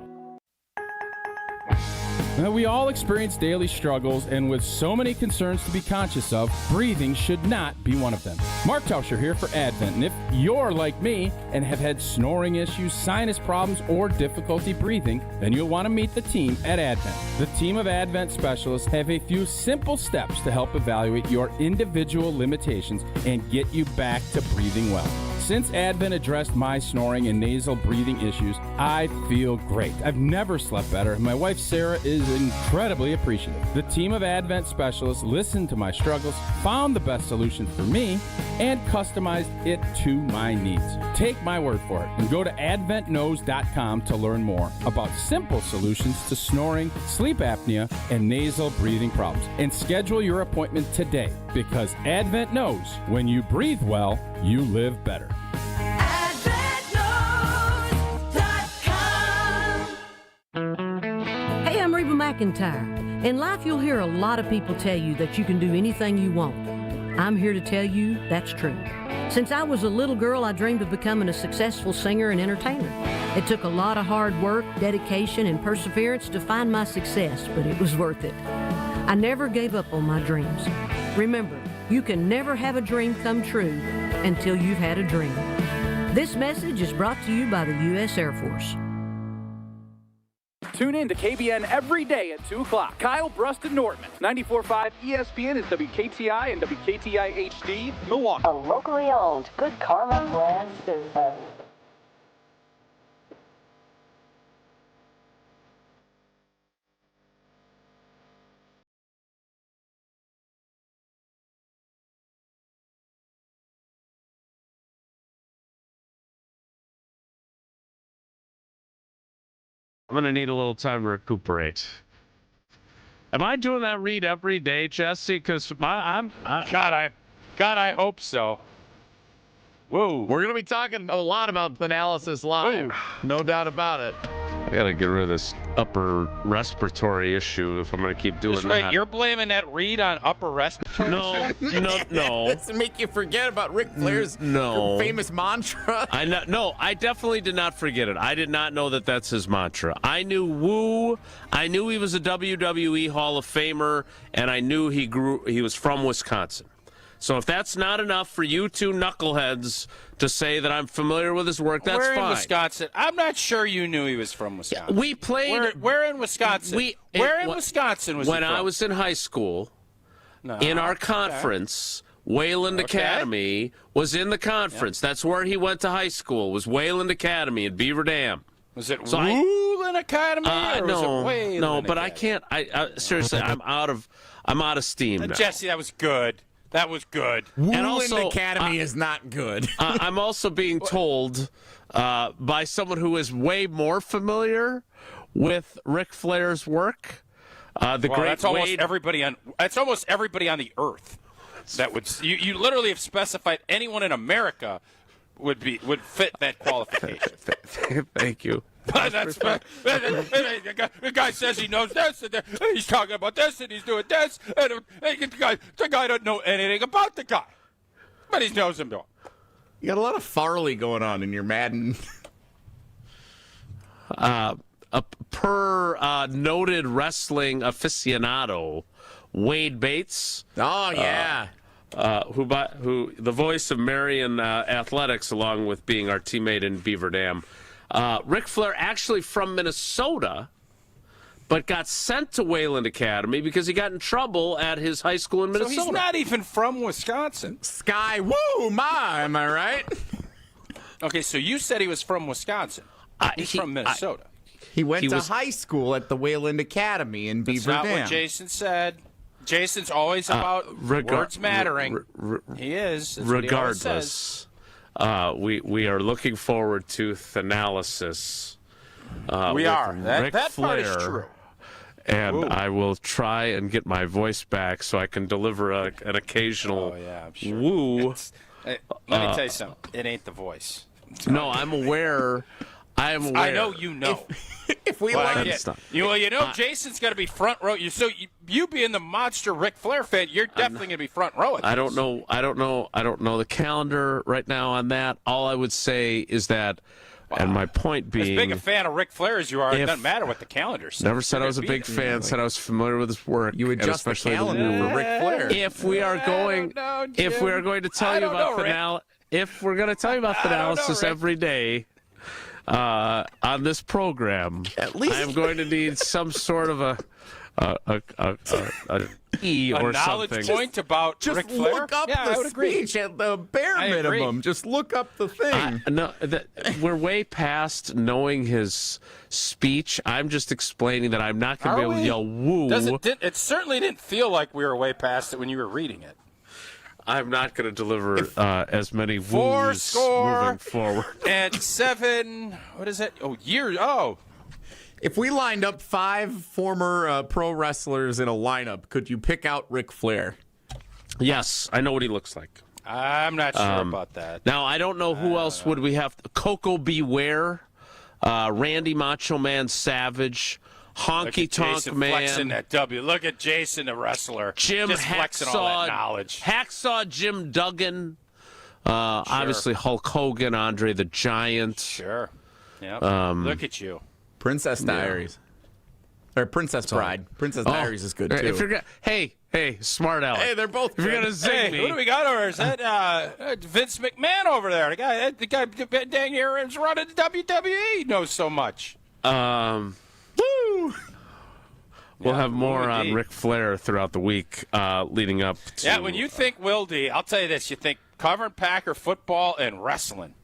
Now, we all experience daily struggles, and with so many concerns to be conscious of, breathing should not be one of them. Mark Tauscher here for Advent, and if you're like me and have had snoring issues, sinus problems, or difficulty breathing, then you'll want to meet the team at Advent. The team of Advent specialists have a few simple steps to help evaluate your individual limitations and get you back to breathing well. Since Advent addressed my snoring and nasal breathing issues, I feel great. I've never slept better. My wife, Sarah, is incredibly appreciative. The team of Advent specialists listened to my struggles, found the best solution for me, and customized it to my needs. Take my word for it and go to adventknows.com to learn more about simple solutions to snoring, sleep apnea, and nasal breathing problems. And schedule your appointment today, because Advent knows when you breathe well, you live better. Hey, I'm Reba McEntire. In life, you'll hear a lot of people tell you that you can do anything you want. I'm here to tell you that's true. Since I was a little girl, I dreamed of becoming a successful singer and entertainer. It took a lot of hard work, dedication, and perseverance to find my success, but it was worth it. I never gave up on my dreams. Remember, you can never have a dream come true until you've had a dream. This message is brought to you by the U.S. Air Force. Tune in to KBN every day at 2 o'clock. Kyle Brust and Nortman. 94.5 ESPN is WKTI and WKTI HD, Milwaukee. A locally owned Good Karma brand business. I'm going to need a little time to recuperate. Am I doing that read every day, Jesse? Because God, I hope so. Whoa. We're going to be talking a lot about Thanalysis Live. No doubt about it. I got to get rid of this upper respiratory issue if I'm going to keep doing that. Wait, you're blaming that read on upper respiratory? No. Does it make you forget about Ric Flair's famous mantra? I definitely did not forget it. I did not know that that's his mantra. I knew Woo. I knew he was a WWE Hall of Famer, and I knew he was from Wisconsin. So if that's not enough for you two knuckleheads to say that I'm familiar with his work, that's fine. Where in Wisconsin? I'm not sure you knew he was from Wisconsin. We played. Where in Wisconsin? Where in Wisconsin was he from? When I was in high school, in our conference, Wayland Academy was in the conference. Yep. That's where he went to high school. Was Wayland Academy in Beaver Dam. Was it Wayland Academy? Or was it Wayland but Academy? I can't. Seriously, I'm out of steam now. Jesse, that was good. That was good. And also, Academy is not good. I'm also being told by someone who is way more familiar with Ric Flair's work. That's almost everybody on the earth. That would you literally have specified anyone in America would fit that qualification. Thank you. The guy says he knows this, and he's talking about this, and he's doing this, and the guy doesn't know anything about the guy, but he knows him. You got a lot of Farley going on in your Madden. Per noted wrestling aficionado, Wade Bates. Oh yeah. Who the voice of Marion Athletics, along with being our teammate in Beaver Dam. Ric Flair actually from Minnesota, but got sent to Wayland Academy because he got in trouble at his high school in Minnesota. So he's not even from Wisconsin. Sky, woo, my, am I right? Okay, so you said he was from Wisconsin. He's from Minnesota. He went to high school at the Wayland Academy in Beaver Dam. That's not what Jason said. Jason's always about words mattering. He is. That's regardless. We are looking forward to Thanalysis. We are. That Flair, part is true. And I will try and get my voice back so I can deliver an occasional woo. Let me tell you something. It ain't the voice. No, I'm aware. I know you know. If we like it. Jason's got to be front row. You being the monster Ric Flair fan, you're definitely going to be front row. I don't know the calendar right now on that. All I would say is that, and my point being, as big a fan of Ric Flair as you are, it doesn't matter what the calendar says. Never said I was a big fan. Said I was familiar with his work. You adjust the calendar for Ric Flair. If we are going to tell you about Thanalysis every day. On this program, at least I am going to need some sort of a knowledge something. point about just Ric Flair? Look up the speech at the bare minimum. Just look up the thing. We're way past knowing his speech. I'm just explaining that I'm not going to be able to yell woo. It certainly didn't feel like we were way past it when you were reading it. I'm not going to deliver as many woos moving forward. And 7, what is it? If we lined up 5 former pro wrestlers in a lineup, could you pick out Ric Flair? Yes, I know what he looks like. I'm not sure about that. Now, I don't know who else would we have. Coco Beware, Randy Macho Man Savage, Honky Tonk Man. Flexing that W. Look at Jason, the wrestler. Jim just flexing all that knowledge. Hacksaw Jim Duggan. Obviously Hulk Hogan, Andre the Giant. Sure. Yep. Look at you. Princess Diaries. Or Princess Bride. Princess Diaries is good too. Hey, smart Alex. Hey, they're both. If you're gonna zing me, who do we got over? Is that Vince McMahon over there? The guy dang here is running the WWE. Knows so much. Woo! We'll have more on Ric Flair throughout the week leading up to... Yeah, when you think Will D, I'll tell you this. You think covering Packer football and wrestling.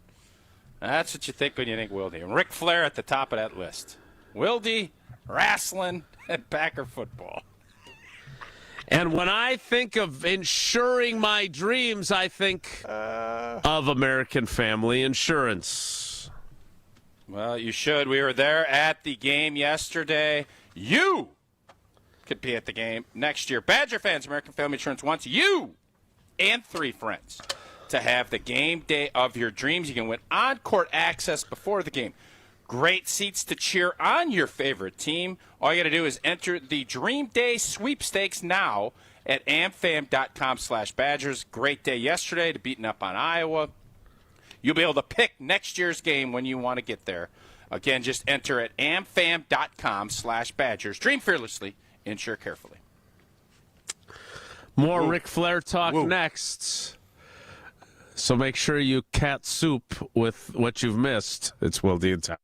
That's what you think when you think Will D. And Ric Flair at the top of that list. Will D, wrestling, and Packer football. And when I think of insuring my dreams, I think of American Family Insurance. Well, you should. We were there at the game yesterday. You could be at the game next year. Badger fans, American Family Insurance wants you and 3 friends to have the game day of your dreams. You can win on-court access before the game. Great seats to cheer on your favorite team. All you got to do is enter the Dream Day sweepstakes now at amfam.com/Badgers. Great day yesterday to beating up on Iowa. You'll be able to pick next year's game when you want to get there. Again, just enter at amfam.com/Badgers. Dream fearlessly, insure carefully. More Ric Flair talk next. So make sure you cat soup with what you've missed. It's Wilde and Tausch.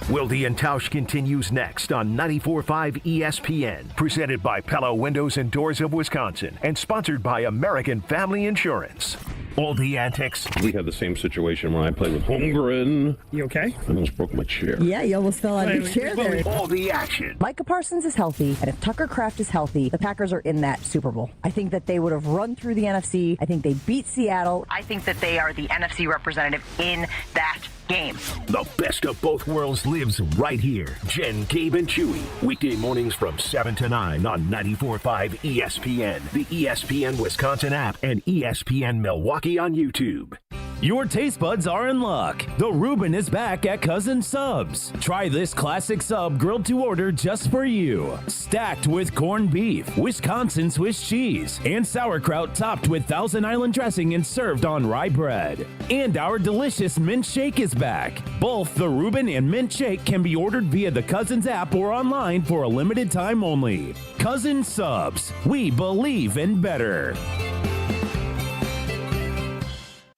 Wilde and Tausch continues next on 94.5 ESPN. Presented by Pella Windows and Doors of Wisconsin and sponsored by American Family Insurance. All the antics. We had the same situation when I played with Holmgren. You okay? I almost broke my chair. Yeah, you almost fell out of your chair there. All the action. Micah Parsons is healthy, and if Tucker Kraft is healthy, the Packers are in that Super Bowl. I think that they would have run through the NFC. I think they beat Seattle. I think that they are the NFC representative in that game. The best of both worlds lives right here. Jen, Gabe, and Chewy. Weekday mornings from 7 to 9 on 94.5 ESPN, the ESPN Wisconsin app, and ESPN Milwaukee on YouTube. Your taste buds are in luck. The Reuben is back at Cousin Subs. Try this classic sub grilled to order just for you. Stacked with corned beef, Wisconsin Swiss cheese, and sauerkraut topped with Thousand Island dressing and served on rye bread. And our delicious mint shake is back. Both the Reuben and mint shake can be ordered via the Cousins app or online for a limited time only. Cousin Subs. We believe in better.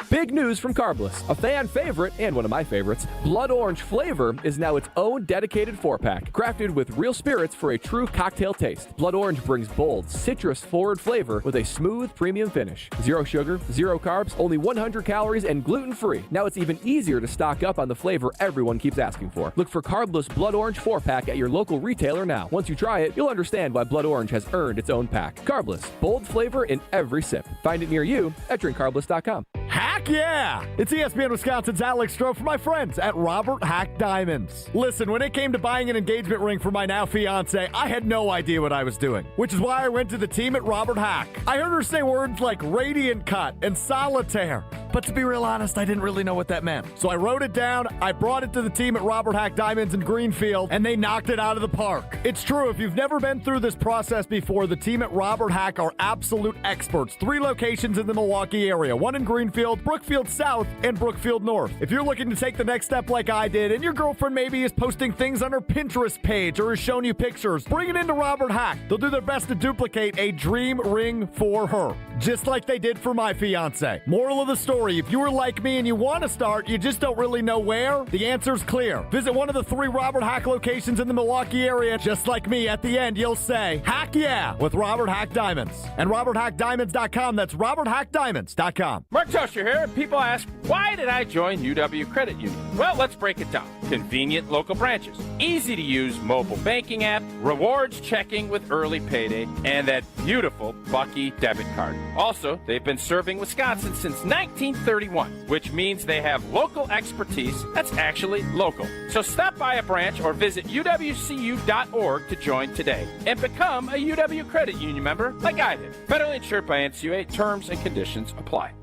Big news from Carbless, a fan favorite and one of my favorites. Blood Orange flavor is now its own dedicated 4-pack, crafted with real spirits for a true cocktail taste. Blood Orange brings bold, citrus-forward flavor with a smooth, premium finish. 0 sugar, 0 carbs, only 100 calories, and gluten-free. Now it's even easier to stock up on the flavor everyone keeps asking for. Look for Carbless Blood Orange 4-pack at your local retailer now. Once you try it, you'll understand why Blood Orange has earned its own pack. Carbless, bold flavor in every sip. Find it near you at drinkcarbless.com. Heck yeah! It's ESPN Wisconsin's Alex Stroh for my friends at Robert Hack Diamonds. Listen, when it came to buying an engagement ring for my now fiance, I had no idea what I was doing, which is why I went to the team at Robert Hack. I heard her say words like radiant cut and solitaire, but to be real honest, I didn't really know what that meant. So I wrote it down, I brought it to the team at Robert Hack Diamonds in Greenfield, and they knocked it out of the park. It's true, if you've never been through this process before, the team at Robert Hack are absolute experts. 3 locations in the Milwaukee area, 1 in Greenfield, Brookfield South, and Brookfield North. If you're looking to take the next step like I did, and your girlfriend maybe is posting things on her Pinterest page or is showing you pictures, bring it into Robert Hack. They'll do their best to duplicate a dream ring for her, just like they did for my fiance. Moral of the story, if you were like me and you want to start, you just don't really know where, the answer's clear. Visit one of the 3 Robert Hack locations in the Milwaukee area. Just like me, at the end, you'll say, heck yeah, with Robert Hack Diamonds. And RobertHackDiamonds.com, that's RobertHackDiamonds.com. Mark Tausch here. People ask, why did I join UW Credit Union? Well, let's break it down. Convenient local branches, easy to use mobile banking app, rewards checking with early payday, and that beautiful Bucky debit card. Also, they've been serving Wisconsin since 1931, which means they have local expertise that's actually local. So stop by a branch or visit uwcu.org to join today and become a UW Credit Union member like I did. Federally insured by NCUA. Terms and conditions apply.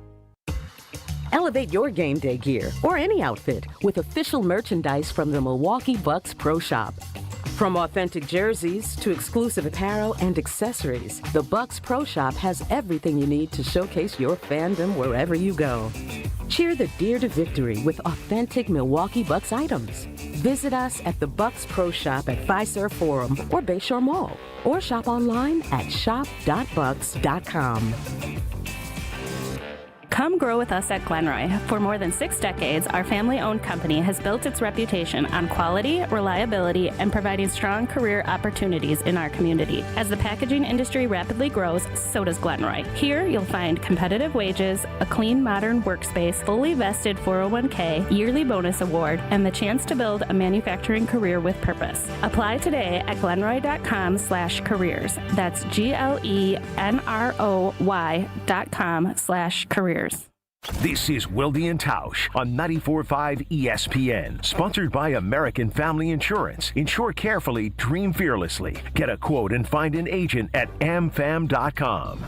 Elevate your game day gear or any outfit with official merchandise from the Milwaukee Bucks Pro Shop. From authentic jerseys to exclusive apparel and accessories, the Bucks Pro Shop has everything you need to showcase your fandom wherever you go. Cheer the deer to victory with authentic Milwaukee Bucks items. Visit us at the Bucks Pro Shop at Fiserv Forum or Bayshore Mall, or shop online at shop.bucks.com. Come grow with us at Glenroy. For more than 6 decades, our family-owned company has built its reputation on quality, reliability, and providing strong career opportunities in our community. As the packaging industry rapidly grows, so does Glenroy. Here, you'll find competitive wages, a clean, modern workspace, fully vested 401k, yearly bonus award, and the chance to build a manufacturing career with purpose. Apply today at glenroy.com/careers. That's GLENROY.com/careers. This is Wilde and Tausch on 94.5 ESPN. Sponsored by American Family Insurance. Insure carefully, dream fearlessly. Get a quote and find an agent at amfam.com.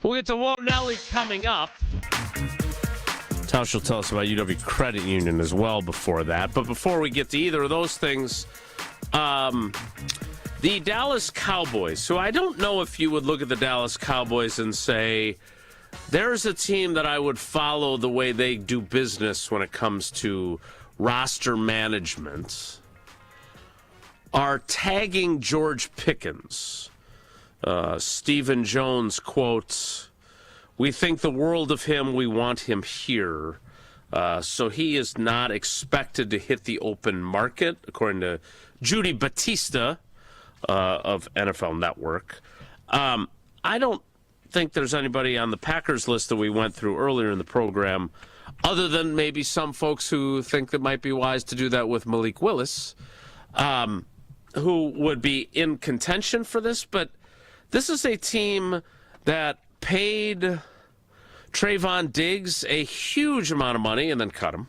We'll get to Walt Nelly coming up. Tausch will tell us about UW Credit Union as well before that. But before we get to either of those things, the Dallas Cowboys. So I don't know if you would look at the Dallas Cowboys and say, there's a team that I would follow the way they do business when it comes to roster management, are tagging George Pickens. Stephen Jones quotes, "We think the world of him. We want him here." So he is not expected to hit the open market, according to Judy Batista of NFL Network. I don't think there's anybody on the Packers list that we went through earlier in the program, other than maybe some folks who think it might be wise to do that with Malik Willis, who would be in contention for this. But this is a team that paid Trayvon Diggs a huge amount of money and then cut him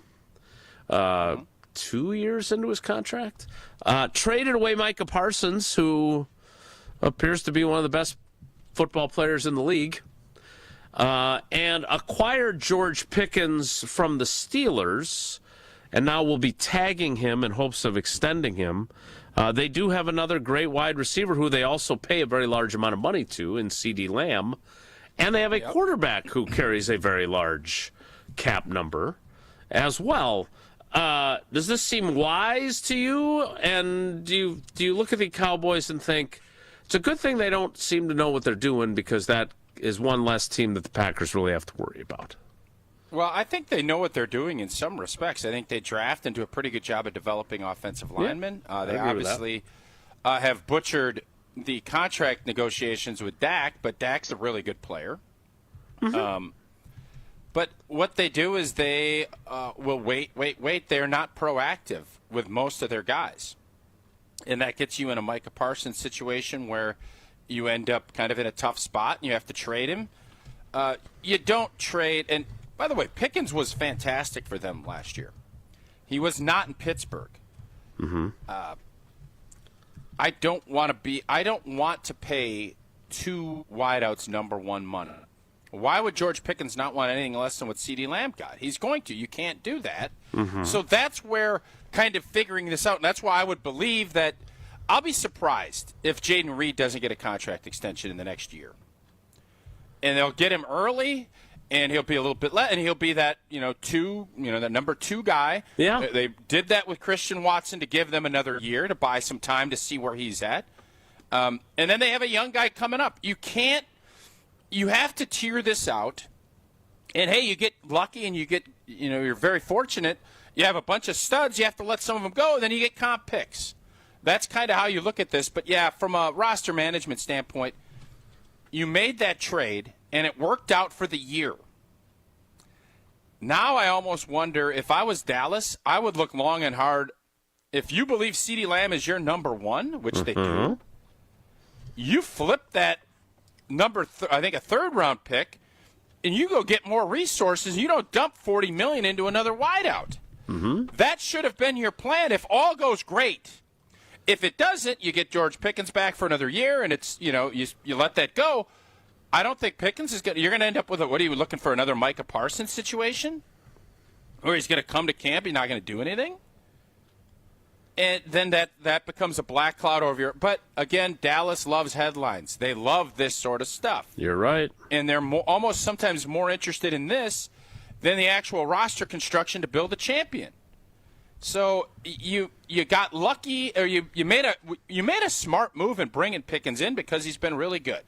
2 years into his contract. Traded away Micah Parsons, who appears to be one of the best football players in the league, and acquired George Pickens from the Steelers, and now will be tagging him in hopes of extending him. They do have another great wide receiver who they also pay a very large amount of money to in C.D. Lamb. And they have a quarterback who carries a very large cap number as well. Does this seem wise to you? And do you look at the Cowboys and think it's a good thing they don't seem to know what they're doing, because that is one less team that the Packers really have to worry about? Well, I think they know what they're doing in some respects. I think they draft and do a pretty good job of developing offensive linemen. They obviously have butchered the contract negotiations with Dak, but Dak's a really good player. Mm-hmm. But what they do is they will wait. They're not proactive with most of their guys. And that gets you in a Micah Parsons situation where you end up kind of in a tough spot and you have to trade him. You don't trade – and by the way, Pickens was fantastic for them last year. He was not in Pittsburgh. Mm-hmm. I don't want to pay two wideouts number one money. Why would George Pickens not want anything less than what CeeDee Lamb got? He's going to. You can't do that. Mm-hmm. So that's where kind of figuring this out, and that's why I would believe that I'll be surprised if Jaden Reed doesn't get a contract extension in the next year. And they'll get him early, and he'll be a little bit less, and he'll be that, that number two guy. Yeah. They did that with Christian Watson to give them another year to buy some time to see where he's at. And then they have a young guy coming up. You have to tier this out. And hey, you get lucky and you're very fortunate. You have a bunch of studs, you have to let some of them go, then you get comp picks. That's kind of how you look at this. But yeah, from a roster management standpoint, you made that trade, and it worked out for the year. Now I almost wonder, if I was Dallas, I would look long and hard. If you believe CeeDee Lamb is your number one, which they do, you flip that I think a third-round pick, and you go get more resources. You don't dump $40 million into another wideout. Mm-hmm. That should have been your plan if all goes great. If it doesn't, you get George Pickens back for another year, and it's you let that go. I don't think Pickens is going. You're going to end up with what are you looking for, another Micah Parsons situation, where he's going to come to camp, he's not going to do anything, and then that becomes a black cloud over your. But again, Dallas loves headlines. They love this sort of stuff. You're right, and they're almost sometimes more interested in this than the actual roster construction to build a champion. So you got lucky, or you made a smart move in bringing Pickens in because he's been really good.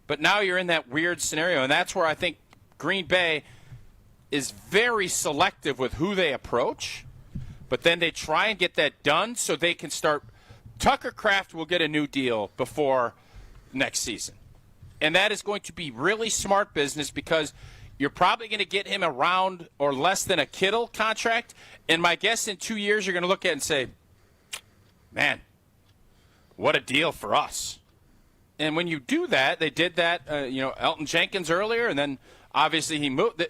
But now you're in that weird scenario, and that's where I think Green Bay is very selective with who they approach. But then they try and get that done so they can start. Tucker Kraft will get a new deal before next season. And that is going to be really smart business because you're probably going to get him around or less than a Kittle contract. And my guess in 2 years, you're going to look at it and say, man, what a deal for us. And when you do that, they did that, Elton Jenkins earlier, and then obviously he moved.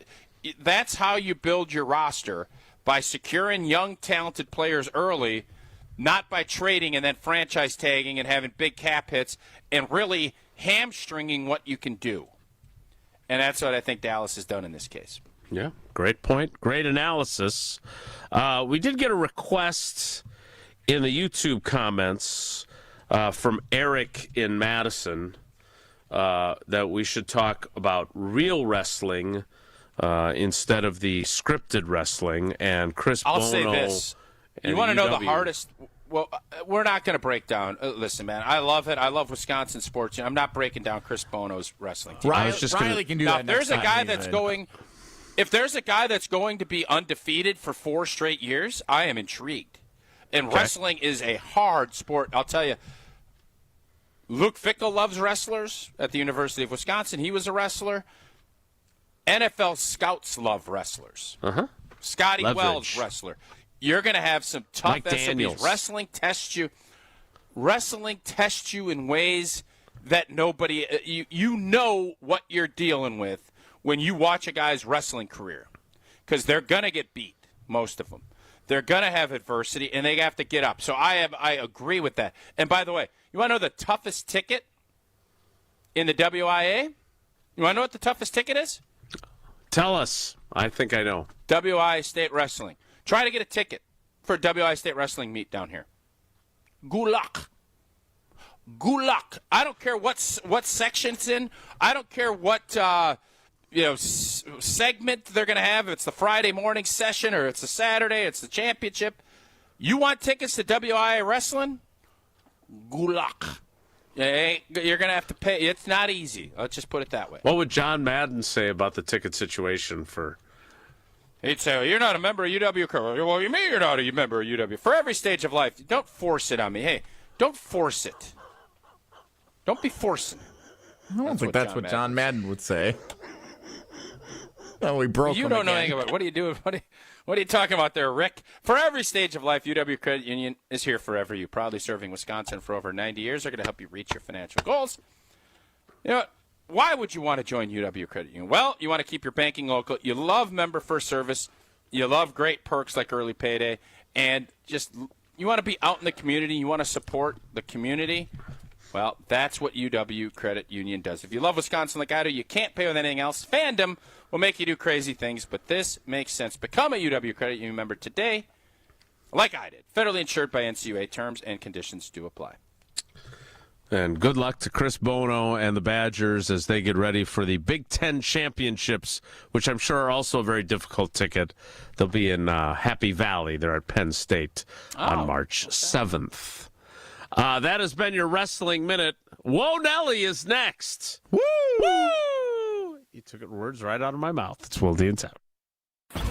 That's how you build your roster, by securing young, talented players early, not by trading and then franchise tagging and having big cap hits and really hamstringing what you can do. And that's what I think Dallas has done in this case. Yeah, great point. Great analysis. We did get a request in the YouTube comments from Eric in Madison that we should talk about real wrestling instead of the scripted wrestling. And Chris Bono. I'll say this. You want to know the hardest? Well, we're not going to break down. Listen, man, I love it. I love Wisconsin sports. I'm not breaking down Chris Bono's wrestling team. Riley can do that. If there's a guy that's going, if there's a guy that's going to be undefeated for 4 straight years, I am intrigued. And wrestling is a hard sport. I'll tell you. Luke Fickell loves wrestlers at the University of Wisconsin. He was a wrestler. NFL scouts love wrestlers. Scotty Wells, wrestler. You're going to have some tough SOBs. Wrestling tests you in ways that nobody you know what you're dealing with when you watch a guy's wrestling career, because they're going to get beat, most of them. They're going to have adversity, and they have to get up. So I agree with that. And by the way, you want to know the toughest ticket in the WIA? You want to know what the toughest ticket is? Tell us. I think I know. WIA State Wrestling. Try to get a ticket for a WIA State Wrestling meet down here. Good luck. I don't care what section it's in. I don't care what segment they're going to have. If it's the Friday morning session or it's the Saturday, it's the championship. You want tickets to WIA Wrestling? Good luck. You're going to have to pay. It's not easy. Let's just put it that way. What would John Madden say about the ticket situation for... He'd say, well, you're not a member of UW. Well, you mean you're not a member of UW? For every stage of life, don't force it on me. Hey, don't force it. Don't be forcing it. I don't think that's what John Madden would say. Oh, we broke him You don't know again. anything about it. What are you doing? What are you talking about there, Rick? For every stage of life, UW Credit Union is here forever. You proudly serving Wisconsin for over 90 years. They're going to help you reach your financial goals. You know what? Why would you want to join UW Credit Union? Well, you want to keep your banking local. You love member first service. You love great perks like early payday. And just you want to be out in the community. You want to support the community. Well, that's what UW Credit Union does. If you love Wisconsin like I do, you can't pay with anything else. Fandom will make you do crazy things, but this makes sense. Become a UW Credit Union member today, like I did. Federally insured by NCUA. Terms and conditions do apply. And good luck to Chris Bono and the Badgers as they get ready for the Big Ten Championships, which I'm sure are also a very difficult ticket. They'll be in Happy Valley. They're at Penn State on March 7th. That has been your Wrestling Minute. Whoa, Nelly is next. Woo! Woo! You took words right out of my mouth. It's Wildy and Tausch.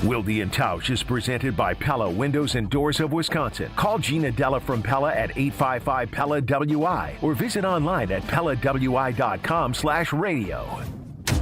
Wildy and Tausch is presented by Pella Windows and Doors of Wisconsin. Call Gina Della from Pella at 855-PELLA-WI or visit online at PellaWI.com/radio.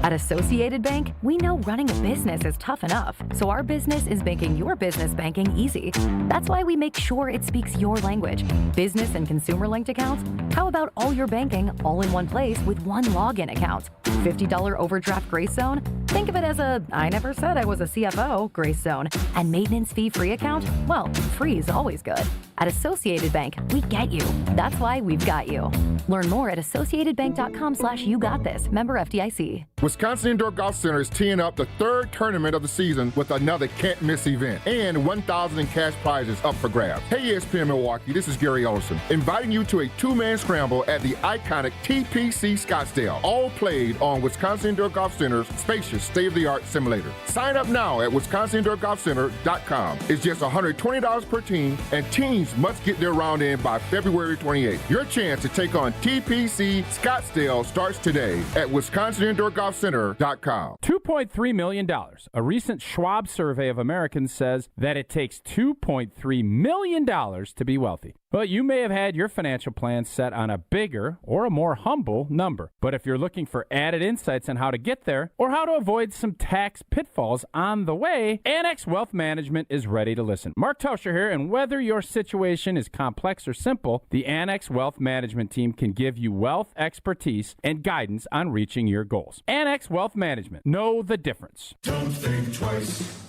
At Associated Bank, we know running a business is tough enough, so our business is making your business banking easy. That's why we make sure it speaks your language. Business and consumer linked accounts? How about all your banking all in one place with one login account? $50 overdraft grace zone? Think of it as a I never said I was a CFO grace zone. And maintenance fee free account? Well, free is always good. At Associated Bank, we get you. That's why we've got you. Learn more at associatedbank.com/YouGotThis. Member FDIC. Wisconsin Indoor Golf Center is teeing up the third tournament of the season with another can't-miss event and $1,000 in cash prizes up for grabs. Hey, ESPN Milwaukee, this is Gary Olson, inviting you to a two-man scramble at the iconic TPC Scottsdale, all played on Wisconsin Indoor Golf Center's spacious state-of-the-art simulator. Sign up now at wisconsindoorgolfcenter.com. It's just $120 per team, and teams must get their round in by February 28th. Your chance to take on TPC Scottsdale starts today at wisconsindoorgolfcenter.com. $2.3 million. A recent Schwab survey of Americans says that it takes $2.3 million to be wealthy. Well, you may have had your financial plan set on a bigger or a more humble number. But if you're looking for added insights on how to get there or how to avoid some tax pitfalls on the way, Annex Wealth Management is ready to listen. Mark Tausch here, and whether your situation is complex or simple, the Annex Wealth Management team can give you wealth expertise and guidance on reaching your goals. Annex Wealth Management. Know the difference. Don't think twice.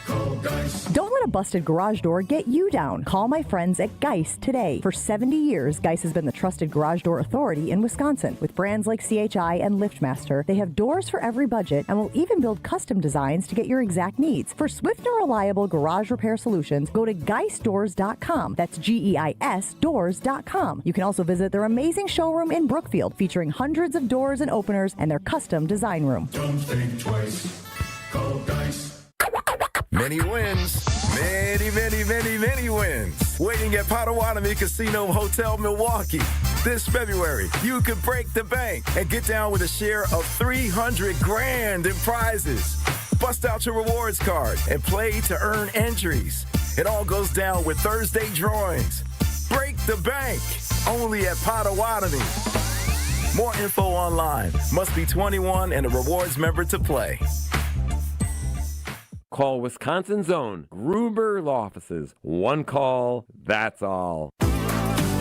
Call Geist. Don't let a busted garage door get you down. Call my friends at Geist today. For 70 years, Geist has been the trusted garage door authority in Wisconsin. With brands like CHI and LiftMaster, they have doors for every budget and will even build custom designs to get your exact needs. For swift and reliable garage repair solutions, go to geistdoors.com. That's GEIS doors.com. You can also visit their amazing showroom in Brookfield, featuring hundreds of doors and openers and their custom design room. Don't think twice. Call Geist. Many wins. Many wins. Waiting at Potawatomi Casino Hotel Milwaukee. This February, you could break the bank and get down with a share of $300,000 in prizes. Bust out your rewards card and play to earn entries. It all goes down with Thursday drawings. Break the bank. Only at Potawatomi. More info online. Must be 21 and a rewards member to play. Call Wisconsin's own Gruber Law Offices. One call, that's all.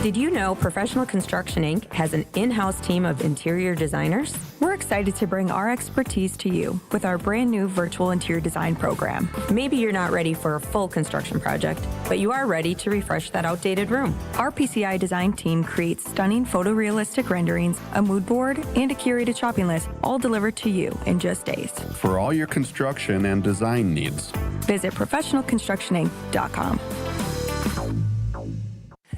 Did you know Professional Construction Inc. has an in-house team of interior designers? We're excited to bring our expertise to you with our brand new virtual interior design program. Maybe you're not ready for a full construction project, but you are ready to refresh that outdated room. Our PCI design team creates stunning photorealistic renderings, a mood board, and a curated shopping list, all delivered to you in just days. For all your construction and design needs, visit professionalconstructioninc.com.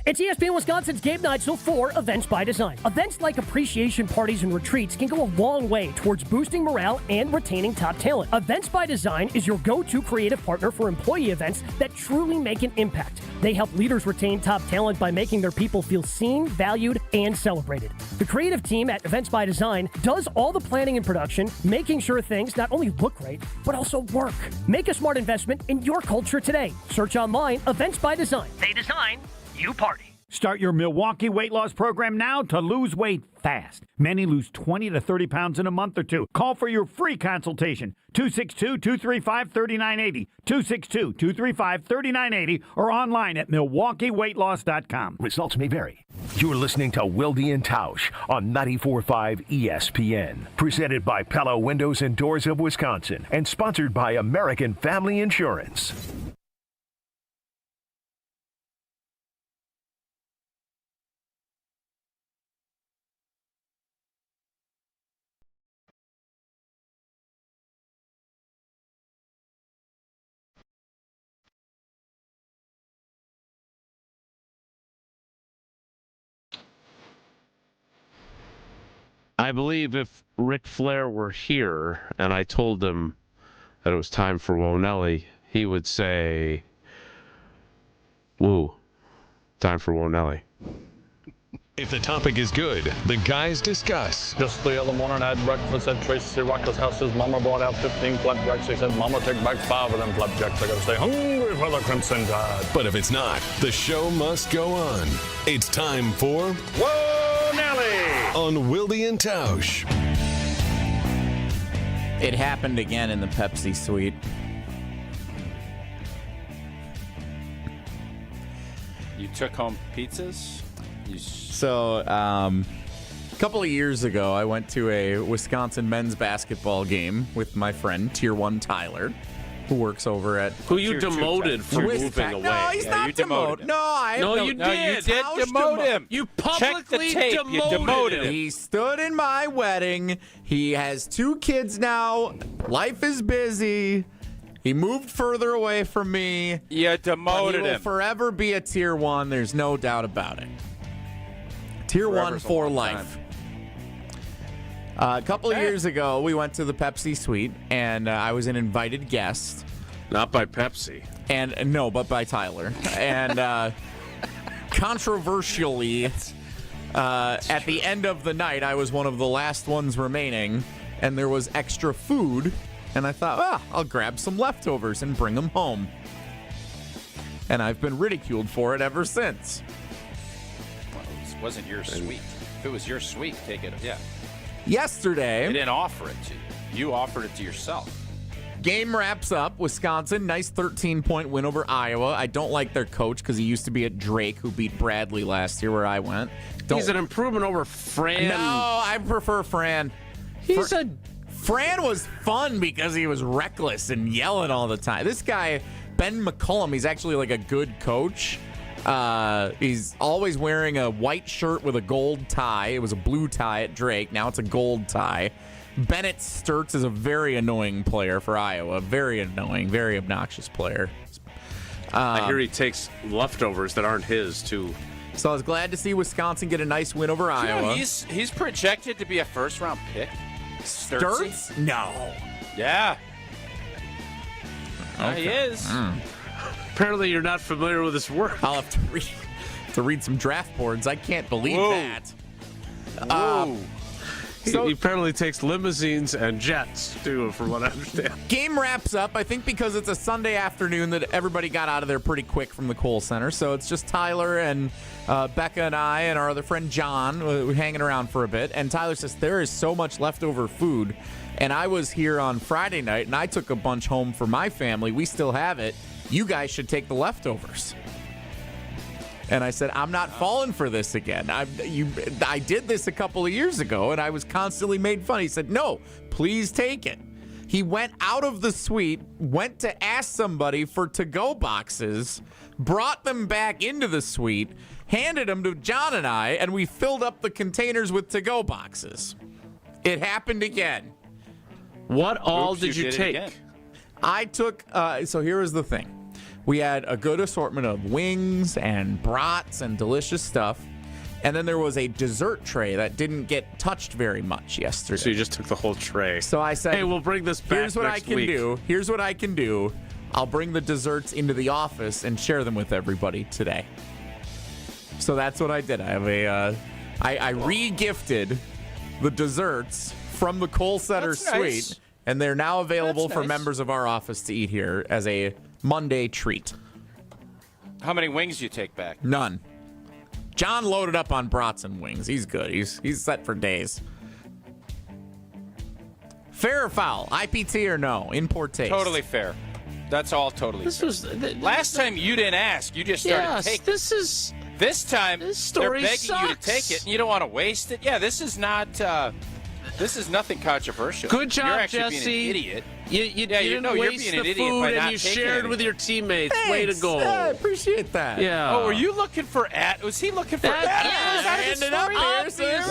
It's ESPN Wisconsin's Game Night, so for Events by Design. Events like appreciation parties and retreats can go a long way towards boosting morale and retaining top talent. Events by Design is your go-to creative partner for employee events that truly make an impact. They help leaders retain top talent by making their people feel seen, valued, and celebrated. The creative team at Events by Design does all the planning and production, making sure things not only look great, but also work. Make a smart investment in your culture today. Search online, Events by Design. They design, you party. Start your Milwaukee weight loss program now to lose weight fast. Many lose 20 to 30 pounds in a month or two. Call for your free consultation. 262-235-3980. 262-235-3980 or online at MilwaukeeWeightLoss.com. Results may vary. You're listening to Wilde and Tausch on 94.5 ESPN. Presented by Pella Windows and Doors of Wisconsin and sponsored by American Family Insurance. I believe if Ric Flair were here and I told him that it was time for Wonelli, he would say, "Woo, time for Wonelli." If the topic is good, the guys discuss. Just the other morning I had breakfast at Tracy Rocker's house. His mama brought out 15 flapjacks. He said, "Mama, take back 5 of them flapjacks. I gotta stay hungry for the Crimson Tide." But if it's not, the show must go on. It's time for Wonelli on Wilde and Tausch. It happened again in the Pepsi suite. You took home pizzas? So, a couple of years ago, I went to a Wisconsin men's basketball game with my friend, Tier 1 Tyler, who works over at... Who you demoted for moving away. No, he's not demoted. No, you did demote him. You publicly Check the tape. You demoted him. He stood in my wedding. He has 2 kids now. Life is busy. He moved further away from me. You demoted but he will him. forever be a Tier 1. There's no doubt about it. Tier 1 for life. A couple of years ago, we went to the Pepsi suite, and I was an invited guest. Not by Pepsi. And no, but by Tyler. And controversially, at the end of the night, I was one of the last ones remaining, and there was extra food, and I thought, I'll grab some leftovers and bring them home. And I've been ridiculed for it ever since. wasn't your suite. If it was your suite, take it. Yeah. Yesterday, They didn't offer it to you. You offered it to yourself. game wraps up. Wisconsin, nice 13-point win over Iowa. I don't like their coach because he used to be at Drake, who beat Bradley last year where I went. He's an improvement over Fran. No, I prefer Fran. Fran was fun because he was reckless and yelling all the time. This guy, Ben McCullum, he's actually like a good coach. He's always wearing a white shirt with a gold tie. It was a blue tie at Drake. Now it's a gold tie. Bennett Sturtz is a very annoying player for Iowa. Very annoying, very obnoxious player. I hear he takes leftovers that aren't his, too. So I was glad to see Wisconsin get a nice win over Iowa. He's projected to be a first-round pick. Sturtz? No. Yeah. Okay. He is. Apparently you're not familiar with his work. I'll have to read some draft boards. I can't believe that. Whoa. He apparently takes limousines and jets, too, from what I understand. Game wraps up, I think, because it's a Sunday afternoon that everybody got out of there pretty quick from the Kohl Center. So it's just Tyler and Becca and I and our other friend John hanging around for a bit. And Tyler says, there is so much leftover food. And I was here on Friday night, and I took a bunch home for my family. We still have it. You guys should take the leftovers. And I said, I'm not falling for this again. I did this a couple of years ago, and I was constantly made fun. He said, no, please take it. He went out of the suite, went to ask somebody for to-go boxes, brought them back into the suite, handed them to John and I, and we filled up the containers with to-go boxes. It happened again. What all did you take? I took, so here is the thing. We had a good assortment of wings and brats and delicious stuff. And then there was a dessert tray that didn't get touched very much yesterday. So you just took the whole tray. So I said, hey, we'll bring this back here's what next I can week. do. Here's what I can do. I'll bring the desserts into the office and share them with everybody today. So that's what I did. I have I re-gifted the desserts from the Kohl Center suite. Nice. And they're now available That's for nice. members of our office to eat here as a Monday treat. How many wings do you take back? None. John loaded up on brats and wings. He's good. He's set for days. Fair or foul? IPT or no? In poor taste? Totally fair. That's all totally fair. Last time you didn't ask. You just started taking. This time they're story begging sucks. you to take it, and you don't want to waste it. Yeah, this is not. This is nothing controversial. Good job, You're actually Jesse. being an idiot. You didn't you're waste being an the idiot food by not and you taking shared any. with your teammates. Thanks. Way to go. I appreciate that. Yeah. Oh, were you looking for Was he looking for ended up here, sir.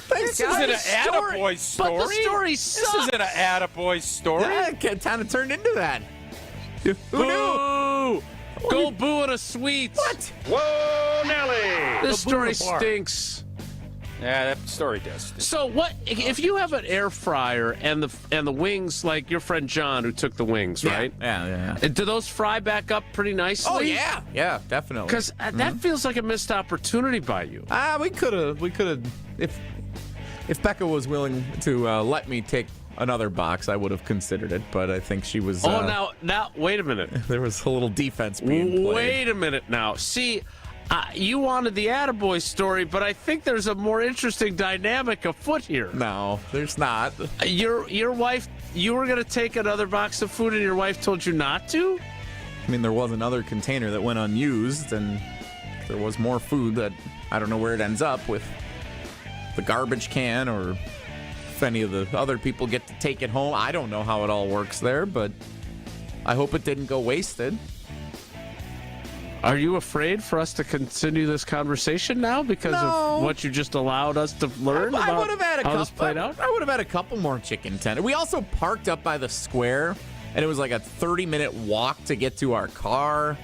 Thanks, This isn't an guys. attaboy story. But the story sucks. This isn't an attaboy story. Yeah, it kind of turned into that. Who knew? Boo! Go boo in a suite. What? Whoa, Nelly! This story stinks. Yeah, that story does. So what if you have an air fryer and the wings, like your friend John who took the wings, right? Yeah. And do those fry back up pretty nicely? Oh yeah, definitely. Because that feels like a missed opportunity by you. We could have. If Becca was willing to let me take another box, I would have considered it. But I think she was. Now wait a minute. There was a little defense being played. Wait a minute now. See. You wanted the attaboy story, but I think there's a more interesting dynamic afoot here. No, there's not. Your wife, you were going to take another box of food and your wife told you not to? I mean, there was another container that went unused, and there was more food that I don't know where it ends up with the garbage can or if any of the other people get to take it home. I don't know how it all works there, but I hope it didn't go wasted. Are you afraid for us to continue this conversation now because of what you just allowed us to learn I about would have had how this played out? I would have had a couple more chicken tenders. We also parked up by the square, and it was like a 30-minute walk to get to our car.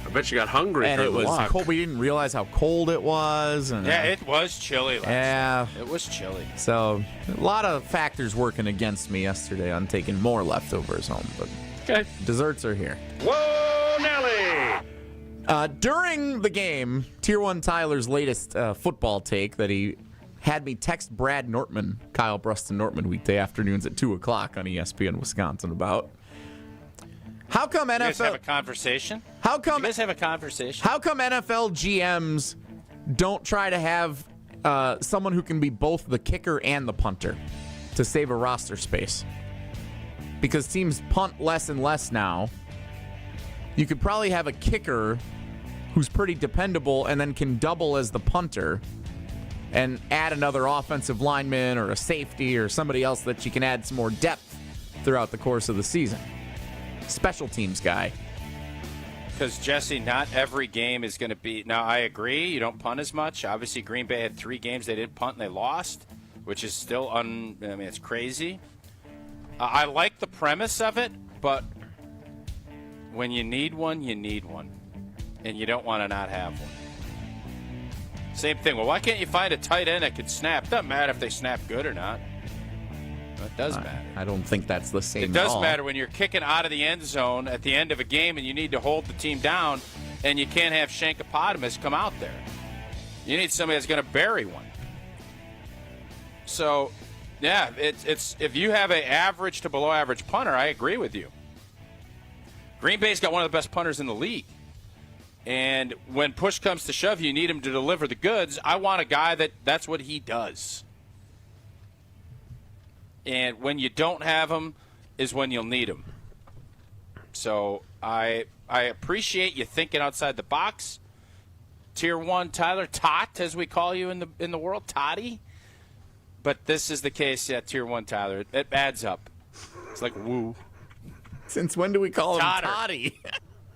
I bet you got hungry and for it the was walk. cold. We didn't realize how cold it was. And, Yeah, it was chilly last night. It was chilly. So a lot of factors working against me yesterday on taking more leftovers home. But okay, desserts are here. Whoa, Nelly! During the game, Tier 1 Tyler's latest football take that he had me text Brad Nortman, Kyle Bruston Nortman, weekday afternoons at 2 o'clock on ESPN Wisconsin about. How come NFL? You guys have a conversation? How come you guys have a conversation? How come NFL GMs don't try to have someone who can be both the kicker and the punter to save a roster space? Because teams punt less and less now. You could probably have a kicker who's pretty dependable and then can double as the punter and add another offensive lineman or a safety or somebody else that you can add some more depth throughout the course of the season. Special teams guy. Because, Jesse, not every game is going to be... Now, I agree, you don't punt as much. Obviously, Green Bay had 3 games they didn't punt and they lost, which is still it's crazy. I like the premise of it, but when you need one, you need one. And you don't want to not have one. Same thing. Well, why can't you find a tight end that could snap? Doesn't matter if they snap good or not. It does matter. I don't think that's the same. It does matter when you're kicking out of the end zone at the end of a game and you need to hold the team down, and you can't have Shankopotamus come out there. You need somebody that's going to bury one. So, yeah, it's if you have an average to below average punter, I agree with you. Green Bay's got one of the best punters in the league. And when push comes to shove, you need him to deliver the goods. I want a guy that's what he does. And when you don't have him is when you'll need him. So I appreciate you thinking outside the box. Tier 1 Tyler, Tot, as we call you in the world, Toddy. But this is the case, yeah, Tier 1 Tyler. It adds up. It's like woo. Since when do we call him Toddy?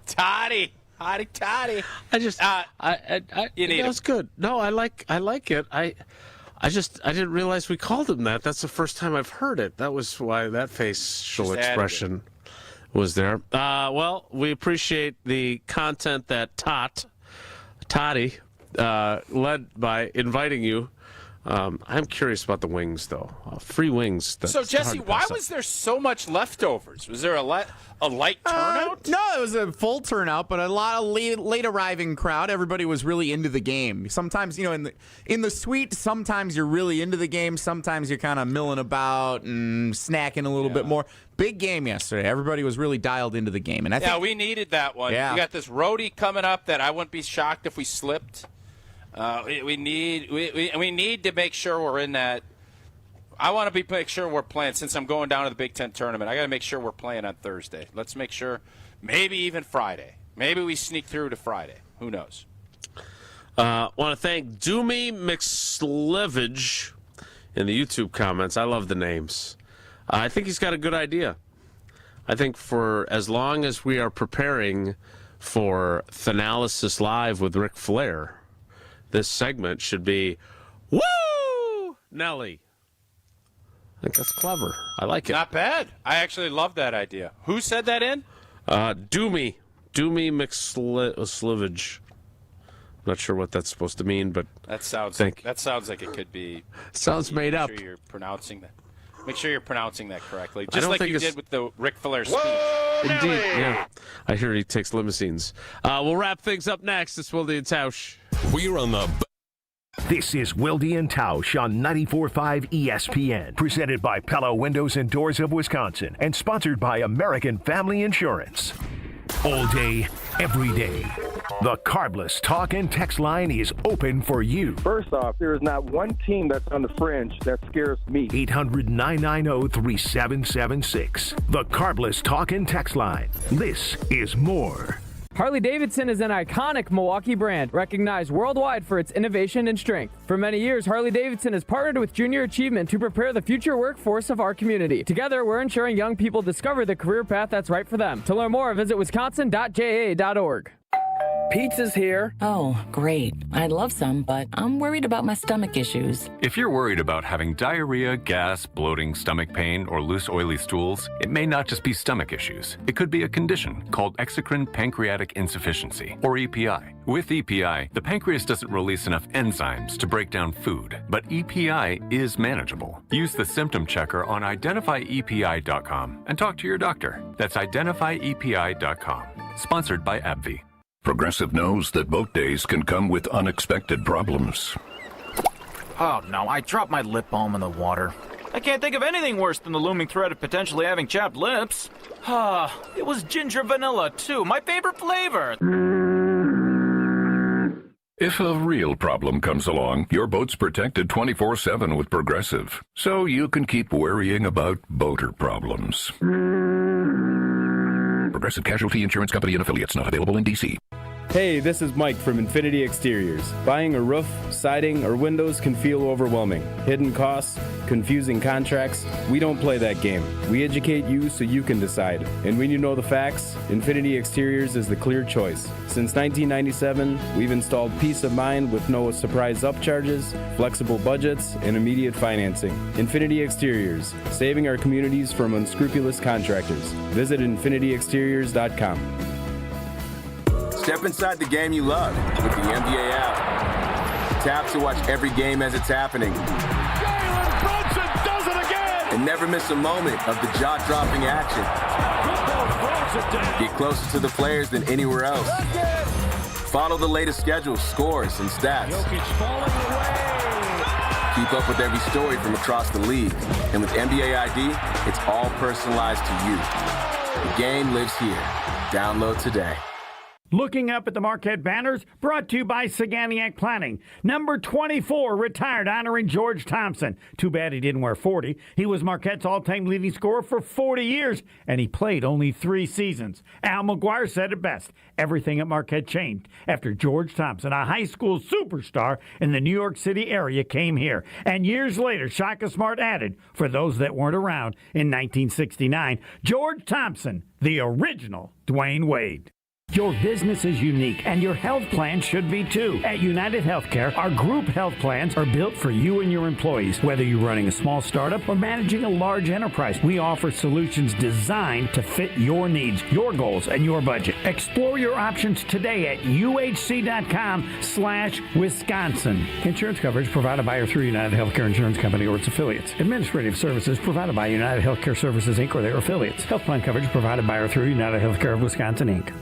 Toddy. Hotty Toddy. I just you need that's good. No, I like it. I didn't realize we called him that. That's the first time I've heard it. That was why that facial expression was there. Well, we appreciate the content that Toddy led by inviting you. I'm curious about the wings, though. Free wings. So, Jesse, why was there so much leftovers? Was there a light turnout? No, it was a full turnout, but a lot of late arriving crowd. Everybody was really into the game. Sometimes, in the suite, sometimes you're really into the game. Sometimes you're kind of milling about and snacking a little bit more. Big game yesterday. Everybody was really dialed into the game, and I think we needed that one. Yeah. We got this roadie coming up that I wouldn't be shocked if we slipped. We need to make sure we're in that. I want to make sure we're playing. Since I'm going down to the Big Ten tournament, I got to make sure we're playing on Thursday. Let's make sure, maybe even Friday. Maybe we sneak through to Friday. Who knows? Want to thank Doomy McSlivage in the YouTube comments. I love the names. I think he's got a good idea. I think for as long as we are preparing for Thanalysis Live with Ric Flair, this segment should be, woo, Nelly. I think that's clever. I like it. Not bad. I actually love that idea. Who said that in? Doomy McSlivage. I'm not sure what that's supposed to mean, but that sounds like it could be. Sounds made up. Make sure you're pronouncing that. Make sure you're pronouncing that correctly, just like you did with the Ric Flair speech. Indeed, yeah. I hear he takes limousines. We'll wrap things up next. It's Wildy and Tausch. We're on the... This is Wildy and Tausch on 94.5 ESPN, presented by Pella Windows and Doors of Wisconsin, and sponsored by American Family Insurance. All day, every day, the Carbless talk and text line is open for you. First off, there is not one team that's on the fringe that scares me. 800-990-3776. The Carbless talk and text line. This is more. Harley-Davidson is an iconic Milwaukee brand, recognized worldwide for its innovation and strength. For many years, Harley-Davidson has partnered with Junior Achievement to prepare the future workforce of our community. Together, we're ensuring young people discover the career path that's right for them. To learn more, visit wisconsin.ja.org. Pizza's here. Oh, great. I'd love some, but I'm worried about my stomach issues. If you're worried about having diarrhea, gas, bloating, stomach pain, or loose, oily stools, it may not just be stomach issues. It could be a condition called exocrine pancreatic insufficiency, or EPI. With EPI, the pancreas doesn't release enough enzymes to break down food, but EPI is manageable. Use the symptom checker on identifyepi.com and talk to your doctor. That's identifyepi.com. Sponsored by AbbVie. Progressive knows that boat days can come with unexpected problems. Oh no, I dropped my lip balm in the water. I can't think of anything worse than the looming threat of potentially having chapped lips. It was ginger vanilla, too. My favorite flavor. If a real problem comes along, your boat's protected 24/7 with Progressive, so you can keep worrying about boater problems. Progressive Casualty Insurance Company and Affiliates, not available in D.C. Hey, this is Mike from Infinity Exteriors. Buying a roof, siding, or windows can feel overwhelming. Hidden costs, confusing contracts. We don't play that game. We educate you so you can decide. And when you know the facts, Infinity Exteriors is the clear choice. Since 1997, we've installed peace of mind with no surprise upcharges, flexible budgets, and immediate financing. Infinity Exteriors, saving our communities from unscrupulous contractors. Visit infinityexteriors.com. Step inside the game you love with the NBA app. Tap to watch every game as it's happening. Jalen Brunson does it again! And never miss a moment of the jaw-dropping action. Get closer to the players than anywhere else. Follow the latest schedules, scores, and stats. Keep up with every story from across the league. And with NBA ID, it's all personalized to you. The game lives here. Download today. Looking up at the Marquette banners, brought to you by Saganiac Planning. Number 24 retired, honoring George Thompson. Too bad he didn't wear 40. He was Marquette's all-time leading scorer for 40 years, and he played only 3 seasons. Al McGuire said it best. Everything at Marquette changed after George Thompson, a high school superstar in the New York City area, came here. And years later, Shaka Smart added, for those that weren't around in 1969, George Thompson, the original Dwayne Wade. Your business is unique, and your health plan should be too. At United Healthcare, our group health plans are built for you and your employees. Whether you're running a small startup or managing a large enterprise, we offer solutions designed to fit your needs, your goals, and your budget. Explore your options today at uhc.com/Wisconsin. Insurance coverage provided by or through United Healthcare Insurance Company or its affiliates. Administrative services provided by United Healthcare Services, Inc. or their affiliates. Health plan coverage provided by or through United Healthcare of Wisconsin, Inc.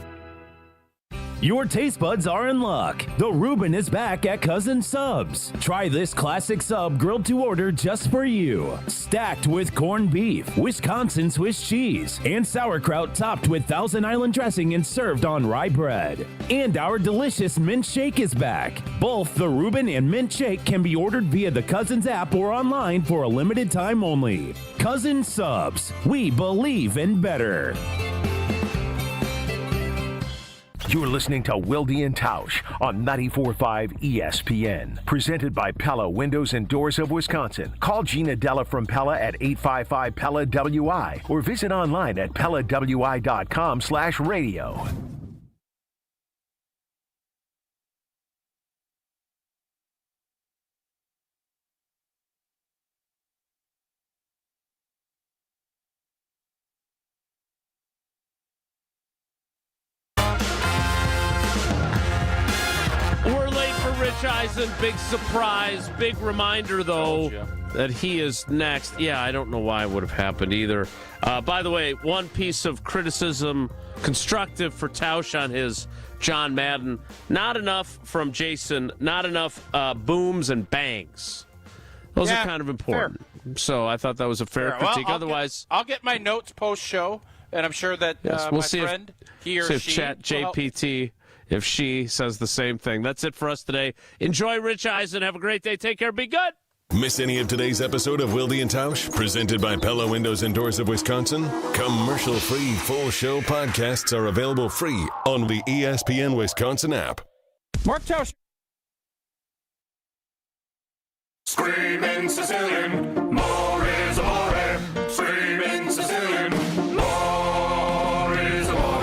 Your taste buds are in luck. The Reuben is back at Cousin Subs. Try this classic sub grilled to order just for you. Stacked with corned beef, Wisconsin Swiss cheese, and sauerkraut topped with Thousand Island dressing and served on rye bread. And our delicious mint shake is back. Both the Reuben and mint shake can be ordered via the Cousins app or online for a limited time only. Cousin Subs. We believe in better. You're listening to Wilde and Tausch on 94.5 ESPN. Presented by Pella Windows and Doors of Wisconsin. Call Gina Della from Pella at 855-PELLA-WI or visit online at PellaWI.com/radio. Rich Eisen, big surprise, big reminder, though, that he is next. Yeah, I don't know why it would have happened either. By the way, one piece of criticism, constructive for Tausch on his John Madden. Not enough from Jason, not enough booms and bangs. Those are kind of important. Fair. So I thought that was a fair critique. Well, Otherwise, I'll get my notes post-show, and I'm sure that we'll my see friend, he or if she... Chat JPT... if she says the same thing. That's it for us today. Enjoy Rich Eisen. Have a great day. Take care. Be good. Miss any of today's episode of Wilde and Tausch? Presented by Pella Windows and Doors of Wisconsin? Commercial-free full show podcasts are available free on the ESPN Wisconsin app. Mark Tausch. Screaming Sicilian, more is amore. Screaming Sicilian, more is amore.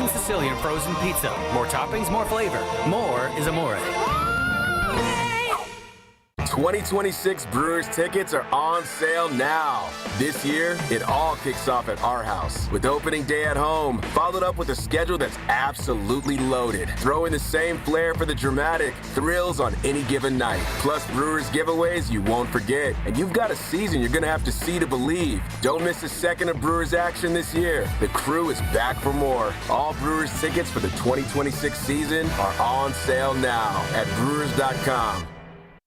Sicilian frozen pizza. More toppings, more flavor. More is amore. 2026 Brewers tickets are on sale now. This year, it all kicks off at our house with opening day at home, followed up with a schedule that's absolutely loaded. Throw in the same flair for the dramatic thrills on any given night. Plus Brewers giveaways you won't forget. And you've got a season you're going to have to see to believe. Don't miss a second of Brewers action this year. The crew is back for more. All Brewers tickets for the 2026 season are on sale now at Brewers.com.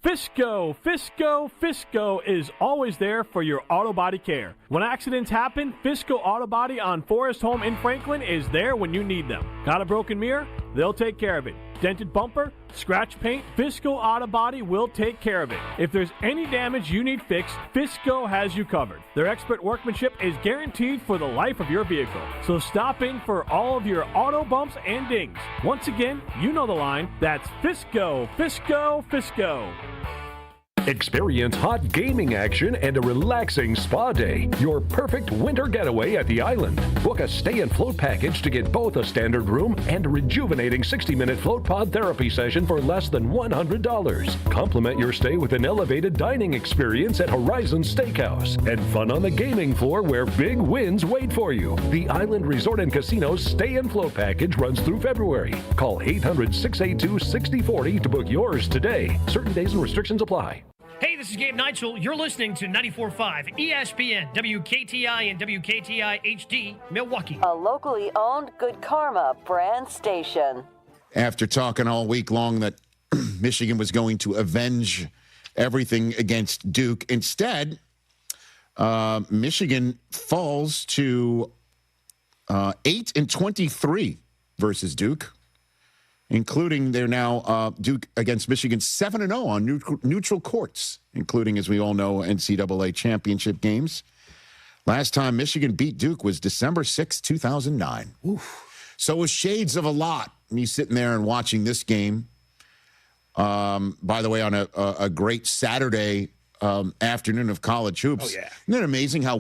Fisco is always there for your auto body care. When accidents happen, Fisco Auto Body on Forest Home in Franklin is there when you need them. Got a broken mirror? They'll take care of it. Dented bumper? Scratch paint? Fisco Auto Body will take care of it. If there's any damage you need fixed, Fisco has you covered. Their expert workmanship is guaranteed for the life of your vehicle. So stop in for all of your auto bumps and dings. Once again, you know the line. That's Fisco. Experience hot gaming action and a relaxing spa day. Your perfect winter getaway at the island. Book a stay and float package to get both a standard room and a rejuvenating 60-minute float pod therapy session for less than $100. Complement your stay with an elevated dining experience at Horizon Steakhouse and fun on the gaming floor where big wins wait for you. The Island Resort and Casino's stay and float package runs through February. Call 800-682-6040 to book yours today. Certain days and restrictions apply. Hey, this is Gabe Neitzel. You're listening to 94.5 ESPN, WKTI and WKTI HD, Milwaukee. A locally owned Good Karma brand station. After talking all week long that Michigan was going to avenge everything against Duke, instead, Michigan falls to 8-23 versus Duke, including they're now Duke against Michigan 7-0 on neutral courts, including, as we all know, NCAA championship games. Last time Michigan beat Duke was December 6, 2009. Oof. So it was shades of a lot. Me sitting there and watching this game, by the way, on a great Saturday afternoon of college hoops. Oh, yeah. Isn't it amazing how